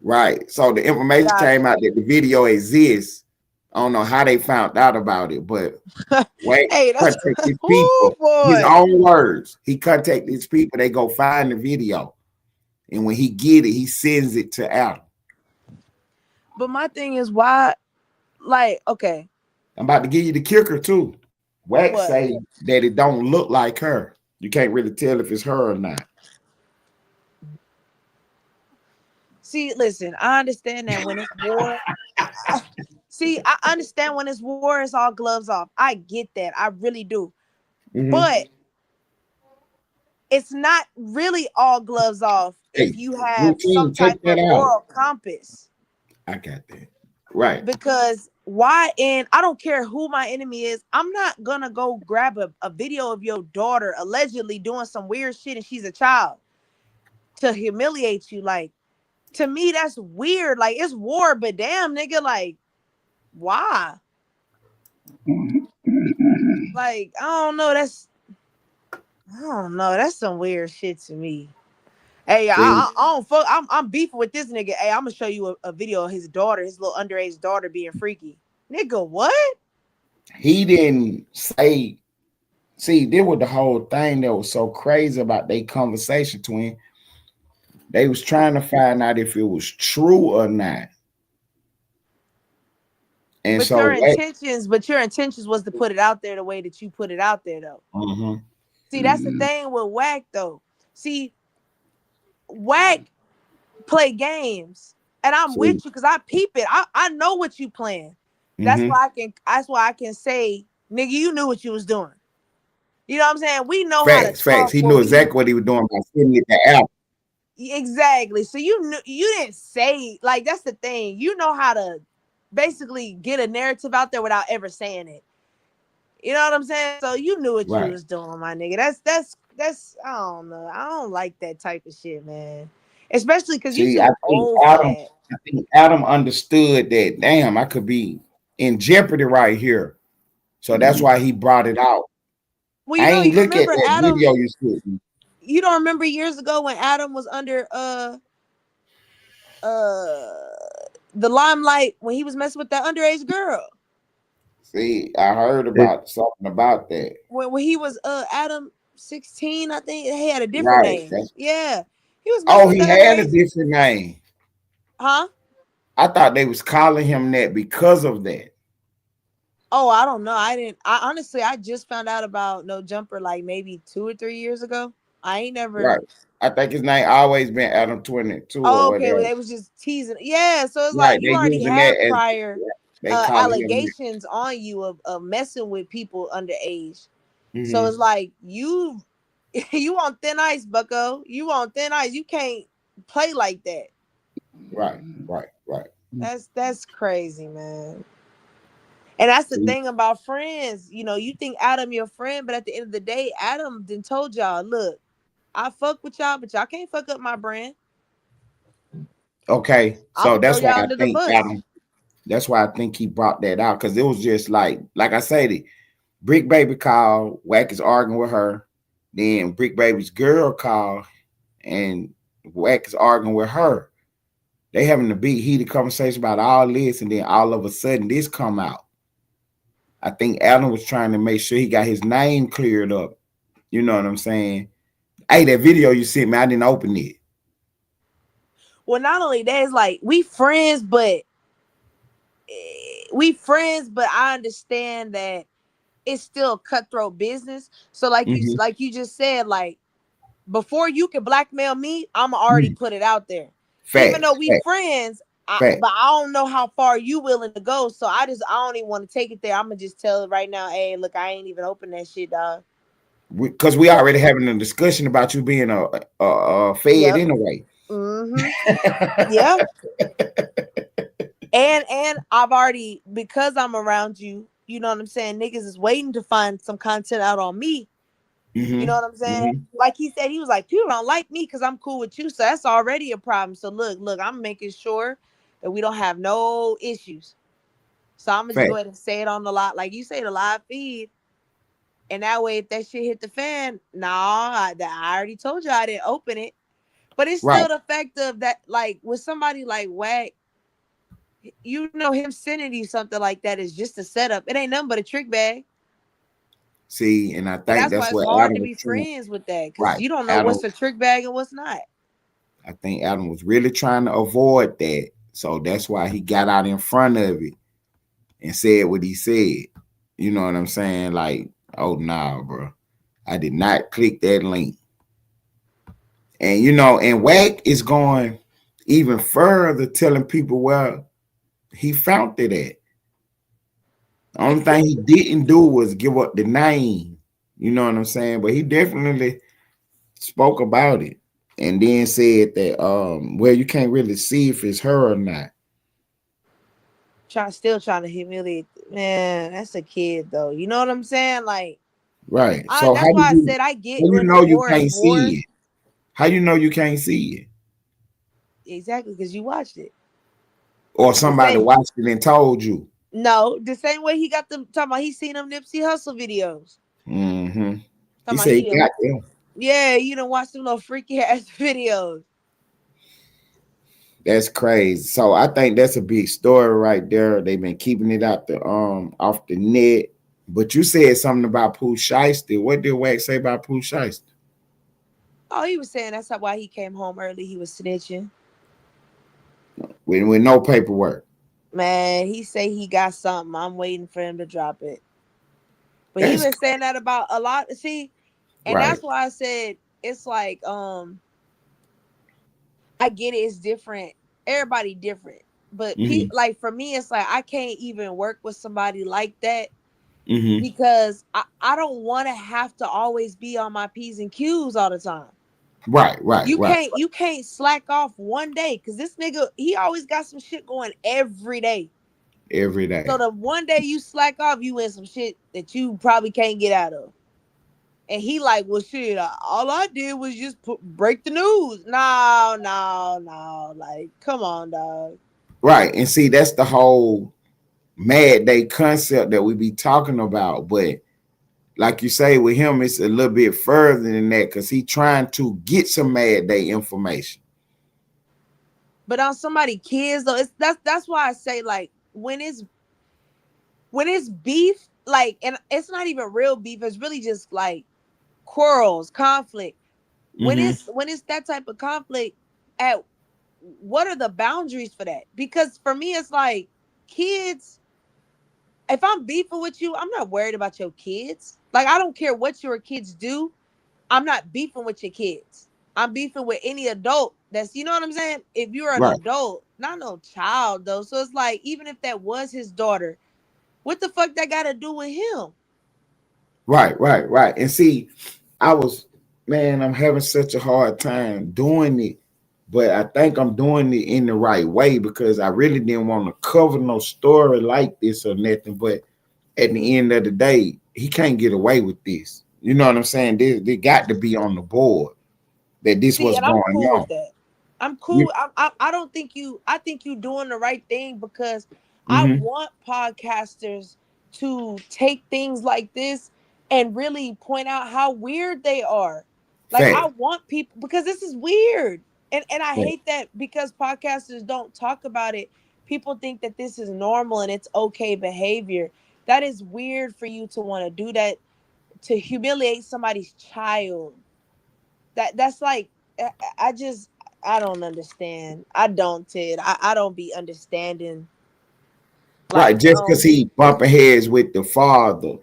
Right. So the information came out that the video exists. I don't know how they found out about it, but wait, hey, that's contact these people. His own words. He contact these people. They go find the video, and when he get it, he sends it to Adam. But my thing is, why? Like, okay, I'm about to give you the kicker too. Wax say that it don't look like her. You can't really tell if it's her or not. See, listen, I understand that when it's war. See, I understand when it's war, it's all gloves off. I get that. I really do. Mm-hmm. But it's not really all gloves off if you have some type of moral compass. I got that. Right. Because why? And I don't care who my enemy is. I'm not going to go grab a video of your daughter allegedly doing some weird shit and she's a child to humiliate you. Like, to me, that's weird. Like, it's war, but damn, nigga, like, why? Like, I don't know. That's some weird shit to me. Hey, I don't fuck. I'm beefing with this nigga. Hey, I'm gonna show you a video of his daughter, his little underage daughter being freaky. Nigga, what? He didn't say. See, there was the whole thing that was so crazy about their conversation, twin. They was trying to find out if it was true or not. And but so your intentions was to put it out there the way that you put it out there, though. Mm-hmm. See, that's the thing with Wack, though. See, Wack play games, and I'm with you because I peep it. I know what you playing. That's why I can say, nigga, you knew what you was doing. You know what I'm saying? We know facts. He knew exactly what he was doing by sending it to Apple. Exactly. So you knew, you didn't say, like, that's the thing. You know how to basically get a narrative out there without ever saying it. You know what I'm saying? So you knew what you was doing, my nigga. That's I don't know. I don't like that type of shit, man. Especially because you too old for that. I think Adam understood that, damn, I could be in jeopardy right here. So that's why he brought it out. Well, I ain't look at that Adam, video you sent me. You don't remember years ago when Adam was under the limelight when he was messing with that underage girl? See, I heard about something about that. When he was Adam 16, I think he had a different name. Yeah. He was he had a different name. Huh? I thought they was calling him that because of that. Oh, I don't know. I honestly just found out about No Jumper like maybe 2 or 3 years ago. I ain't never. Right. I think his name always been Adam 22. Oh, okay. Well, they was just teasing. Yeah. So it's like you already had prior allegations on you of messing with people underage. Mm-hmm. So it's like you on thin ice, bucko. You on thin ice. You can't play like that. Right. That's crazy, man. And that's the thing about friends. You know, you think Adam your friend, but at the end of the day, Adam then told y'all, look, I fuck with y'all, but y'all can't fuck up my brand. Okay. So that's why I think Adam, that's why I think he brought that out. Because it was just like I said, Brick Baby called, Wack is arguing with her. Then Brick Baby's girl called and Wack is arguing with her. They having a big heated conversation about all this, and then all of a sudden this come out. I think Adam was trying to make sure he got his name cleared up. You know what I'm saying? Hey, that video you sent me, I didn't open it. Well, not only that, it's like we friends, but I understand that it's still cutthroat business. So like you just said, like before you can blackmail me, I'm already put it out there. Even though Facts, we facts, friends, facts. but I don't know how far you willing to go. So I don't even want to take it there. I'm gonna just tell it right now. Hey, look, I ain't even open that shit, dog. Because we already having a discussion about you being a fed Yep. anyway. Yeah. And I've already, because I'm around you, you know what I'm saying? Niggas is waiting to find some content out on me. You know what I'm saying? Like he said, he was like, people don't like me because I'm cool with you. So that's already a problem. So look, I'm making sure that we don't have no issues. So I'm gonna just go ahead and say it on the live, like you say, the live feed. And that way, if that shit hit the fan, I already told you I didn't open it. But it's Right. still the fact of that, like with somebody like Wack, you know, him sending you something like that is just a setup. It ain't nothing but a trick bag. See, and I think That's why that's it's what hard Adam to was be trying. friends with that, because Right. you don't know Adam, what's a trick bag and what's not. I think Adam was really trying to avoid that. So that's why he got out in front of it and said what he said. You know what I'm saying? Like, oh nah, bro. I did not click that link. And you know, and Wack is going even further, telling people where he found it at. The only thing he didn't do was give up the name. You know what I'm saying? But he definitely spoke about it and then said that well, you can't really see if it's her or not. Still trying to humiliate. Man, that's a kid though. You know what I'm saying? Like, Right. So that's why I said I get how you when the know you war is can't war. see it? How you know you can't see it? Exactly, because you watched it. Or somebody watched it and told you. No, the same way he got them talking about he seen them Nipsey Hussle videos. He said he got them. Yeah, you don't watch them little freaky ass videos. That's crazy. So I think that's a big story right there. They've been keeping it out the off the net. But you said something about Pooh Shiesty. What did Wack say about Pooh Shiesty? Oh, he was saying that's why he came home early. He was snitching. With no paperwork. Man, he say he got something. I'm waiting for him to drop it. But he been saying that about a lot. See, and that's why I said it's like I get it. It's different. Everybody different. But like for me, it's like I can't even work with somebody like that because I don't want to have to always be on my P's and Q's all the time. Right. You can't slack off one day because this nigga, he always got some shit going every day. Every day. So the one day you slack off, you in some shit that you probably can't get out of. And he like, well, shit, all I did was just break the news. No. Like, come on, dog. Right. And see, that's the whole Mad Day concept that we be talking about. But like you say, with him, it's a little bit further than that because he trying to get some Mad Day information. But on somebody kids, though, that's why I say, like, when it's beef, like, and it's not even real beef, it's really just like quarrels, conflict. When it's that type of conflict, at what are the boundaries for that? Because for me, it's like kids. If I'm beefing with you, I'm not worried about your kids. Like, I don't care what your kids do. I'm not beefing with your kids. I'm beefing with any adult that's, you know what I'm saying? If you're an adult, not no child though. So it's like, even if that was his daughter, what the fuck that got to do with him? Right. And see, I'm having such a hard time doing it, but I think I'm doing it in the right way because I really didn't want to cover no story like this or nothing. But at the end of the day, he can't get away with this. You know what I'm saying? They got to be on the board that this was going on. With that. I'm cool. I don't think I think you doing the right thing because I want podcasters to take things like this and really point out how weird they are. Like, I want people, because this is weird. And I hate that because podcasters don't talk about it. People think that this is normal and it's okay behavior. That is weird for you to want to do that, to humiliate somebody's child. That's like, I don't understand. I don't, Ted. I don't be understanding. Like, right, just because he bumping heads with the father.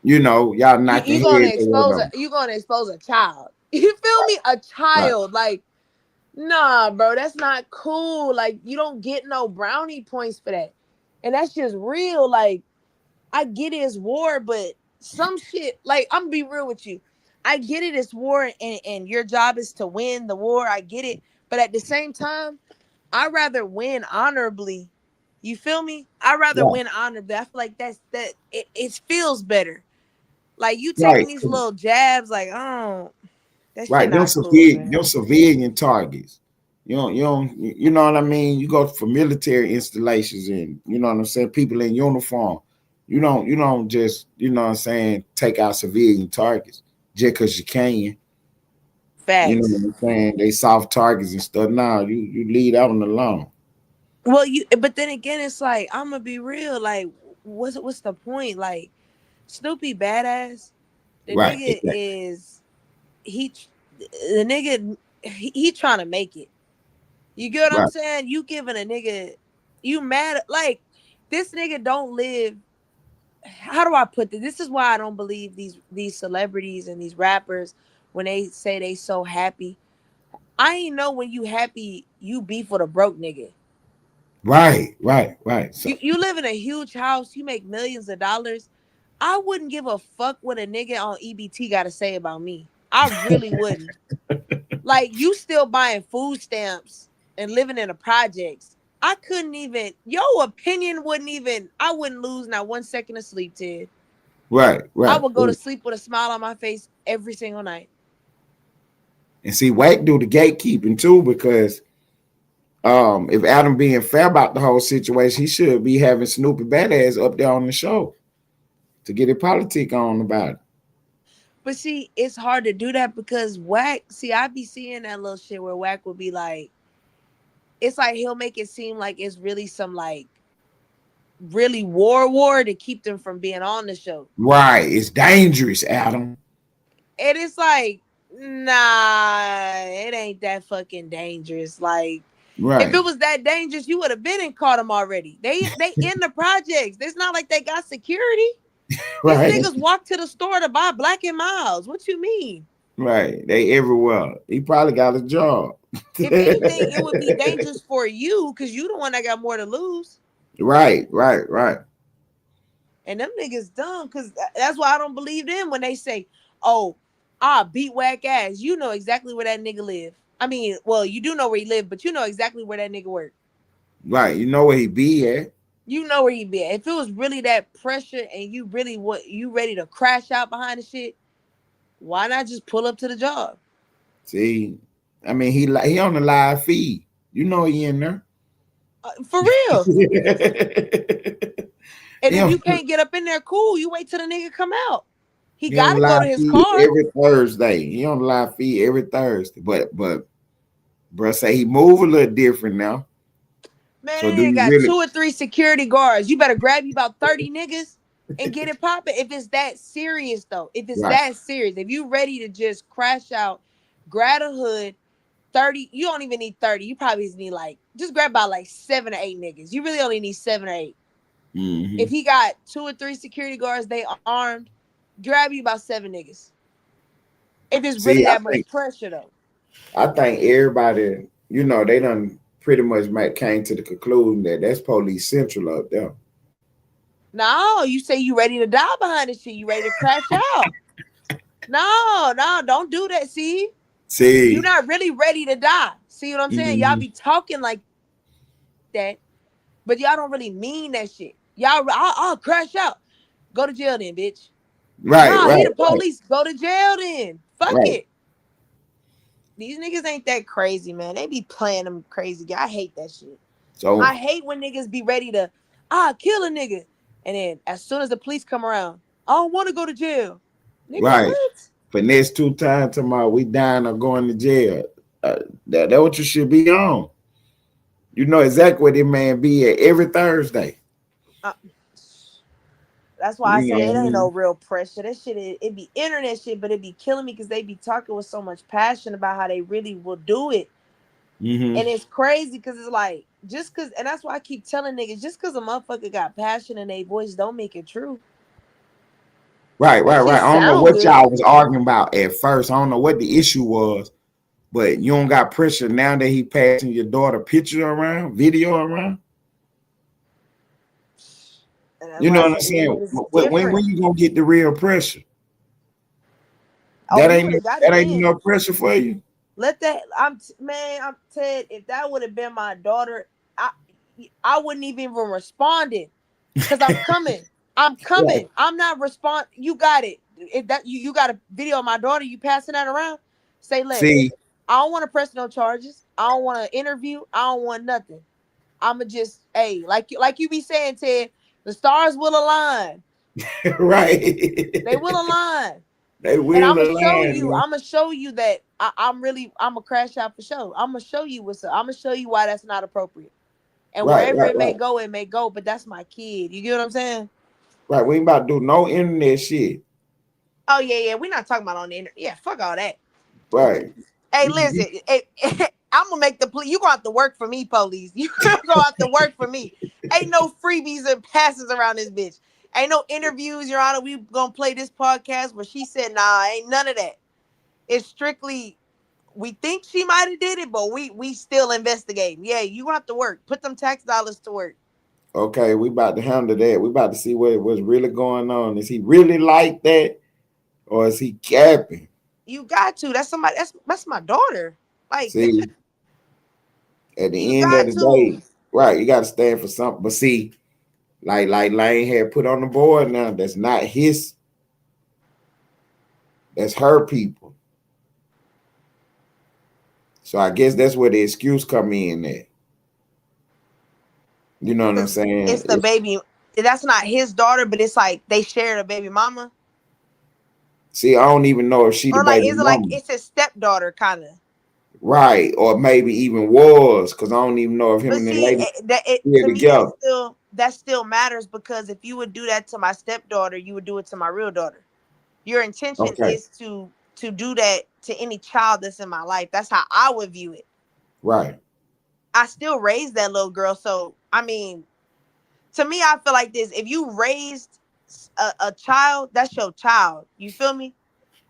You know, y'all knocking heads. You're gonna expose a child. You feel me? A child. Like, Nah, bro, that's not cool. Like, you don't get no brownie points for that. And that's just real. Like, I get it, it's war, but some shit, like, I'm gonna be real with you. I get it, it's war, and your job is to win the war. I get it. But at the same time, I'd rather win honorably. You feel me? I'd rather Right. win honorably. I feel like it feels better. Like, you taking Right. these little jabs, like, oh, that shit Right. Them not cool, man. civilian targets. You know what I mean? You go for military installations and you know what I'm saying, people in uniform. You don't just, you know what I'm saying, take out civilian targets just because you can. You know what Facts. I'm saying? They soft targets and stuff. Now you leave that one alone. Well, but then again, it's like, I'm gonna be real. Like, what's the point? Like, Snoopy badass. The Right. nigga is he. The nigga he trying to make it. You get what I'm Right. saying? You giving a nigga, you mad? Like, this nigga don't live. How do I put this? This is why I don't believe these celebrities and these rappers when they say they so happy. I ain't know when you happy you beef with a broke nigga. Right. So You live in a huge house, you make millions of dollars. I wouldn't give a fuck what a nigga on EBT got to say about me. I really wouldn't. Like, you still buying food stamps and living in the projects. I couldn't even, your opinion wouldn't even, I wouldn't lose not 1 second of sleep, Ted. right. I would go to sleep with a smile on my face every single night. And see, Wack do the gatekeeping too, because if Adam being fair about the whole situation, he should be having Snoopy Badass up there on the show to get a politic on about it. But see, it's hard to do that because Wack, see, I be seeing that little shit where Wack would be like, it's like he'll make it seem like it's really some like really war to keep them from being on the show. Right. It's dangerous, Adam. And it's like, nah, it ain't that fucking dangerous. Like, right. If it was that dangerous, you would have been and caught them already. They in the projects. It's not like they got security. Right. These niggas walk to the store to buy Black and Miles. What you mean? Right. They everywhere. He probably got a job. If anything, it would be dangerous for you because you the one that got more to lose. Right. And them niggas dumb because that's why I don't believe them when they say, oh, I beat Wack ass. You know exactly where that nigga live. I mean, well, you do know where he live, but you know exactly where that nigga work. Right. You know where he be at. You know where he be at. If it was really that pressure and you really you ready to crash out behind the shit, why not just pull up to the job? See, I mean, he on the live feed. You know he in there. For real. And if you can't get up in there, cool. You wait till the nigga come out. He gotta go to his car every Thursday. He on the live feed every Thursday. But bro, say he move a little different now. Man, so they got 2 or 3 security guards. You better grab you about 30 niggas and get it popping. If it's that serious, though. If it's that serious. If you ready to just crash out, grab a hood, 30. You don't even need 30. You probably just need just grab about 7 or 8 niggas. You really only need 7 or 8. Mm-hmm. If he got 2 or 3 security guards, they armed, grab you about 7 niggas. If it's really that much pressure, though. I think everybody, they done pretty much came to the conclusion that that's Police Central up there. No, you say you ready to die behind this shit. You ready to crash out. No, don't do that. See, you're not really ready to die. See what I'm saying? Y'all be talking like that, but y'all don't really mean that shit. Y'all, I'll crash out. Go to jail then, bitch. Right. He the police. Go to jail then. Fuck it. These niggas ain't that crazy, man. They be playing them crazy. I hate that shit. So I hate when niggas be ready to kill a nigga. And then as soon as the police come around, I don't want to go to jail. Nigga, what? Finesse 2 times tomorrow, we dying or going to jail. That's what you should be on. You know exactly where this man be at every Thursday. That's why I say it ain't no real pressure. That shit, it be internet shit, but it be killing me because they be talking with so much passion about how they really will do it. Mm-hmm. And it's crazy because it's like, just because, and that's why I keep telling niggas, just because a motherfucker got passion in their voice don't make it true. Right. I don't know what y'all was arguing about at first. I don't know what the issue was. but you don't got pressure now that he passing your daughter picture around, video around. You know what I'm saying? When you gonna get the real pressure? That ain't no pressure for you. Let that. I'm Ted. If that would have been my daughter, I wouldn't even responded because I'm coming. I'm coming. Right. I'm not respond. You got it. If that you got a video of my daughter, you passing that around. Say less. See, I don't want to press no charges. I don't want to interview. I don't want nothing. I'ma just like you be saying, Ted. The stars will align. Right. They will align. They will. And I'm gonna show you. I'm gonna show you that I'm a crash out for show. I'm gonna show you what's up. I'm gonna show you why that's not appropriate. And wherever it may go, it may go. But that's my kid. You get what I'm saying? Right. We ain't about to do no internet shit. Oh yeah. We're not talking about on the internet. Yeah, fuck all that. Right. Hey, listen. I'm gonna make the plea. You gonna have to work for me, police. You gonna have to work for me. Ain't no freebies and passes around this bitch. Ain't no interviews, Your Honor. We gonna play this podcast where she said, "Nah, ain't none of that." It's strictly, we think she might have did it, but we still investigating. Yeah, you gonna have to work. Put them tax dollars to work. Okay, we about to handle that. We about to see what's really going on. Is he really like that, or is he capping? You got to. That's somebody. That's my daughter. Like, see, at the end of the day, right? You got to stand for something. But see, like Lane had put on the board now. That's not his. That's her people. So I guess that's where the excuse come in there. You know what I'm saying? It's the baby. That's not his daughter, but it's like they share a baby mama. See, I don't even know if she the baby is it mama. Like it's his stepdaughter, kind of. Right, or maybe even was, because I don't even know if him and the lady together. That still matters, because if you would do that to my stepdaughter, you would do it to my real daughter. Your intention is to do that to any child that's in my life. That's how I would view it. Right. I still raised that little girl. So, I mean, to me, I feel like this. If you raised a child, that's your child. You feel me?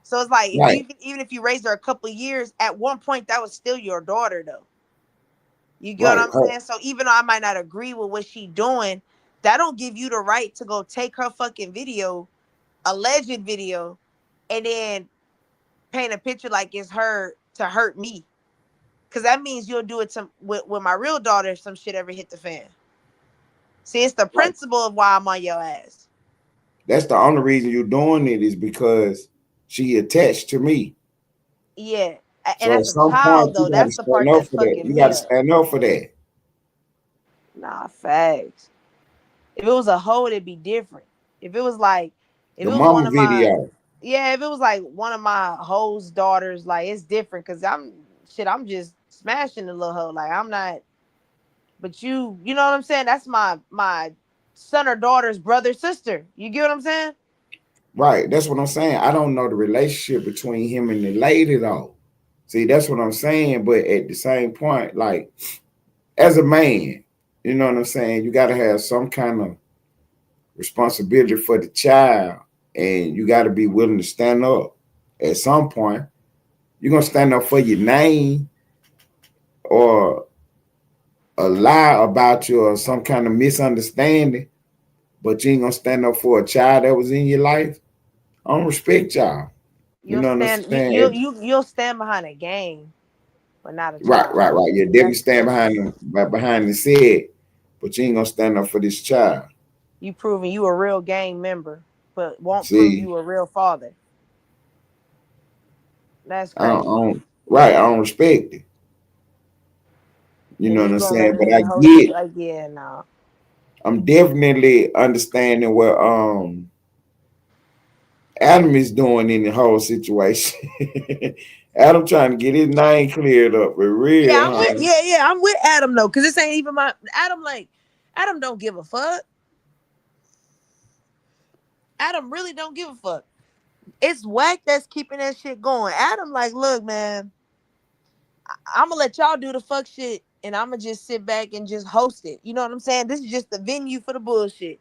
So it's like, even if you raised her a couple of years, at one point, that was still your daughter, though. You get what I'm saying? So even though I might not agree with what she doing, that don't give you the right to go take her fucking video, alleged video, and then paint a picture like it's her to hurt me. Because that means you'll do it with my real daughter if some shit ever hit the fan. See, it's the principle of why I'm on your ass. That's the only reason you're doing it, is because she attached to me. Yeah. And so as a child, though, that's the part that's fucking me. You got to stand up for that. Nah, facts. If it was a hoe, it'd be different. If it was like, if the it was mama one of video. If it was like one of my hoe's daughters, like, it's different, because I'm just smashing the little hoe. Like, I'm not, but you know what I'm saying? That's my son or daughter's brother, sister. You get what I'm saying? Right. That's what I'm saying. I don't know the relationship between him and the lady, though. See, that's what I'm saying. But at the same point, like, as a man, you know what I'm saying? You got to have some kind of responsibility for the child, and you got to be willing to stand up. At some point, you're going to stand up for your name, or a lie about you, or some kind of misunderstanding, but you ain't going to stand up for a child that was in your life. I don't respect y'all. You'll stand behind a game, but not a child. Right. You definitely stand behind the set, but you ain't gonna stand up for this child. You proving you a real gang member, but won't prove you a real father. That's crazy. I don't respect it. You know what I'm saying? But I get. Like, yeah, no. I'm definitely understanding what Adam is doing in the whole situation. Adam trying to get his name cleared up for real. Yeah, I'm with Adam though, because this ain't even my Adam don't give a fuck. Adam really don't give a fuck. It's whack that's keeping that shit going. Adam like, look, man, I'm gonna let y'all do the fuck shit, and I'm gonna just sit back and just host it. You know what I'm saying? This is just the venue for the bullshit.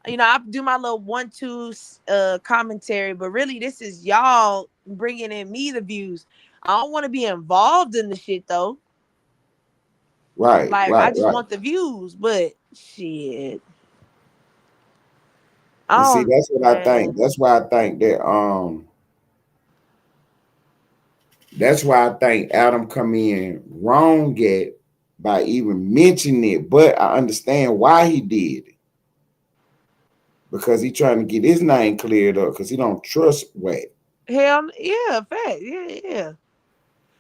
You know, I do my little 1-2 commentary, but really this is y'all bringing in me the views. I don't want to be involved in the shit though. Right, Like I right, just right. want the views, but shit. And see, Oh that's what I think. man. That's why I think that that's why I think Adam come in wrong at by even mentioning it. But I understand why he did it. Because he trying to get his name cleared up because he don't trust Wack. Hell yeah, fact. Yeah.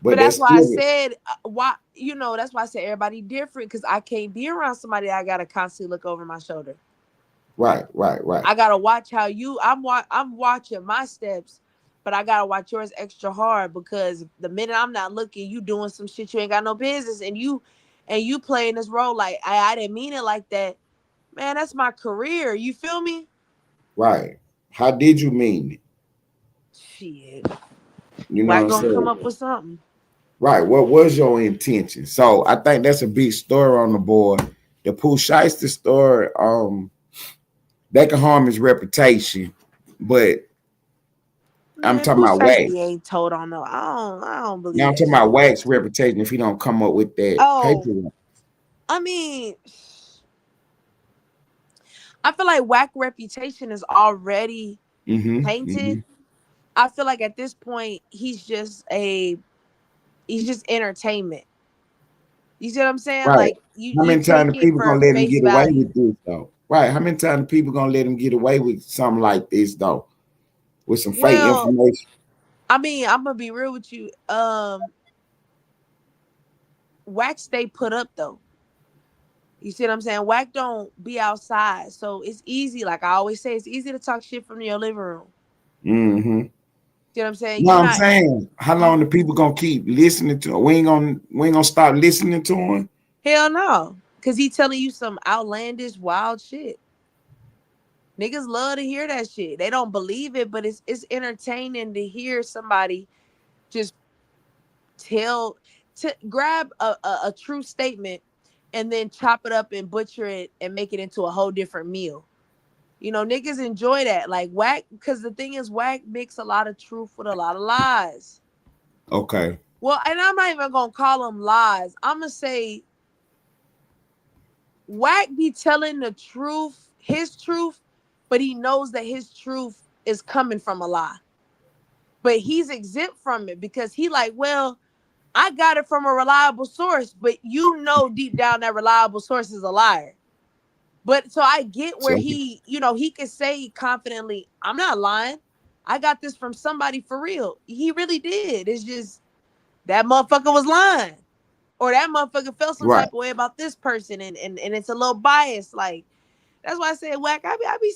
But But that's that's why I still said why that's why I said everybody different because I can't be around somebody I gotta constantly look over my shoulder. right. I gotta watch how I'm watching my steps, but I gotta watch yours extra hard because the minute I'm not looking, you doing some shit you ain't got no business, and you playing this role like I didn't mean it like that. Man, that's my career. You feel me? Right. How did you mean it? Shit. You know what Whack I'm gonna come saying? up with something. Right. What was your intention? So I think that's a big story on the board. The Pooh Shiesty story, that can harm his reputation, but I'm Man, talking Pooh about Wack. Shiesty ain't told on no. I don't Now believe I'm that talking about shit. Wack's reputation if he don't come up with that Oh, paperwork. I mean, I feel like Wack reputation is already tainted. I feel like at this point he's just entertainment. You see what I'm saying? Right. Like you How you many times take the it people for gonna let him face get away value. with this though? Right. How many times the people gonna let him get away with something like this though? With some fake Well, information. I mean, I'm gonna be real with you. Wack stay put up though. You see what I'm saying? Wack don't be outside, so it's easy. Like I always say, it's easy to talk shit from your living room. Mm-hmm. See what I'm saying? No, You're I'm not. saying, how long the people gonna keep listening to him? We ain't gonna stop listening to him. Hell no, cause he telling you some outlandish, wild shit. Niggas love to hear that shit. They don't believe it, but it's entertaining to hear somebody just grab a true statement and then chop it up and butcher it and make it into a whole different meal. You know, niggas enjoy that. Like Wack, because the thing is, Wack mix a lot of truth with a lot of lies. Okay. Well, and I'm not even gonna call them lies. I'm gonna say Wack be telling the truth, his truth, but he knows that his truth is coming from a lie. But he's exempt from it because he like, well, I got it from a reliable source, but you know deep down that reliable source is a liar. But so I get where So he can say confidently, I'm not lying. I got this from somebody for real. He really did. It's just that motherfucker was lying. Or that motherfucker felt some right. type of way about this person and it's a little biased. Like that's why I said Wack. I be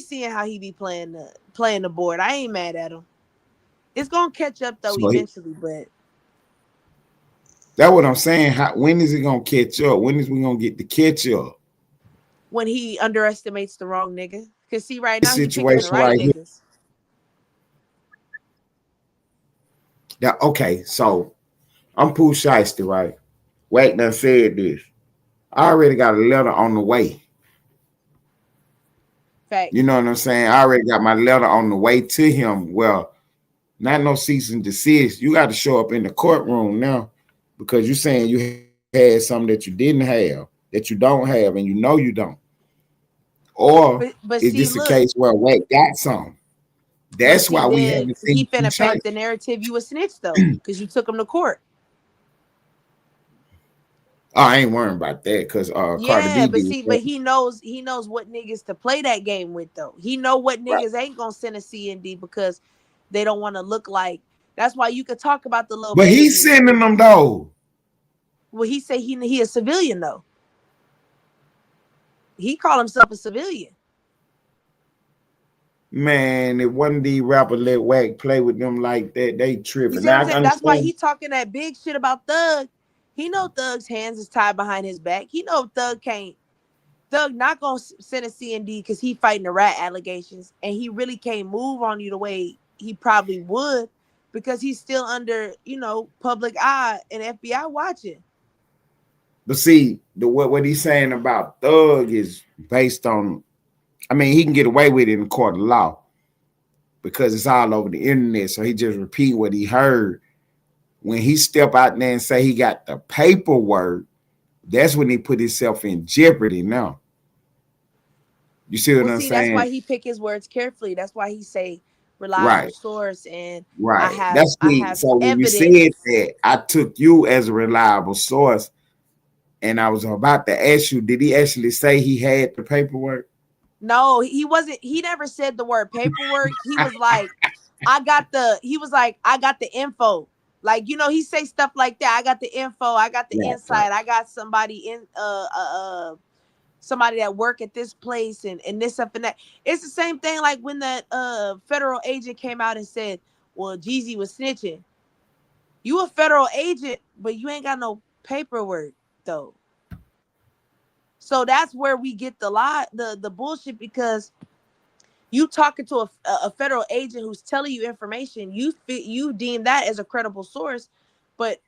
seeing how he be playing the board. I ain't mad at him. It's gonna catch up though So eventually, but that's what I'm saying. When is it gonna catch up? When is we gonna get the catch up? when he underestimates the wrong nigga. Cause see, right This now he picking the situation right right here. niggas. Now, okay, so I'm Pooh Shiesty, right? Wack done said this. I already got a letter on the way. You Facts. know what I'm saying? I already got my letter on the way to him. Well, not no cease and desist. You got to show up in the courtroom now because you're saying you had something that you didn't have, that you don't have, and you know you don't. Or But is see, this a look, case where Wack got some? but That's see, why we then haven't he seen Pooh finna paint the Shiesty. narrative you a snitch though, because you took him to court. Oh, I ain't worrying about that because Cardi Yeah, B but did see, that. but he knows what niggas to play that game with though. He know what Right. niggas ain't gonna send a CND because they don't want to look like. That's why you could talk about the little But he's baby. sending them though. Well, he say he a civilian though. He call himself a civilian. Man, if one of these rappers let Wack play with them like that, they You tripping. see what Now I'm I saying? That's why understand. he talking that big shit about Thug. He know Thug's hands is tied behind his back. He know Thug not gonna send a CND because he fighting the rat allegations, and he really can't move on you the way he probably would because he's still under public eye and FBI watching. But see, what he's saying about Thug is based on. I mean, he can get away with it in the court of law because it's all over the internet. So he just repeat what he heard. when he step out there and say he got the paperwork, that's when he put himself in jeopardy now. You see what I'm saying? That's why he pick his words carefully. That's why he say reliable source and right. I have So when you evidence. said that, I took you as a reliable source, and I was about to ask you, did he actually say he had the paperwork? No, he wasn't. He never said the word paperwork. He was like, I got the info. Like, you know, he say stuff like that. I got the info. I got the insight. I got somebody in somebody that work at this place and this stuff and that. It's the same thing like when that federal agent came out and said, well, Jeezy was snitching. You a federal agent, but you ain't got no paperwork though. So that's where we get the bullshit, because you talking to a federal agent who's telling you information, you deem that as a credible source, but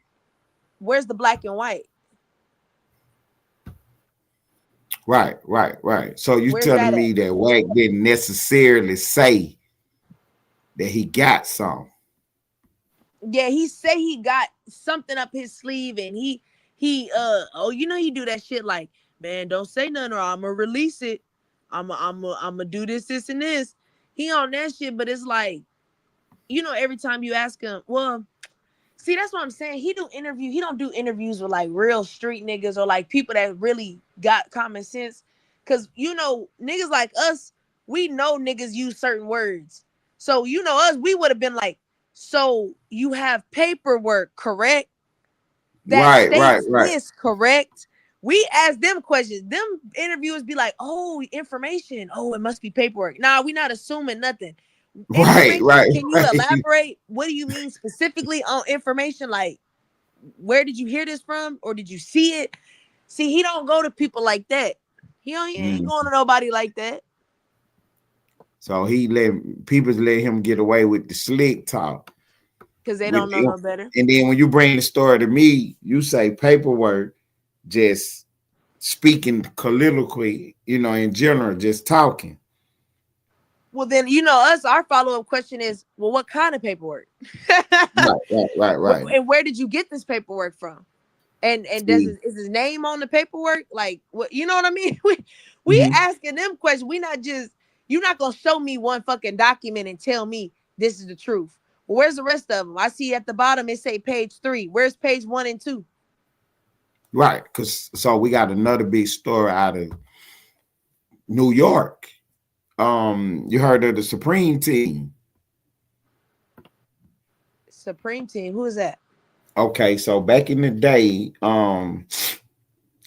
where's the black and white? Right. So you telling me that Wack didn't necessarily say that he got some? Yeah, he say he got something up his sleeve, and he you know, he do that shit like, man, don't say nothing or I'm gonna release it. I'm gonna do this and this. He on that shit, but it's like, you know, every time you ask him, well, see, that's what I'm saying. He don't do interviews with like real street niggas or like people that really got common sense. Cause you know, niggas like us, we know niggas use certain words. So you know us, we would have been like, so you have paperwork, correct? That states this, correct? We ask them questions. Them interviewers be like, oh, information. Oh, it must be paperwork. Nah, we not assuming nothing. Right. Can you elaborate? What do you mean specifically on information? Like, where did you hear this from? Or did you see it? See, he don't go to people like that. He ain't going to nobody like that. So he let him get away with the slick talk. Because they don't know no better. And then when you bring the story to me, you say paperwork, just speaking colloquially, you know, in general, just talking. Well, then, you know, our follow-up question is, well, what kind of paperwork? Right. And where did you get this paperwork from? And is his name on the paperwork? Like, what, you know what I mean? We asking them questions. You're not going to show me one fucking document and tell me this is the truth. Well, where's the rest of them? I see at the bottom, it say page 3. Where's page 1 and 2? Right. So we got another big story out of New York. You heard of the Supreme Team? Supreme Team, who is that? Okay, so back in the day,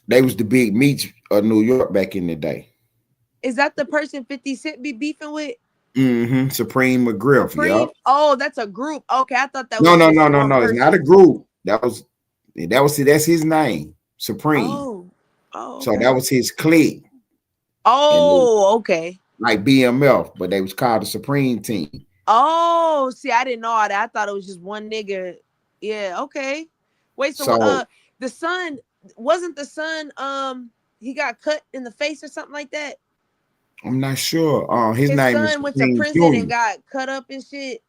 they was the big meats of New York back in the day. Is that the person 50 Cent be beefing with? Supreme McGriff. Yep. Oh, that's a group. Okay, I thought that was no. It's not a group. That's his name, Supreme. Oh, okay. So that was his clique. Oh, okay. Like BMF, but they was called the Supreme Team. Oh, see, I didn't know all that. I thought it was just one nigga. Yeah, okay. Wait, so the son wasn't the son he got cut in the face or something like that? I'm not sure. His name son went to prison and got cut up and shit.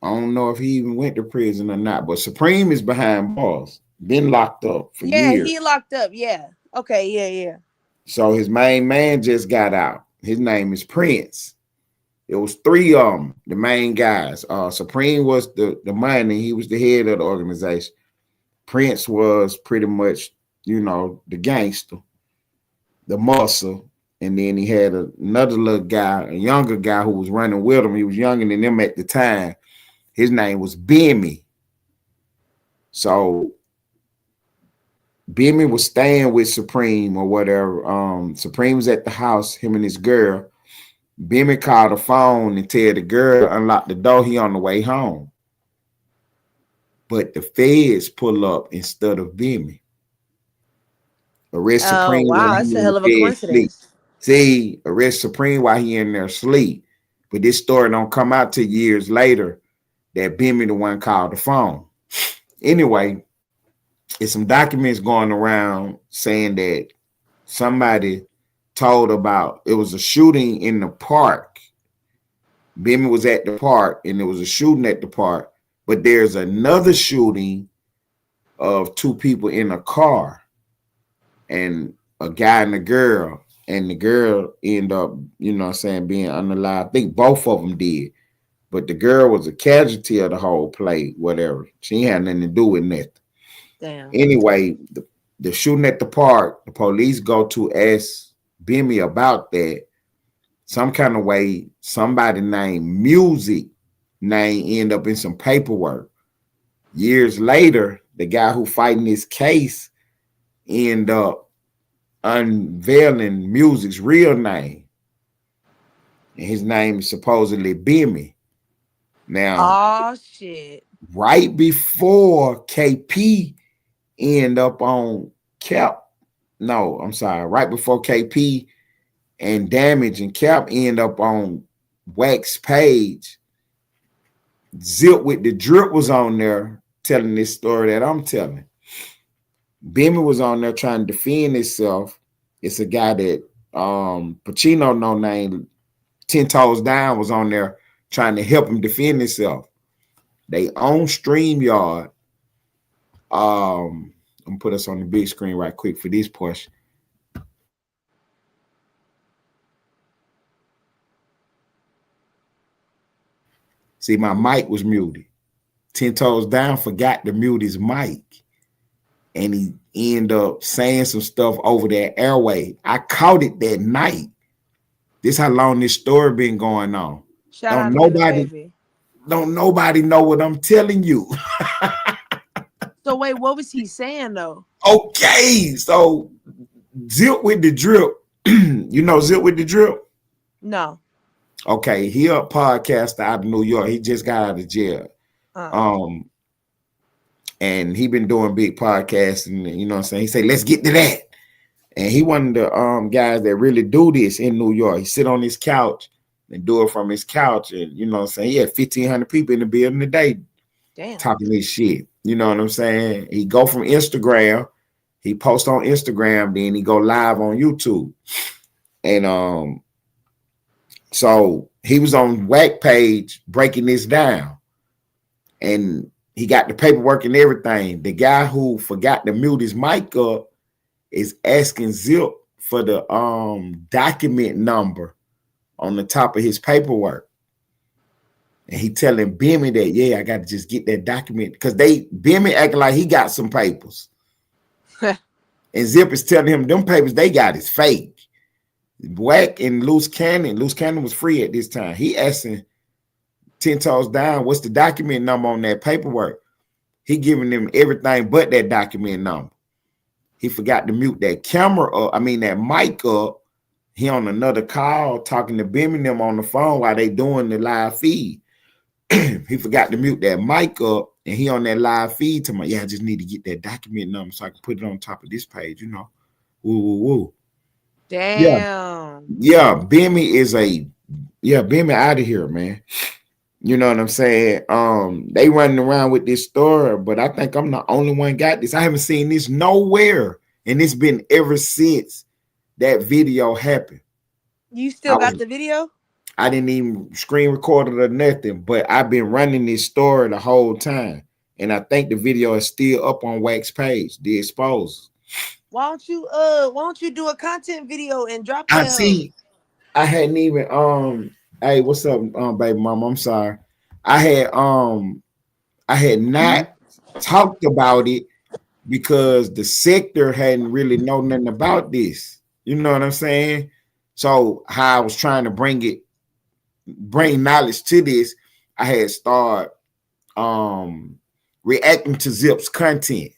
I don't know if he even went to prison or not, but Supreme is behind bars. Been locked up for years. Yeah, he locked up. Yeah. Okay. Yeah. So his main man just got out. His name is Prince. It was 3 of them, the main guys. Supreme was the money. He was the head of the organization. Prince was pretty much, you know, the gangster, the muscle. And then he had another little guy, a younger guy who was running with him. He was younger than them at the time. His name was Bimmy. So Bimmy was staying with Supreme or whatever. Supreme was at the house, him and his girl. Bimmy called the phone and tell the girl unlock the door. He on the way home. But the feds pull up instead of Bimmy. Arrest Supreme. Wow, that's a hell of a coincidence. See, arrest Supreme while he in there asleep. But this story don't come out till years later that Bimmy the one called the phone. Anyway, it's some documents going around saying that somebody told about it was a shooting in the park. Bimmy was at the park and there was a shooting at the park, But there's another shooting of two people in a car, and a guy and a girl, and the girl end up, you know what I'm saying, being unalive. I think both of them did. But the girl was a casualty of the whole play, whatever. She had nothing to do with nothing. Damn. Anyway, the shooting at the park, the police go to ask Bimmy about that. Some kind of way, somebody named Music name end up in some paperwork. Years later, the guy who fighting this case end up unveiling Music's real name. And his name is supposedly Bimmy. Now, Oh shit. right before KP end up on Cap, no, I'm sorry, right before KP and Damage and Cap end up on Wax page, Zip with the Drip was on there telling this story that I'm telling. Bimmy was on there trying to defend himself. It's a guy that Pacino no name 10 Toes Down was on there trying to help him defend himself. They own StreamYard. I'm gonna put us on the big screen right quick for this portion. See, my mic was muted. 10 Toes Down forgot to mute his mic, and he ended up saying some stuff over that airway. I caught it that night. This how long this story been going on. Shout out to the baby. Don't nobody know what I'm telling you. So wait, what was he saying though? Okay, so Zip with the Drip. You know Zip with the Drip? No. Okay, he a podcaster out of New York. He just got out of jail. And he been doing big podcasting, you know what I'm saying? He said, let's get to that. And he one of the guys that really do this in New York. He sit on his couch and do it from his couch. And you know what I'm saying? He had 1,500 people in the building today. Damn. Talking this shit. You know what I'm saying? He go from Instagram, he post on Instagram, then he go live on YouTube. And so he was on Whack page breaking this down. And he got the paperwork and everything. The guy who forgot to mute his mic up is asking Zip for the document number on the top of his paperwork. And he telling Bimmy that, yeah, I got to just get that document. Because Bimmy acting like he got some papers. And Zip is telling him them papers they got is fake. Whack and Loose Cannon was free at this time. He asking 10 Toes Down, what's the document number on that paperwork? He giving them everything but that document number. He forgot to mute that camera up, that mic up. He on another call talking to Bimmy and them on the phone while they doing the live feed. He forgot to mute that mic up, and he on that live feed to me. Yeah, I just need to get that document number so I can put it on top of this page, you know. Woo, woo, woo. Damn. Yeah, Bimmy Bimmy out of here, man. You know what I'm saying? They running around with this story, but I think I'm the only one got this. I haven't seen this nowhere, and it's been ever since that video happened. You still got the video? I didn't even screen record it or nothing, but I've been running this story the whole time, and I think the video is still up on Wax page, The Exposed. Why don't you do a content video and drop that? I see. I hadn't even hey, what's up, baby mama? I'm sorry. I had not talked about it because the sector hadn't really known nothing about this. You know what I'm saying? So how I was trying to bring knowledge to this, I had started reacting to Zip's content.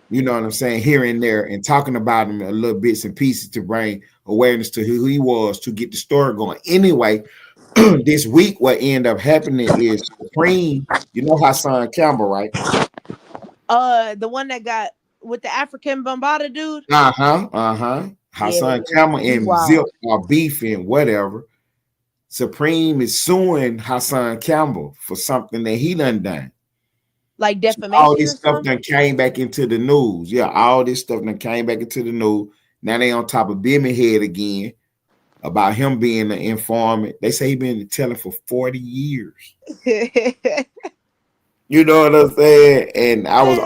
You know what I'm saying? Here and there, and talking about him a little bits and pieces to bring awareness to who he was, to get the story going. Anyway, this week, what ended up happening is Supreme, you know Hassan Campbell, right? The one that got with the African Bombada dude. Hassan Campbell and Zip are beefing, whatever. Supreme is suing Hassan Campbell for something that he done. Like defamation. All this stuff done came back into the news. Yeah, all this stuff done came back into the news. Now they on top of Bimmy head again about him being an informant. They say he been telling for 40 years. You know what I'm saying? And I was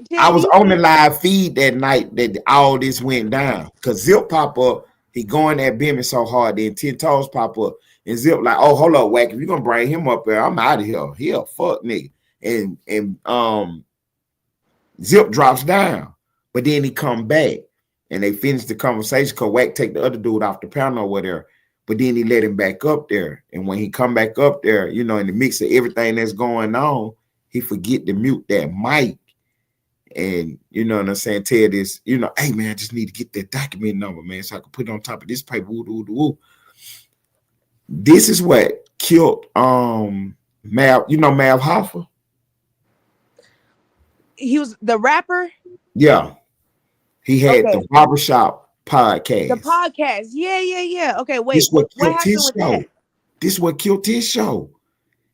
Man, on the live feed that night that all this went down. Cause Zip pop up, he going at Bimmy so hard, then 10 Toes pop up, and Zip like, oh, hold up, Wack, if you're gonna bring him up there, I'm out of here. He a fuck nigga. And Zip drops down, but then he come back and they finish the conversation because Wack take the other dude off the panel or whatever. But then he let him back up there. And when he come back up there, you know, in the mix of everything that's going on, he forget to mute that mic. And you know what I'm saying? Tell this, you know, hey man, I just need to get that document number, man, so I can put it on top of this paper. Woo, woo, woo. This is what killed Mav, you know Mav Hoffa? he was the rapper. Yeah. He had the barbershop podcast. The podcast. Yeah. Okay, wait. This what What happened with show. that? This what killed his show.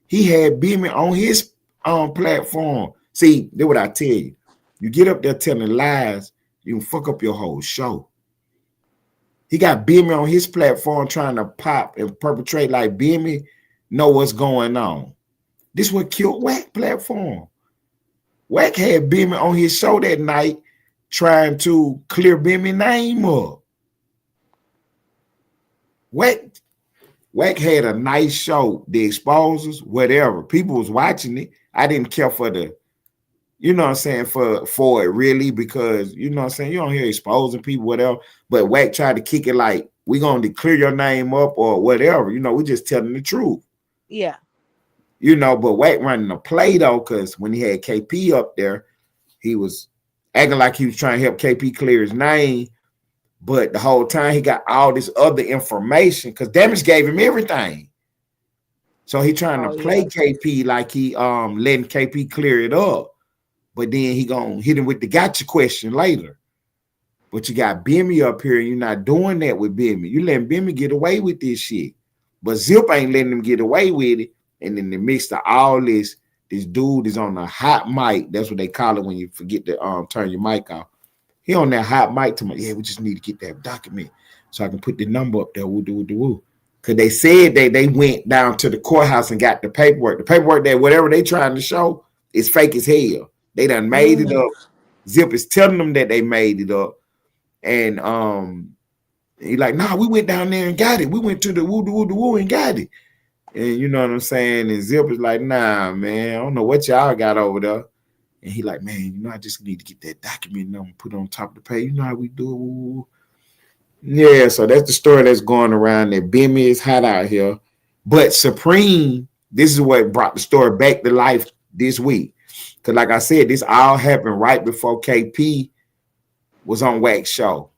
He had Bimmy on his platform. See, that's what I tell you. You get up there telling lies, you can fuck up your whole show. He got Bimmy on his platform trying to pop and perpetrate like Bimmy know what's going on. This what killed Wack platform. Wack had Bimmy on his show that night trying to clear Bimmy name up. Wack had a nice show, The Exposers, whatever. People was watching it. I didn't care for the, you know what I'm saying, for it really, because, you know what I'm saying, you don't hear exposing people, whatever. But Wack tried to kick it like, we going to clear your name up or whatever. You know, we just telling the truth. Yeah. You know, but Wack running a play though, because when he had KP up there, he was acting like he was trying to help KP clear his name. But the whole time he got all this other information because Damage gave him everything. So he trying to play KP like he letting KP clear it up. But then he gonna hit him with the gotcha question later. But you got Bimmy up here, and you're not doing that with Bimmy. You letting Bimmy get away with this shit. But Zip ain't letting him get away with it. And in the midst of all this dude is on a hot mic. That's what they call it when you forget to turn your mic off. He on that hot mic to me. Yeah, we just need to get that document so I can put the number up there. Woo. Because they said they went down to the courthouse and got the paperwork. The paperwork that whatever they trying to show is fake as hell. They done made it up. Zip is telling them that they made it up. And he like, nah, we went down there and got it. We went to the woo and got it. And you know what I'm saying? And Zip is like, nah, man, I don't know what y'all got over there. And he like, man, you know, I just need to get that document number put on top of the page. You know how we do. Yeah, so that's the story that's going around that Bimmy is hot out here. But Supreme, this is what brought the story back to life this week. Because like I said, this all happened right before KP was on Wack's show.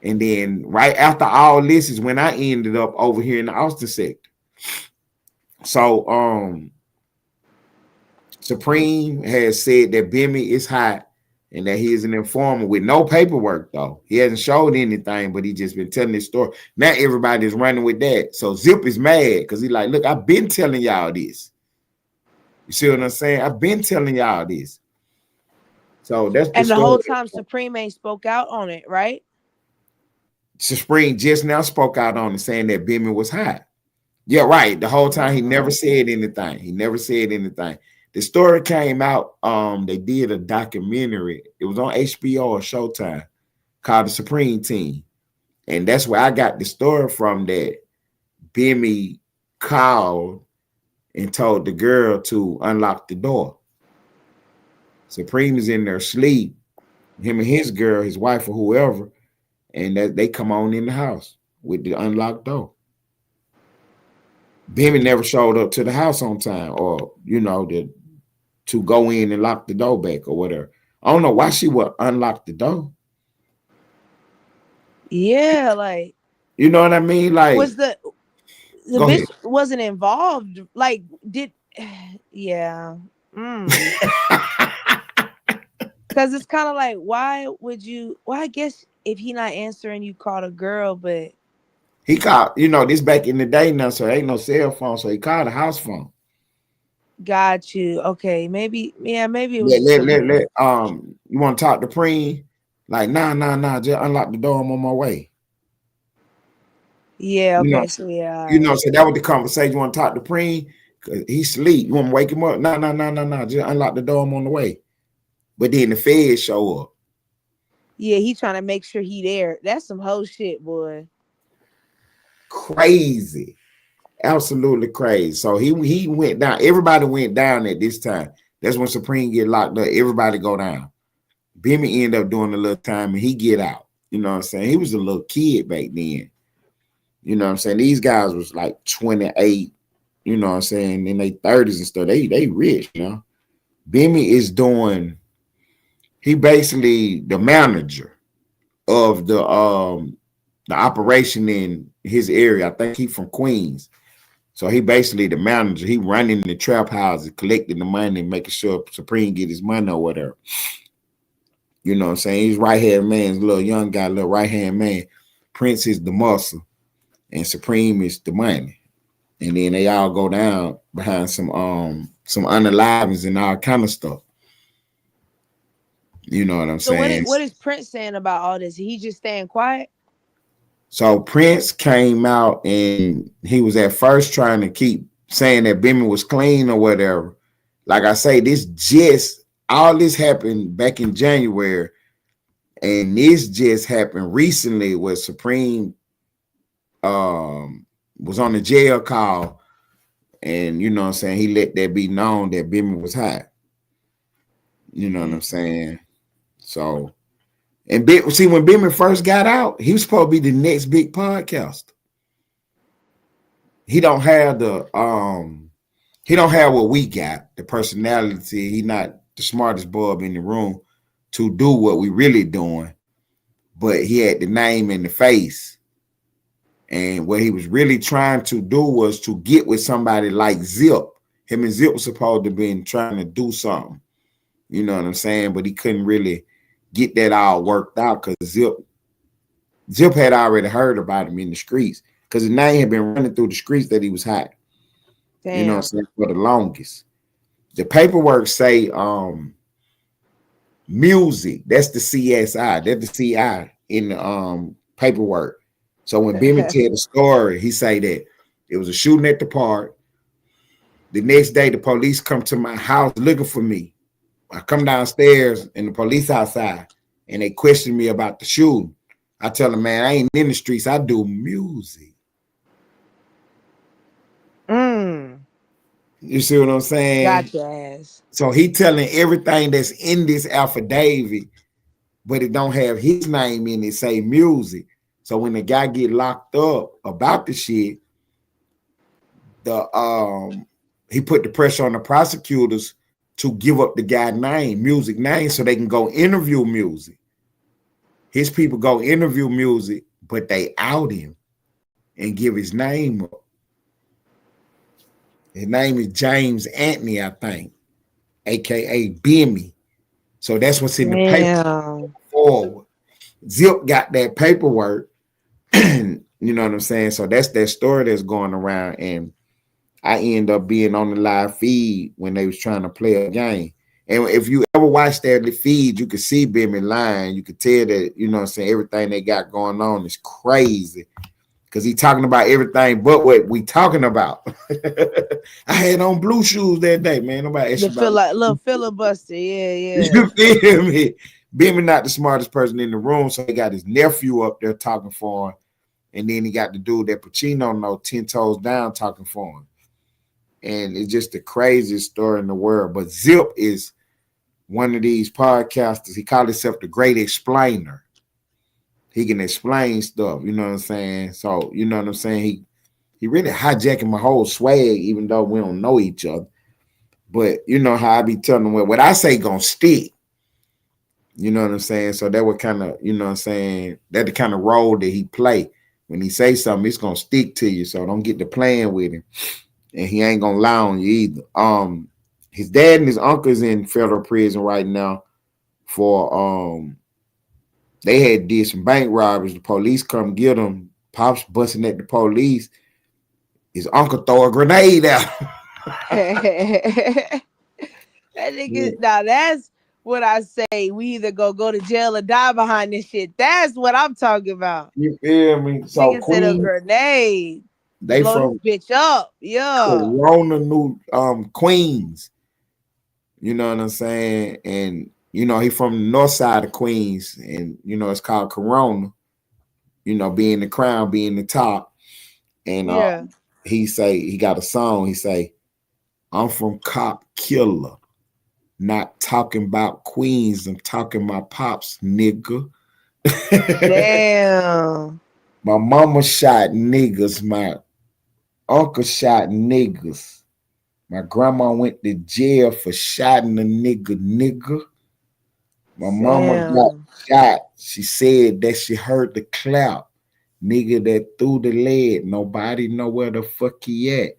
And then right after all this is when I ended up over here in the Austin sector. So Supreme has said that Bimmy is hot and that he is an informer with no paperwork, though. He hasn't showed anything, but he just been telling this story. Now everybody is running with that. So Zip is mad because he's like, look, I've been telling y'all this. You see what I'm saying? I've been telling y'all this. So that's the whole time Supreme ain't spoke out on it, right? Supreme just now spoke out on it saying that Bimmy was hot. Yeah, right. The whole time he never said anything. The story came out. They did a documentary. It was on HBO or Showtime called The Supreme Team. And that's where I got the story from, that Bimmy called and told the girl to unlock the door. Supreme is in there asleep, him and his girl, his wife or whoever, and that they come on in the house with the unlocked door. Bimmy never showed up to the house on time, or you know, to go in and lock the door back or whatever. I don't know why she would unlock the door. Yeah, like, you know what I mean? Like, was the bitch wasn't involved? Like, yeah. Because it's kind of like, why would you? Well, I guess if he not answering, you called a girl, but he called, you know, this back in the day now, so ain't no cell phone, so he called a house phone. Got you. Okay, maybe it was. You want to talk to Preem? Like, nah, just unlock the door. I'm on my way. Yeah. Okay. You know, so that was the conversation. You want to talk to Preem? He sleep. You want to wake him up? No. Just unlock the door. I'm on the way. But then the feds show up. Yeah, he trying to make sure he there. That's some whole shit, boy. Crazy. Absolutely crazy. So he went down. Everybody went down at this time. That's when Supreme get locked up. Everybody go down. Bimmy end up doing a little time and he get out. You know what I'm saying? He was a little kid back then. You know what I'm saying? These guys was like 28, you know what I'm saying, in their 30s and stuff. They rich, you know. Bimmy is doing, he basically the manager of the operation in his area. I think he from Queens. So he basically the manager. He running the trap houses, collecting the money, making sure Supreme get his money or whatever. You know what I'm saying? He's right-hand man, little young guy, little right-hand man. Prince is the muscle, and Supreme is the money. And then they all go down behind some unalivings and all kind of stuff. You know what I'm saying? What is Prince saying about all this? He just staying quiet? So Prince came out and he was at first trying to keep saying that Bimmy was clean or whatever. Like I say, all this happened back in January, and this just happened recently where Supreme was on the jail call, and you know what I'm saying, he let that be known that Bimmy was hot. You know what I'm saying? So, and see, when Bimmy first got out, he was supposed to be the next big podcaster. He don't have what we got, the personality. He not the smartest bulb in the room to do what we really doing, but he had the name and the face. And what he was really trying to do was to get with somebody like Zip. Him and Zip was supposed to be trying to do something. You know what I'm saying? But he couldn't really get that all worked out because Zip had already heard about him in the streets because his name had been running through the streets that he was hot. Damn. You know what I'm saying? For the longest. The paperwork say music. That's the CSI. That's the CI in the paperwork. So when Bimmy tell the story, he say that it was a shooting at the park. The next day, the police come to my house looking for me. I come downstairs and the police outside and they question me about the shooting. I tell them, man, I ain't in the streets. I do music. You see what I'm saying? Got your ass. So he telling everything that's in this affidavit, but it don't have his name in it, say music. So when the guy get locked up about the shit, he put the pressure on the prosecutors to give up the guy's name, music name, so they can go interview music. His people go interview music, but they out him and give his name up. His name is James Anthony, I think, aka Bimmy. So that's what's in the paper forward. Zip got that paperwork. You know what I'm saying? So that's that story that's going around, and I end up being on the live feed when they was trying to play a game. And if you ever watch that feed, you can see Bimmy lying. You can tell that, you know what I'm saying, everything they got going on is crazy. Because he talking about everything but what we talking about. I had on blue shoes that day, man. Nobody asked feel like little filibuster. Yeah. You feel me? Bimmy not the smartest person in the room, so he got his nephew up there talking for him. And then he got the dude that Pacino know 10 toes down talking for him. And it's just the craziest story in the world. But Zip is one of these podcasters. He called himself the Great Explainer. He can explain stuff, you know what I'm saying? So, you know what I'm saying? He really hijacking my whole swag, even though we don't know each other. But you know how I be telling them what I say gonna stick. You know what I'm saying? So that would kind of, you know what I'm saying, that the kind of role that he play. When he say something, it's gonna stick to you. So don't get to playing with him. And he ain't gonna lie on you either. His dad and his uncle's in federal prison right now for they had did some bank robberies. The police come get them. Pops busting at the police. His uncle throw a grenade out. That nigga, now that's what I say. We either go to jail or die behind this shit. That's what I'm talking about. You feel me? So Nigga said a grenade. They Blow from this bitch up. Yeah. Corona, New Queens. You know what I'm saying? And you know, he from the north side of Queens, and you know, it's called Corona. You know, being the crown, being the top. And Yeah. he say he got a song. He say, I'm from Cop Killer. Not talking about Queens. I'm talking my pops, nigga. Damn. My mama shot niggas. My uncle shot niggas. My grandma went to jail for shotting a nigga. My mama got Damn. shot. She said that she heard the clap. Nigga that threw the lead. Nobody know where the fuck he at.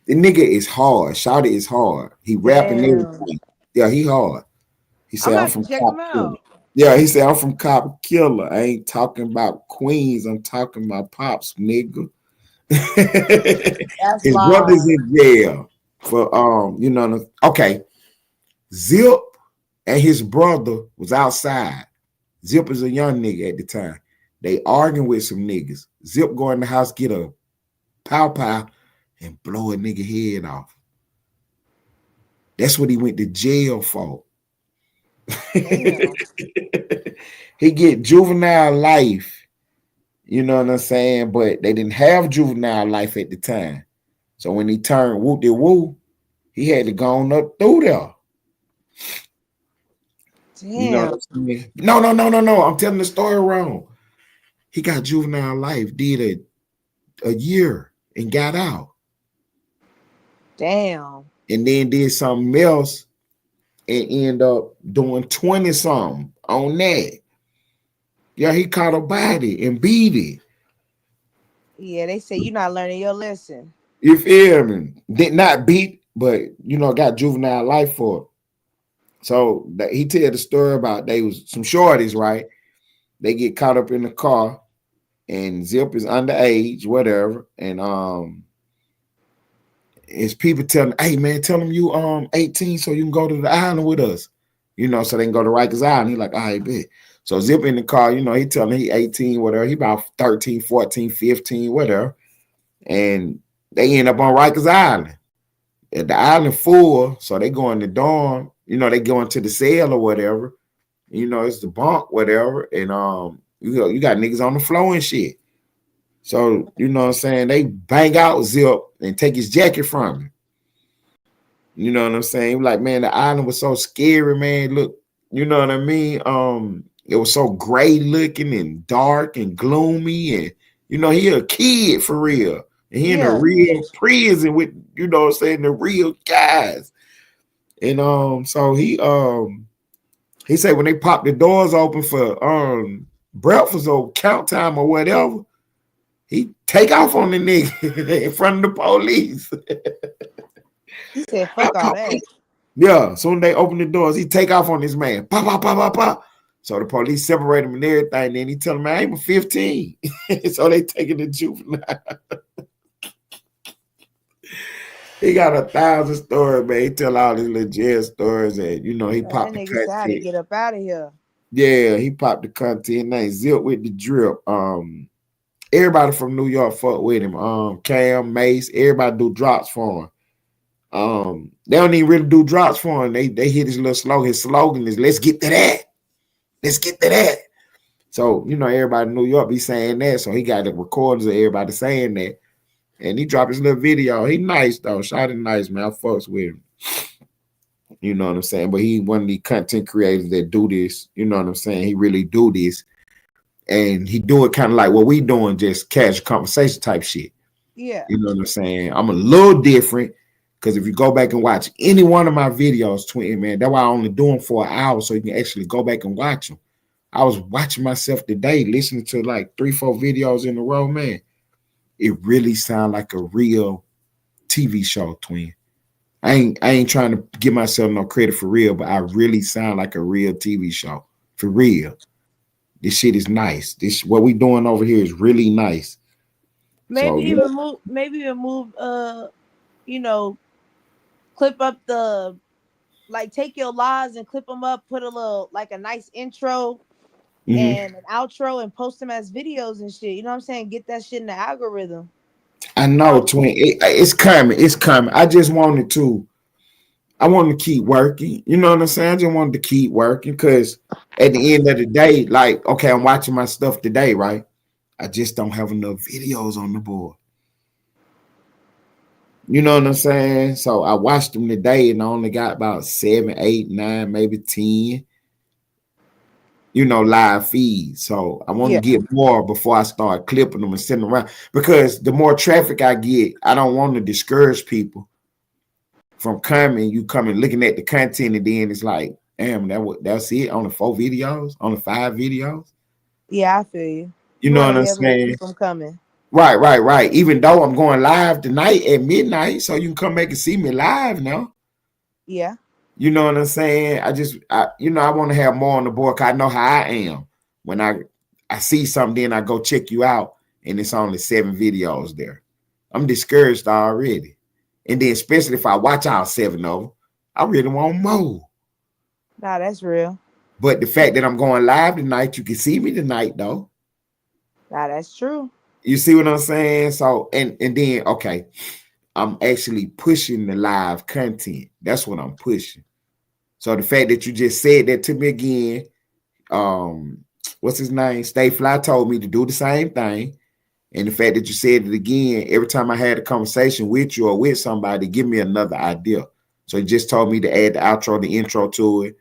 The nigga is hard. Shouty is hard. He rapping Damn. everything. Yeah, he hard. He I'm said, I'm about to from check Cop him Killer. out. Yeah, he said, I'm from Cop Killer. I ain't talking about Queens. I'm talking about pops, nigga. That's His live. brother's in jail for you know, okay. Zip and his brother was outside. Zip is a young nigga at the time. They arguing with some niggas. Zip go in the house, get a pow and blow a nigga head off. That's what he went to jail for. Damn. He get juvenile life. You know what I'm saying? But they didn't have juvenile life at the time. So when he turned woo-de-woo, he had to go on up through there. Damn. You know what I'm saying? No. I'm telling the story wrong. He got juvenile life, did a year and got out. Damn. And then did something else and end up doing 20 something on that. Yeah, he caught a body and beat it. Yeah, they say you're not learning your lesson. You feel me? Did not beat, but you know, got juvenile life for it. So he tell the story about they was some shorties, right? They get caught up in the car, and Zip is underage, whatever, and his people tell him, "Hey man, tell him you 18 so you can go to the island with us." You know, so they can go to Rikers Island. He like, "All right, bet." So Zip in the car, you know, he telling he 18, whatever. He about 13, 14, 15, whatever. And they end up on Rikers Island. At the island full, so they go in the dorm, you know, they go into the cell or whatever. You know, it's the bunk, whatever. And you got niggas on the floor and shit. So, you know what I'm saying? They bang out Zip and take his jacket from him. You know what I'm saying? Like, man, the island was so scary, man. Look, you know what I mean? It was so gray looking and dark and gloomy, and you know, he a kid for real. And he in a real prison with, you know what I'm saying, the real guys. And so he said when they popped the doors open for breakfast or count time or whatever, he take off on the nigga in front of the police. He said, fuck all that. Yeah, soon they open the doors, he take off on this man. Pop, pop, pop, pop, pop. So the police separate him and everything. Then he tell him, man, I ain't 15. So they taking the juvenile. He got 1,000 stories, man. He tell all these little jail stories, and you know he popped the That nigga said to content. get up out of here. Yeah, he popped the content. Name Zip with the drip. Everybody from New York fuck with him. Cam, Mace, everybody do drops for him. They don't even really do drops for him. They hit his little slogan. His slogan is "Let's get to that. Let's get to that." So you know everybody in New York be saying that. So he got the recordings of everybody saying that. And he dropped his little video. He nice though. Shot it nice, man. I fucks with him. You know what I'm saying? But he one of the content creators that do this. You know what I'm saying? He really do this. And he do it kind of like what we doing, just casual conversation type shit. Yeah. You know what I'm saying? I'm a little different because if you go back and watch any one of my videos, twin, man, that's why I only do them for an hour so you can actually go back and watch them. I was watching myself today, listening to like 3-4 videos in a row, man. It really sound like a real TV show, twin. I ain't trying to give myself no credit for real, but I really sound like a real TV show. For real. This shit is nice. This what we doing over here is really nice. Maybe even move you know, clip up the like take your lives and clip them up, put a little like a nice intro and an outro and post them as videos and shit. You know what I'm saying? Get that shit in the algorithm. I know, twin. It's coming. It's coming. I just wanted to. I wanted to keep working. You know what I'm saying? I just wanted to keep working because at the end of the day, like, okay, I'm watching my stuff today, right? I just don't have enough videos on the board. You know what I'm saying? So I watched them today and I only got about 7, 8, 9, maybe 10, live feeds. So I want to get more before I start clipping them and sending them around, because the more traffic I get, I don't want to discourage people from coming. You coming looking at the content and then it's like, damn, that's it on the 4 videos, on the 5 videos. Yeah, I feel you. You know what I'm saying? Keep them coming. Right. Even though I'm going live tonight at midnight, so you can come back and see me live now. Yeah. You know what I'm saying? I want to have more on the board, 'cause I know how I am. When I see something, then I go check you out, and it's only 7 videos there. I'm discouraged already. And then especially if I watch all 7 of them, I really want more. Nah, that's real. But the fact that I'm going live tonight, you can see me tonight, though. Nah, that's true. You see what I'm saying? So, and then, okay, I'm actually pushing the live content. That's what I'm pushing. So the fact that you just said that to me again, what's his name? Stay Fly told me to do the same thing. And the fact that you said it again, every time I had a conversation with you or with somebody, give me another idea. So he just told me to add the outro, the intro to it.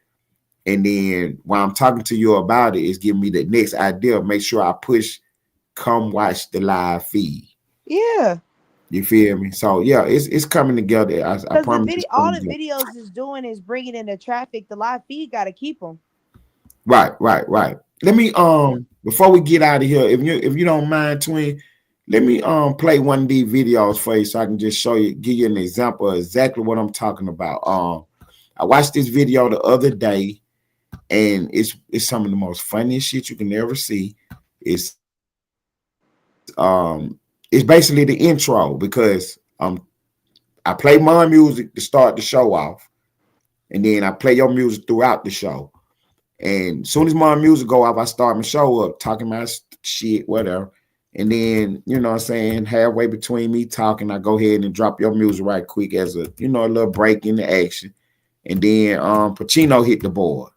And then while I'm talking to you about it, it's giving me the next idea. Make sure I push, come watch the live feed. Yeah. You feel me? So yeah, it's coming together. I promise. All the videos is doing is bringing in the traffic. The live feed got to keep them. Right. Let me before we get out of here, if you don't mind, twin, let me play one of these videos for you so I can just show you, give you an example of exactly what I'm talking about. I watched this video the other day, and it's some of the most funniest shit you can ever see. It's basically the intro, because I play my music to start the show off, and then I play your music throughout the show. And as soon as my music go off, I start my show up talking about shit, whatever. And then, you know what I'm saying, halfway between me talking, I go ahead and drop your music right quick as a little break in the action. And then Pacino hit the board.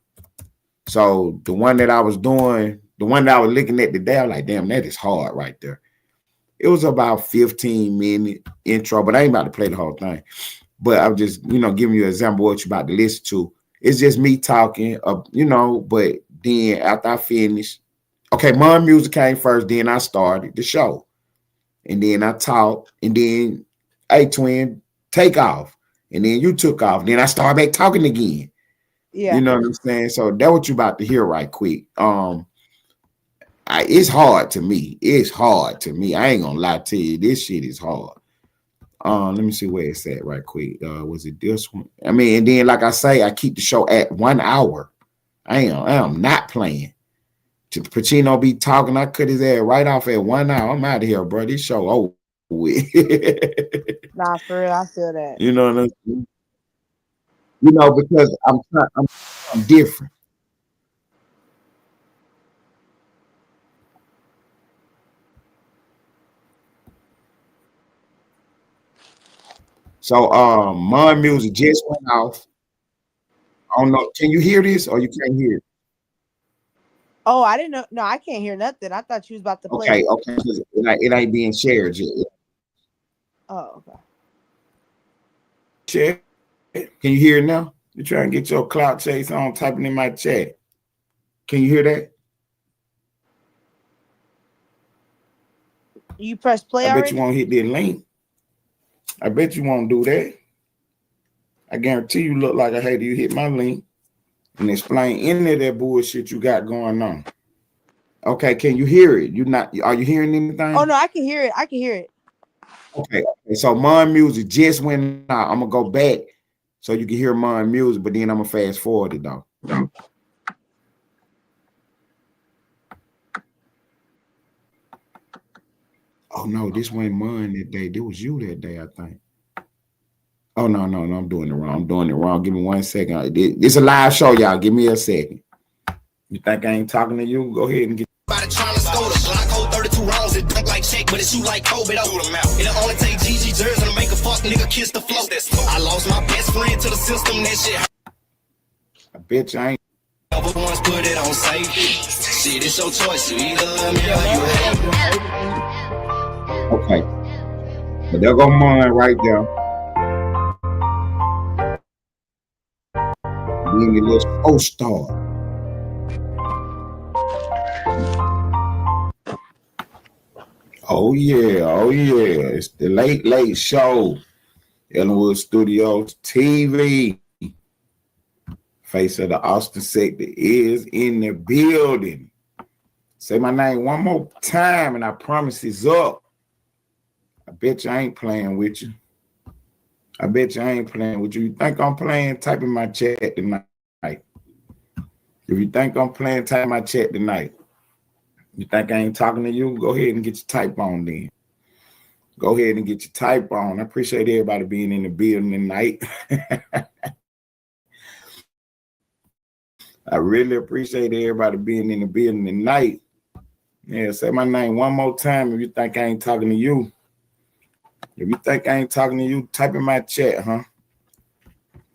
So the one that I was doing, the one that I was looking at today, I was like, damn, that is hard right there. It was about 15-minute intro, but I ain't about to play the whole thing. But I'm just, giving you an example of what you're about to listen to. It's just me talking, but then after I finished, okay, my music came first, then I started the show. And then I talked, and then, hey, twin, take off. And then you took off. Then I started back talking again. Yeah. You know what I'm saying? So that's what you're about to hear right quick. It's hard to me. It's hard to me. I ain't gonna lie to you. This shit is hard. Let me see where it's at right quick. Was it this one? I mean, and then like I say, I keep the show at 1 hour. I am not playing. To Pacino be talking, I cut his ass right off at 1 hour. I'm out of here, bro. This show over with. Nah, for real, I feel that. You know what I'm saying? Because I'm different. So my music just went off. I don't know. Can you hear this or you can't hear it? Oh, I didn't know. No, I can't hear nothing. I thought you was about to play. Okay. It ain't being shared yet. Oh, okay. Share. Can you hear it now? You're trying to get your clout chase on, typing in my chat. Can you hear that? You press play I bet already? you won't hit the link. I bet you won't do that. I guarantee you look like I had you hit my link and explain any of that bullshit you got going on. Okay, can you hear it? Are you hearing anything? Oh no, I can hear it. I can hear it. Okay. So my music just went out. I'm gonna go back so you can hear my music, but then I'm gonna fast forward it though. Oh no, this wasn't mine that day. It was you that day, I think. Oh no, I'm doing it wrong. Give me 1 second. It's a live show, y'all. Give me a second. You think I ain't talking to you? Go ahead and get. By the China Skoda, Glock 32 rounds, it dunk like check but it shoot like Kobe though. It'll only take GG jersey to make a fuck nigga kiss the flow. I lost my best friend to the system, that shit. I bet you ain't. Never once put it on safe. Shit, it's your choice. You either love me or you hate me. Okay. But there go mine right there. Being a little co-star. Oh yeah. It's the Late Late Show. Ellenwood Studios TV. Face of the Austin sector is in the building. Say my name one more time and I promise it's up. I bet you I ain't playing with you. I bet you I ain't playing with you. You think I'm playing? Type in my chat tonight. If you think I'm playing, type in my chat tonight. You think I ain't talking to you? Go ahead and get your type on then. Go ahead and get your type on. I appreciate everybody being in the building tonight. I really appreciate everybody being in the building tonight. Yeah, say my name one more time if you think I ain't talking to you. If you think I ain't talking to you, type in my chat, huh?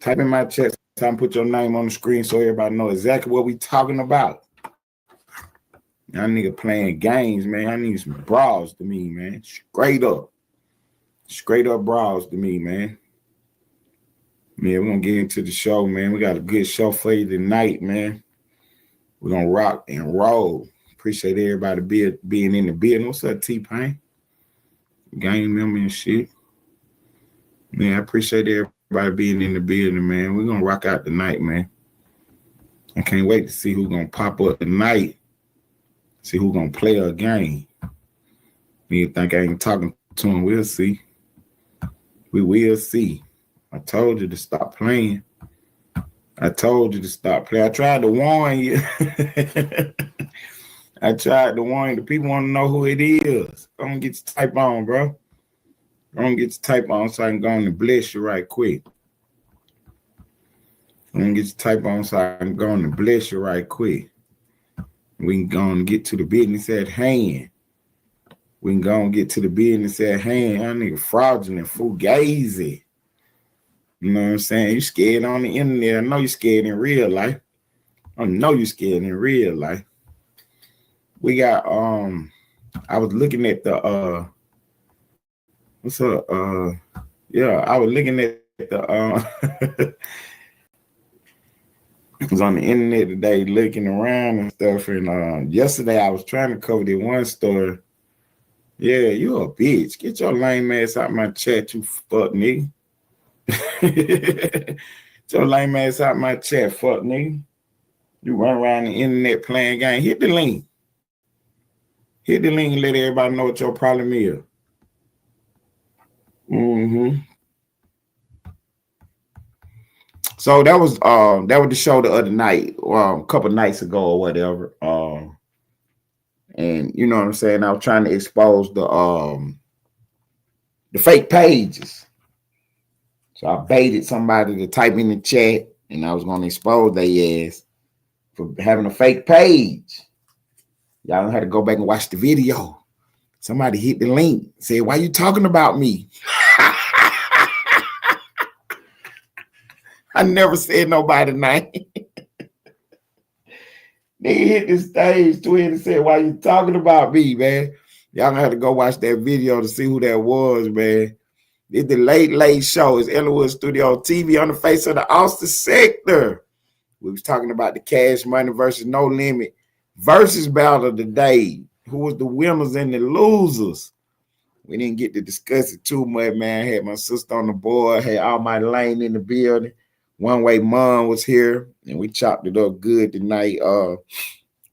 Type in my chat. Time put your name on the screen so everybody know exactly what we talking about. Y'all nigga playing games, man. I need some bras to me, man. Straight up bras to me, man. Yeah, we're gonna get into the show, man. We got a good show for you tonight, man. We're gonna rock and roll. Appreciate everybody being in the building. What's up, T-Pain? Gang member and shit. Man, I appreciate everybody being in the building, man. We're gonna rock out tonight, man. I can't wait to see who's gonna pop up tonight. See who's gonna play a game. You think I ain't talking to him? We'll see. We will see. I told you to stop playing. I told you to stop playing. I tried to warn you. I tried to warn you. The people want to know who it is. Go and get your type on, bro. Go and get your type on so I can go on and bless you right quick. Go and get your type on so I can go on and bless you right quick. We can go and get to the business at hand. We can go and get to the business at hand. That nigga fraudulent, fugazi. You know what I'm saying? You scared on the internet. I know you scared in real life. I know you scared in real life. We got I was looking at the what's up? Yeah, I was looking at the I was on the internet today looking around and stuff, and yesterday I was trying to cover the one story. Yeah, you a bitch. Get your lame ass out my chat, you fuck nigga. Get your lame ass out my chat, fuck nigga. You run around the internet playing game. Hit the link. Hit the link and let everybody know what your problem is. So that was the show the other night, a couple nights ago or whatever. And you know what I'm saying? I was trying to expose the fake pages. So I baited somebody to type in the chat, and I was going to expose their ass for having a fake page. Y'all don't have to go back and watch the video. Somebody hit the link, said, "Why you talking about me?" I never said nobody name. They hit the stage twin and said, "Why you talking about me, man?" Y'all gonna have to go watch that video to see who that was, man. It's the Late Late Show. It's Ellenwood Studio TV on the face of the Austin sector. We was talking about the Cash Money versus No Limit versus battle today. Who was the winners and the losers? We didn't get to discuss it too much, man. I had my sister on the board, had all my Lane in the building. One Way Mom was here, and we chopped it up good tonight.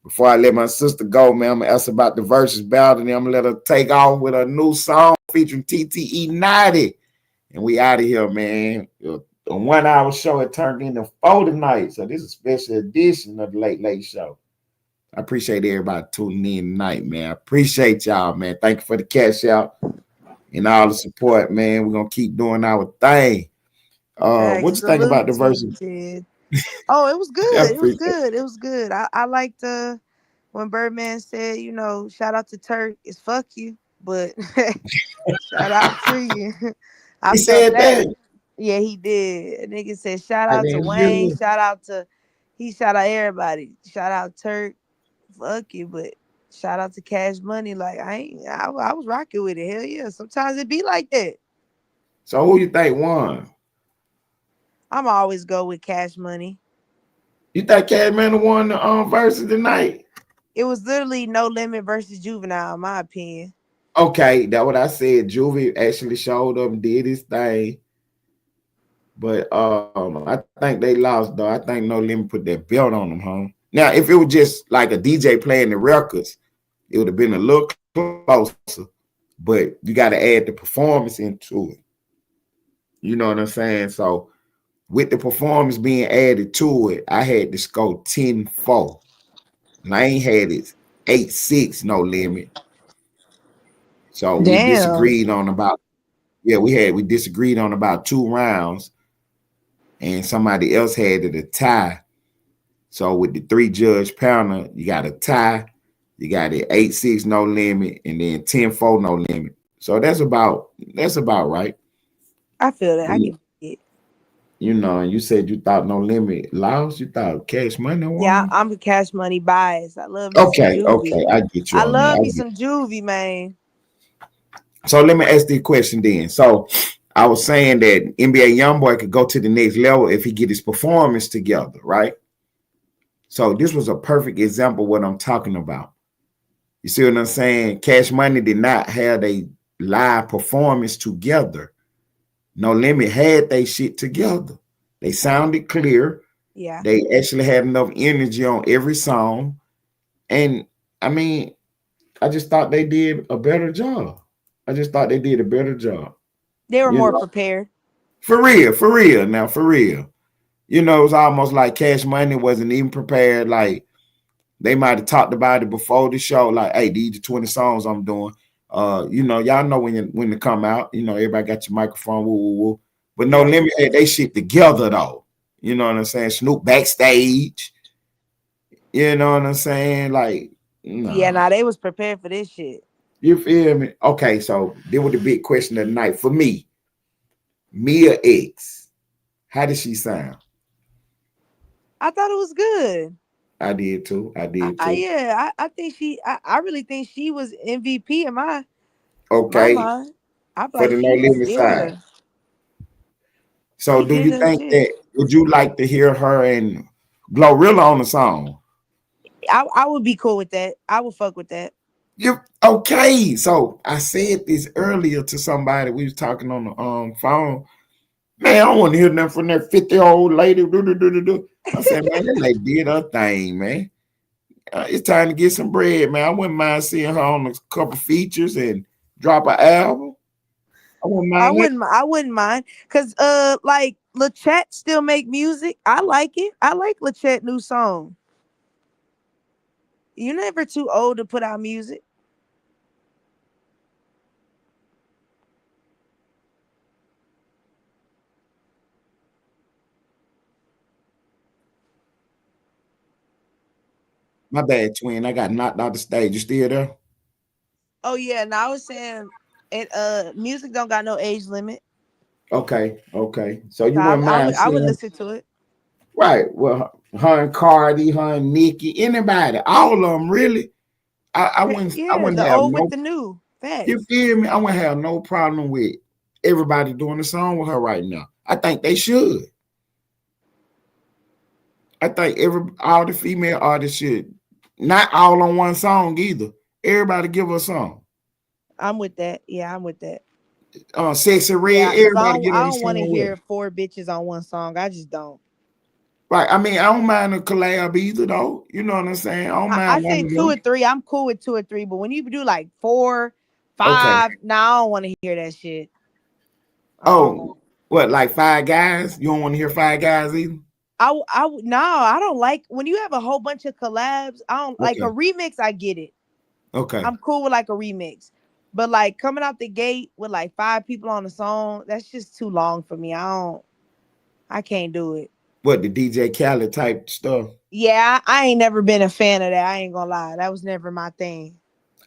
Before I let my sister go, man, I'm going to ask about the versus battle, and I'm going to let her take off with a new song featuring TTE 90. And we out of here, man. A 1 hour show, it turned into 4 tonight. So this is a special edition of the Late Late Show. I appreciate everybody tuning in tonight, man. I appreciate y'all, man. Thank you for the cash out and all the support, man. We're going to keep doing our thing. What you think about the verses? Oh, it was good. It was good. It was good. I liked when Birdman said, you know, shout out to Turk. It's fuck you. but shout out to you. I He felt said that. that. Yeah, he did. A nigga said shout I out to didn't hear Wayne, that. he shout out everybody. Shout out Turk. Fuck you, but shout out to Cash Money. Like I was rocking with it. Hell yeah. Sometimes it be like that. So who you think won? I'm always go with Cash Money. You think Cash Money won the versus tonight? It was literally No Limit versus Juvenile, in my opinion. Okay, that's what I said. Juvie actually showed up and did his thing. But I think they lost though. I think No Limit put that belt on them, huh? Now, if it was just like a DJ playing the records, it would have been a little closer. But you got to add the performance into it. You know what I'm saying? So with the performance being added to it, I had to score 10-4. Lane had it 8-6, No Limit. So we disagreed on about, we disagreed on about 2 rounds, and somebody else had it a tie. So with the 3-judge panel, you got a tie, you got it 8-6 No Limit, and then 10-4 No Limit. So that's about right. I feel that. I give it. You know, and you said you thought No Limit lost. You thought Cash Money won. Yeah, I'm a Cash Money bias. I love me some Juvie. I get you. I love me some Juvie, man. So let me ask the question then. So I was saying that NBA YoungBoy could go to the next level if he get his performance together, right? So this was a perfect example of what I'm talking about. You see what I'm saying? Cash Money did not have a live performance together. No Limit had they shit together. They sounded clear. Yeah. They actually had enough energy on every song. And I mean, I just thought they did a better job. They were more prepared. For real. Now, for real. You know, it was almost like Cash Money wasn't even prepared. Like, they might have talked about it before the show. Like, hey, these are 20 songs I'm doing. You know, y'all know when to come out. You know, everybody got your microphone, woo, woo, woo. But No Limit had they shit together, though. You know what I'm saying? Snoop backstage. You know what I'm saying? Like, no. Yeah, they was prepared for this shit. You feel me? Okay, so there was the big question of the night for me. Mia X, how did she sound? I thought it was good. I did too. I think I really think she was MVP in my mind. I for the No Limit side. So do you think that would you like to hear her and Glorilla on the song? I would be cool with that. I would fuck with that. Okay. So I said this earlier to somebody. We was talking on the phone. Man, I don't want to hear nothing from that 50-year-old lady. I said, man, that lady did her thing, man. It's time to get some bread, man. I wouldn't mind seeing her on a couple features and drop an album. I wouldn't mind because like LeChat still make music. I like it. I like LeChat new song. You're never too old to put out music. My bad, twin. I got knocked off the stage. You still there? Oh yeah, and I was saying it. Music don't got no age limit. Okay. So you wouldn't mind? I would listen to it. Right. Well, her and Cardi, her and Nicki, anybody, all of them, really. I wouldn't. Yeah, I wouldn't the have old with the new. Facts. You feel me? I wouldn't have no problem with everybody doing a song with her right now. I think they should. I think all the female artists should. Not all on one song either. Everybody give her a song. I'm with that. Yeah, I'm with that. Sexy Red. Everybody I don't want to hear 4 bitches on one song. I just don't. Right. I mean, I don't mind a collab either, though. You know what I'm saying? I don't mind. I say 2 or 3. I'm cool with 2 or 3. But when you do like 4, 5, now I don't want to hear that shit. What? Like 5 guys? You don't want to hear 5 guys either? No, I don't like when you have a whole bunch of collabs. I don't like a remix. I get it. Okay. I'm cool with like a remix, but like coming out the gate with like 5 people on the song, that's just too long for me. I can't do it. What, the DJ Khaled type stuff? Yeah, I ain't never been a fan of that. I ain't gonna lie. That was never my thing.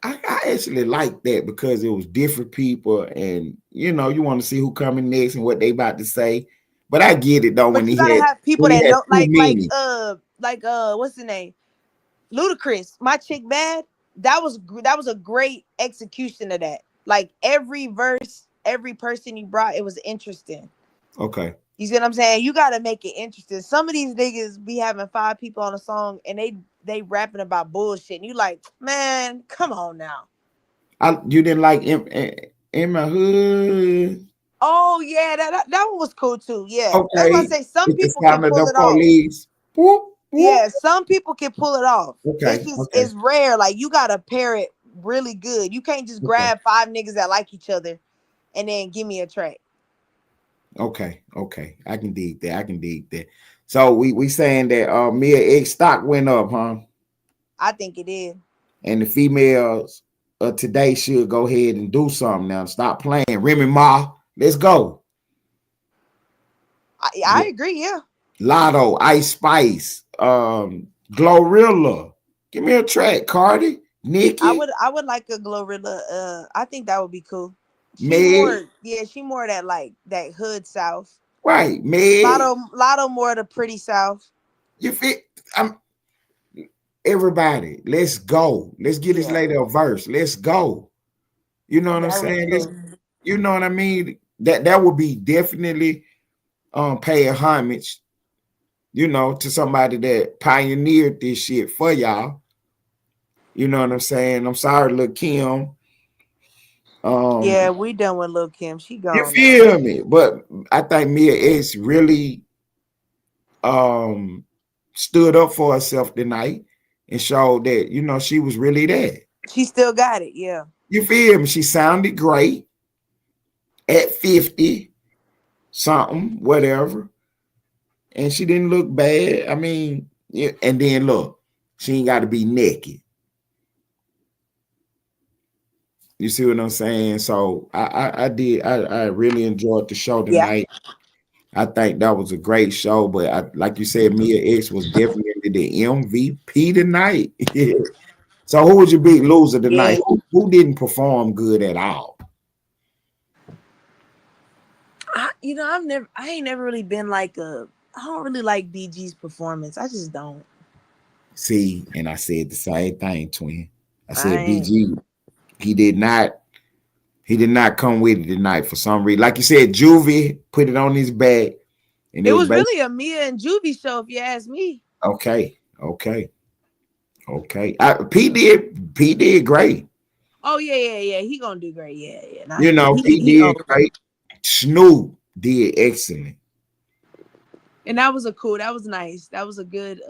I actually like that because it was different people, and you know, you want to see who coming next and what they about to say. But I get it though But when you he gotta had have people that know, too many. what's the name? Ludacris, My Chick Bad. That was a great execution of that. Like every verse, every person you brought, it was interesting. Okay. You see what I'm saying? You gotta make it interesting. Some of these niggas be having 5 people on a song and they rapping about bullshit. And you like, man, come on now. You didn't like in my hood. Oh yeah, that one was cool too. Yeah, that's why I Okay. say some It's the people can sound of pull the it off. police. Whoop, whoop. Yeah, some people can pull it off. It's Okay. just Okay. it's rare. Like you gotta pair it really good. You can't just Okay. grab 5 niggas that like each other and then give me a track. Okay. Okay. I can dig that. I can dig that. So we saying that Mia X stock went up, huh? I think it did. And the females today should go ahead and do something now. Stop playing. Remy Ma, let's go. I agree, yeah. Lotto, Ice Spice, Glorilla. Give me a track, Cardi, Nicki. I would like a Glorilla. I think that would be cool. She more that like that hood South. Right, Meg. Lotto more the pretty South. You fit everybody, let's go. Let's get this lady a verse. Let's go. You know what I'm saying? You know what I mean? That would be definitely paying homage, you know, to somebody that pioneered this shit for y'all. You know what I'm saying? I'm sorry, Lil' Kim. Yeah, we done with Lil' Kim. She gone. You feel me? But I think Mia X really stood up for herself tonight and showed that, you know, she was really there. She still got it, yeah. You feel me? She sounded great at 50 something, whatever. And she didn't look bad. I mean, yeah, and then look, she ain't got to be naked. You see what I'm saying? So I really enjoyed the show tonight. Yeah. I think that was a great show, but like you said, Mia X was definitely the MVP tonight. So who was your big loser tonight? Yeah. Who didn't perform good at all? I ain't never really been like I don't really like BG's performance. I just don't. See, and I said the same thing, twin. I said BG, he did not come with it tonight for some reason. Like you said, Juvie put it on his back. And it was really a Mia and Juvie show, if you ask me. Okay. P did great. Oh yeah. He gonna do great. Yeah. You know, he did great. Snoop did excellent. And that was nice. That was a good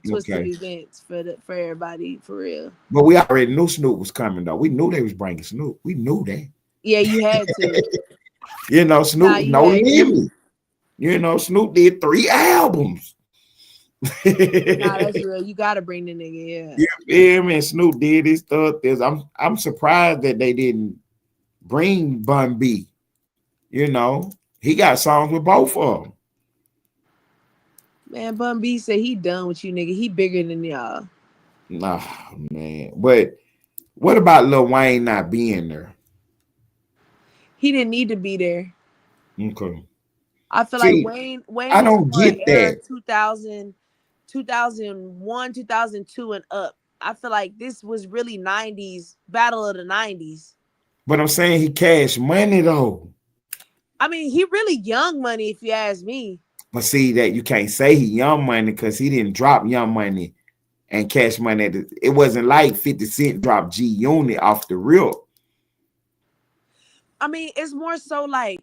twist of events for everybody, for real. But we already knew Snoop was coming though. We knew they was bringing Snoop. We knew that. Yeah, you had to. You know, Snoop no limit. You know, Snoop did 3 albums. That's real. You gotta bring the nigga, yeah. You feel me? Snoop did his stuff. I'm surprised that they didn't bring Bun B. You know, he got songs with both of them. Man, Bun B said he done with you, nigga. He bigger than y'all. Nah, man. But what about Lil Wayne not being there? He didn't need to be there. Okay. I feel like Wayne I don't get that. 2001, 2002 and up. I feel like this was really 90s, battle of the 90s. But I'm saying he cashed money though. I mean, he really Young Money, if you ask me. But see that you can't say he Young Money because he didn't drop Young Money and Cash Money. It wasn't like 50 Cent dropped G Unit off the rip. I mean, it's more so like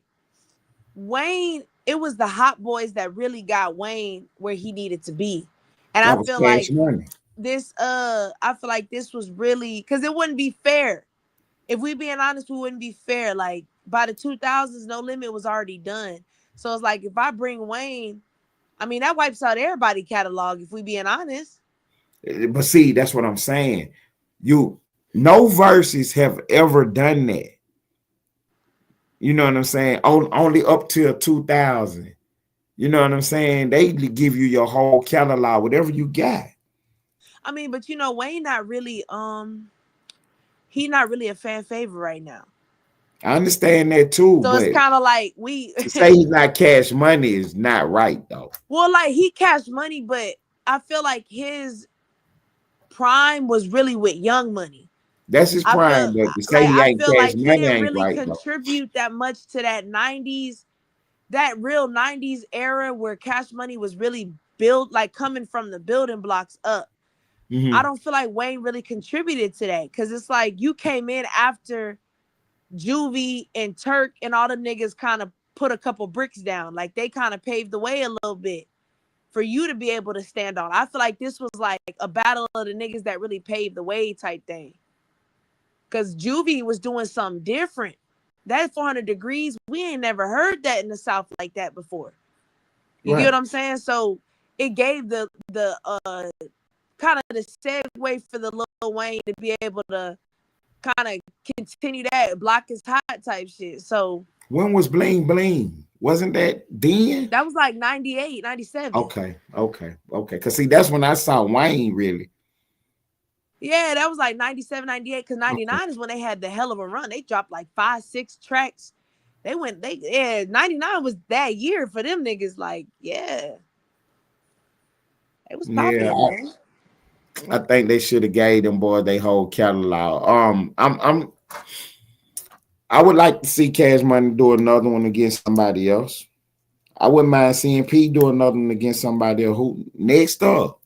Wayne, it was the Hot Boys that really got Wayne where he needed to be. And I feel like this, I feel like this was really, because it wouldn't be fair. If we being honest, we wouldn't be fair. Like by the 2000s, No Limit was already done. So it's like, if I bring Wayne, I mean, that wipes out everybody's catalog, if we being honest. But see, that's what I'm saying. No verses have ever done that. You know what I'm saying? Only up till 2000. You know what I'm saying? They give you your whole catalog, whatever you got. I mean, but you know, Wayne not really he not really a fan favorite right now. I understand that too, so but it's kind of like we to say he's not Cash Money is not right though. Well, like he Cash Money, but I feel like his prime was really with Young Money. That's his prime, but to say he ain't Cash Money he didn't ain't really right contribute that much to that 90s, that real 90s era where Cash Money was really built, like coming from the building blocks up. I don't feel like Wayne really contributed to that because it's like you came in after Juvie and Turk and all the niggas kind of put a couple bricks down. Like they kind of paved the way a little bit for you to be able to stand on. I feel like this was like a battle of the niggas that really paved the way type thing. Because Juvie was doing something different. That 400 Degrees, we ain't never heard that in the South like that before. You get what I'm saying? So it gave the kind of the segue for the Lil Wayne to be able to kind of continue that Block is Hot type shit. So when was Bling Bling? Wasn't that then? That was like 98, 97. Okay. Because see, that's when I saw Wayne really. Yeah, that was like 97, 98. Because 99 is when they had the hell of a run. They dropped like 5-6 tracks. 99 was that year for them niggas. Like, yeah. It was popping, man. I think they should have gave them boys their whole catalog. I would like to see Cash Money do another one against somebody else. I wouldn't mind seeing P do another one against somebody else. Who next up?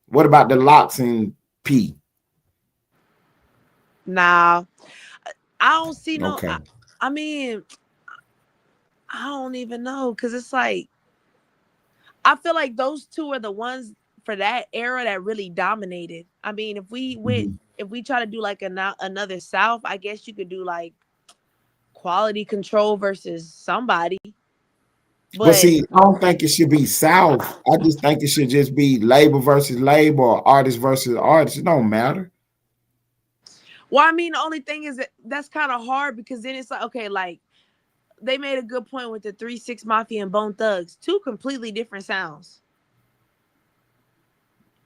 What about the Locks and P? Nah, I don't see no. Okay. I mean, I don't even know because it's like I feel like those two are the ones for that era that really dominated. I mean, if we went, if we try to do like another South, I guess you could do like Quality Control versus somebody. But see, I don't think it should be South. I just think it should just be label versus label or artist versus artist. It don't matter. Well, I mean, the only thing is that's kind of hard because then it's like, okay, like they made a good point with the 3 6 Mafia and Bone Thugs, two completely different sounds.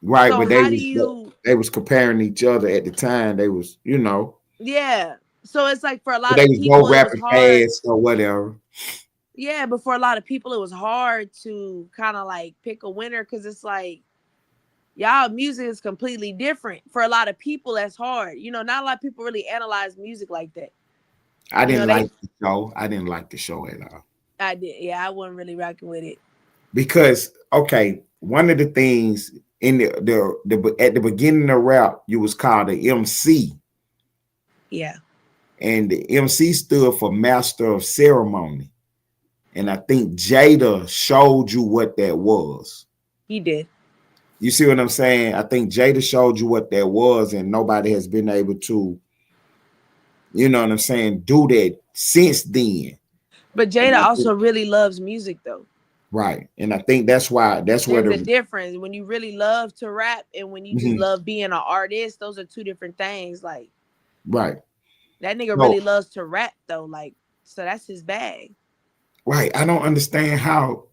Right, so but they was comparing each other at the time. They was, you know. Yeah. So it's like for a lot of people, they was both rapping fast or whatever. Yeah, but for a lot of people, it was hard to kind of like pick a winner because it's like y'all music is completely different. For a lot of people, that's hard. You know, not a lot of people really analyze music like that. I didn't like the show. I didn't like the show at all. I did. Yeah, I wasn't really rocking with it. Because, okay, one of the things in the at the beginning of rap, you was called the MC. Yeah. And the MC stood for Master of Ceremony. And I think Jada showed you what that was. He did. You see what I'm saying? I think Jada showed you what that was, and nobody has been able to, you know what I'm saying, do that since then. But Jada also really loves music, though. Right. And I think that's why there's a difference. When you really love to rap and when you just love being an artist, those are two different things. Like, right. That nigga really loves to rap, though. Like, so that's his bag. Right. I don't understand how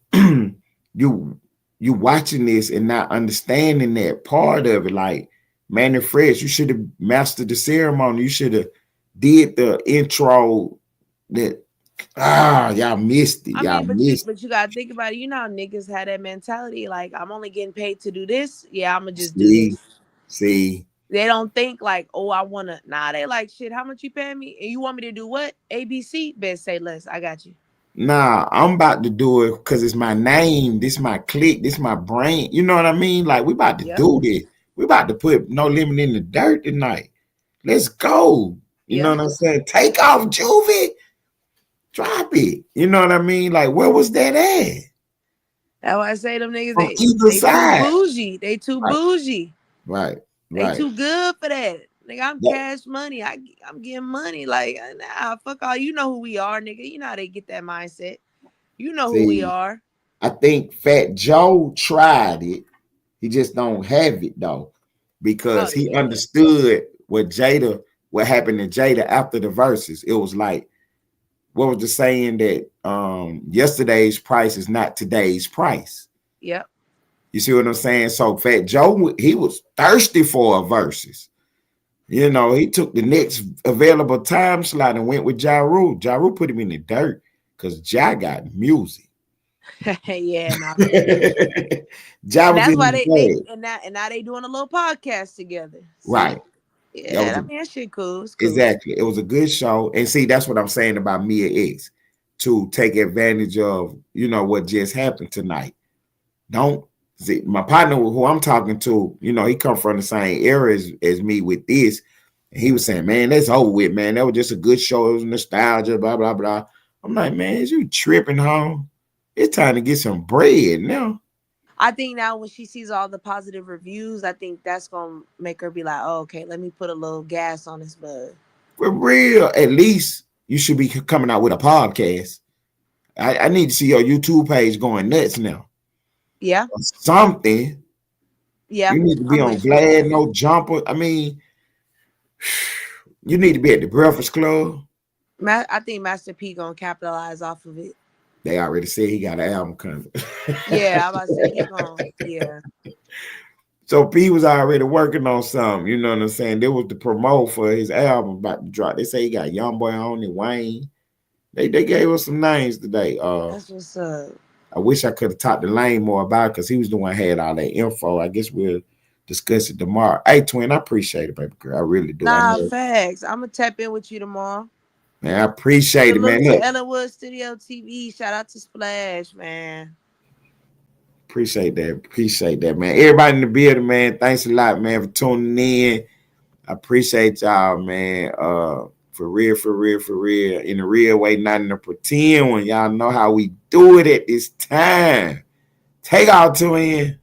you watching this and not understanding that part of it. Like, Mannie Fresh, you should have mastered the ceremony. You should have did the intro that y'all missed it. But you gotta think about it. You know how niggas had that mentality. Like, I'm only getting paid to do this. Yeah, I'm gonna just do this. See. They don't think like, oh, I wanna. Nah, they like, shit, how much you paying me? And you want me to do what? ABC? Best say less. I got you. Nah, I'm about to do it because it's my name. This my clique. This my brain. You know what I mean? Like, we about to do this. We about to put No Limit in the dirt tonight. Let's go. You know what I'm saying? Take off, Juvie. Drop it. You know what I mean? Like, where was that at? That's why I say them niggas, they too bougie. They too bougie. Right. They too good for that. Nigga, I'm Cash Money. I'm getting money. Like, nah, fuck all. You know who we are, nigga. You know how they get that mindset. You know who we are. I think Fat Joe tried it. He just don't have it though, because he understood what happened to Jada after the verses. It was like, what was the saying that yesterday's price is not today's price? Yep. You see what I'm saying? So Fat Joe, he was thirsty for a verses. You know, he took the next available time slot and went with Ja Rule. Ja Rule put him in the dirt because Ja got music. Yeah, no. Ja was That's in why the they bag. and now they doing a little podcast together. See? Right. Yeah, I mean that shit cool. It's cool. Exactly. It was a good show. And see, that's what I'm saying about Mia X, to take advantage of, you know, what just happened tonight. Don't see my partner who I'm talking to, you know, he come from the same era as me with this. And he was saying, man, that's over with, man. That was just a good show. It was nostalgia, blah, blah, blah. I'm like, man, is you tripping, home? It's time to get some bread now. I think now when she sees all the positive reviews, I think that's gonna make her be like, oh, okay, let me put a little gas on this bud. For real, at least you should be coming out with a podcast. I need to see your YouTube page going nuts now. Yeah. Or something. Yeah. You need to be on Glad, No Jumper. I mean, you need to be at the Breakfast Club. I think Master P gonna capitalize off of it. They already said he got an album coming. Yeah, I'm about to say he gonna, yeah. So P was already working on something, you know what I'm saying? There was the promo for his album about to drop. They say he got Youngboy on it, Wayne. They gave us some names today. That's what's up. I wish I could have talked to Lane more about it because he was the one who had all that info. I guess we'll discuss it tomorrow. Hey, twin, I appreciate it, baby girl. I really do. Nah, facts. I'm gonna tap in with you tomorrow. Man, I appreciate it, man. Look to Ellenwood Studio TV. Shout out to Splash, man. Appreciate that, man. Everybody in the building, man. Thanks a lot, man, for tuning in. I appreciate y'all, man. For real. In the real way, not in the pretend one. Y'all know how we do it at this time. Take out to in.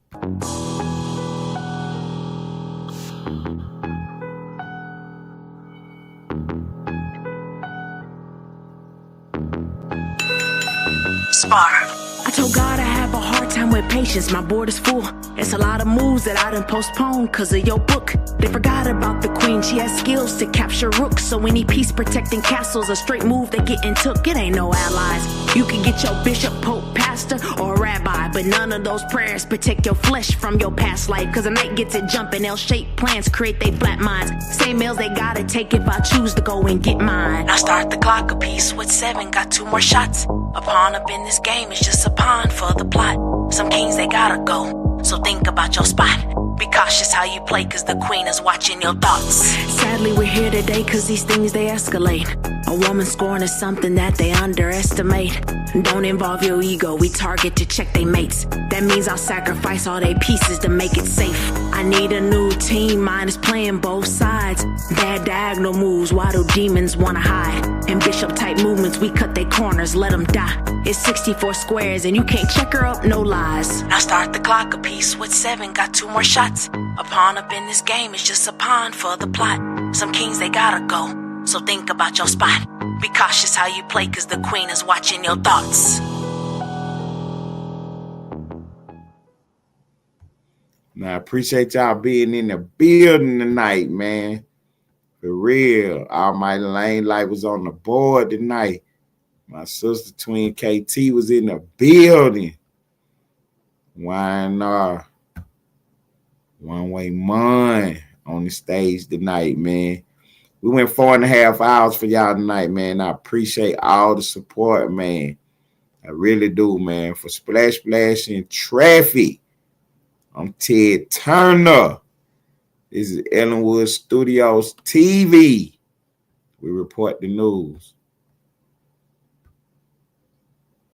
Spar. I told God I have a hard time with patience, my board is full. It's a lot of moves that I done postponed cause of your book. They forgot about the queen, she has skills to capture rooks. So any peace protecting castles, a straight move they getting took. It ain't no allies. You can get your bishop, pope, pastor, or rabbi, but none of those prayers protect your flesh from your past life. Cause a night gets it jumping, L-shaped plans create they flat minds. Same meals they gotta take if I choose to go and get mine. I start the clock a piece with 7, got 2 more shots. A pawn up in this game is just a pawn for the plot. Some kings they gotta go, so think about your spot. Be cautious how you play cause the queen is watching your thoughts. Sadly we're here today cause these things they escalate. A woman scorn is something that they underestimate. Don't involve your ego, we target to check they mates. That means I'll sacrifice all they pieces to make it safe. I need a new team, mine is playing both sides. Bad diagonal moves, why do demons wanna hide? And bishop type movements, we cut their corners, let them die. It's 64 squares and you can't check her up, no lies. Now start the clock a piece with 7, got 2 more shots. A pawn up in this game is just a pawn for the plot. Some kings they gotta go, so think about your spot. Be cautious how you play cause the queen is watching your thoughts. Now I appreciate y'all being in the building tonight, man. For real. Almighty Lane Light was on the board tonight. My sister twin KT was in the building. YNR One Way Mon on the stage tonight, man. We went 4.5 hours for y'all tonight, man. I appreciate all the support, man. I really do, man. For Splash Splash and Traffic, I'm Ted Turner. This is Ellenwood Studios TV. We report the news.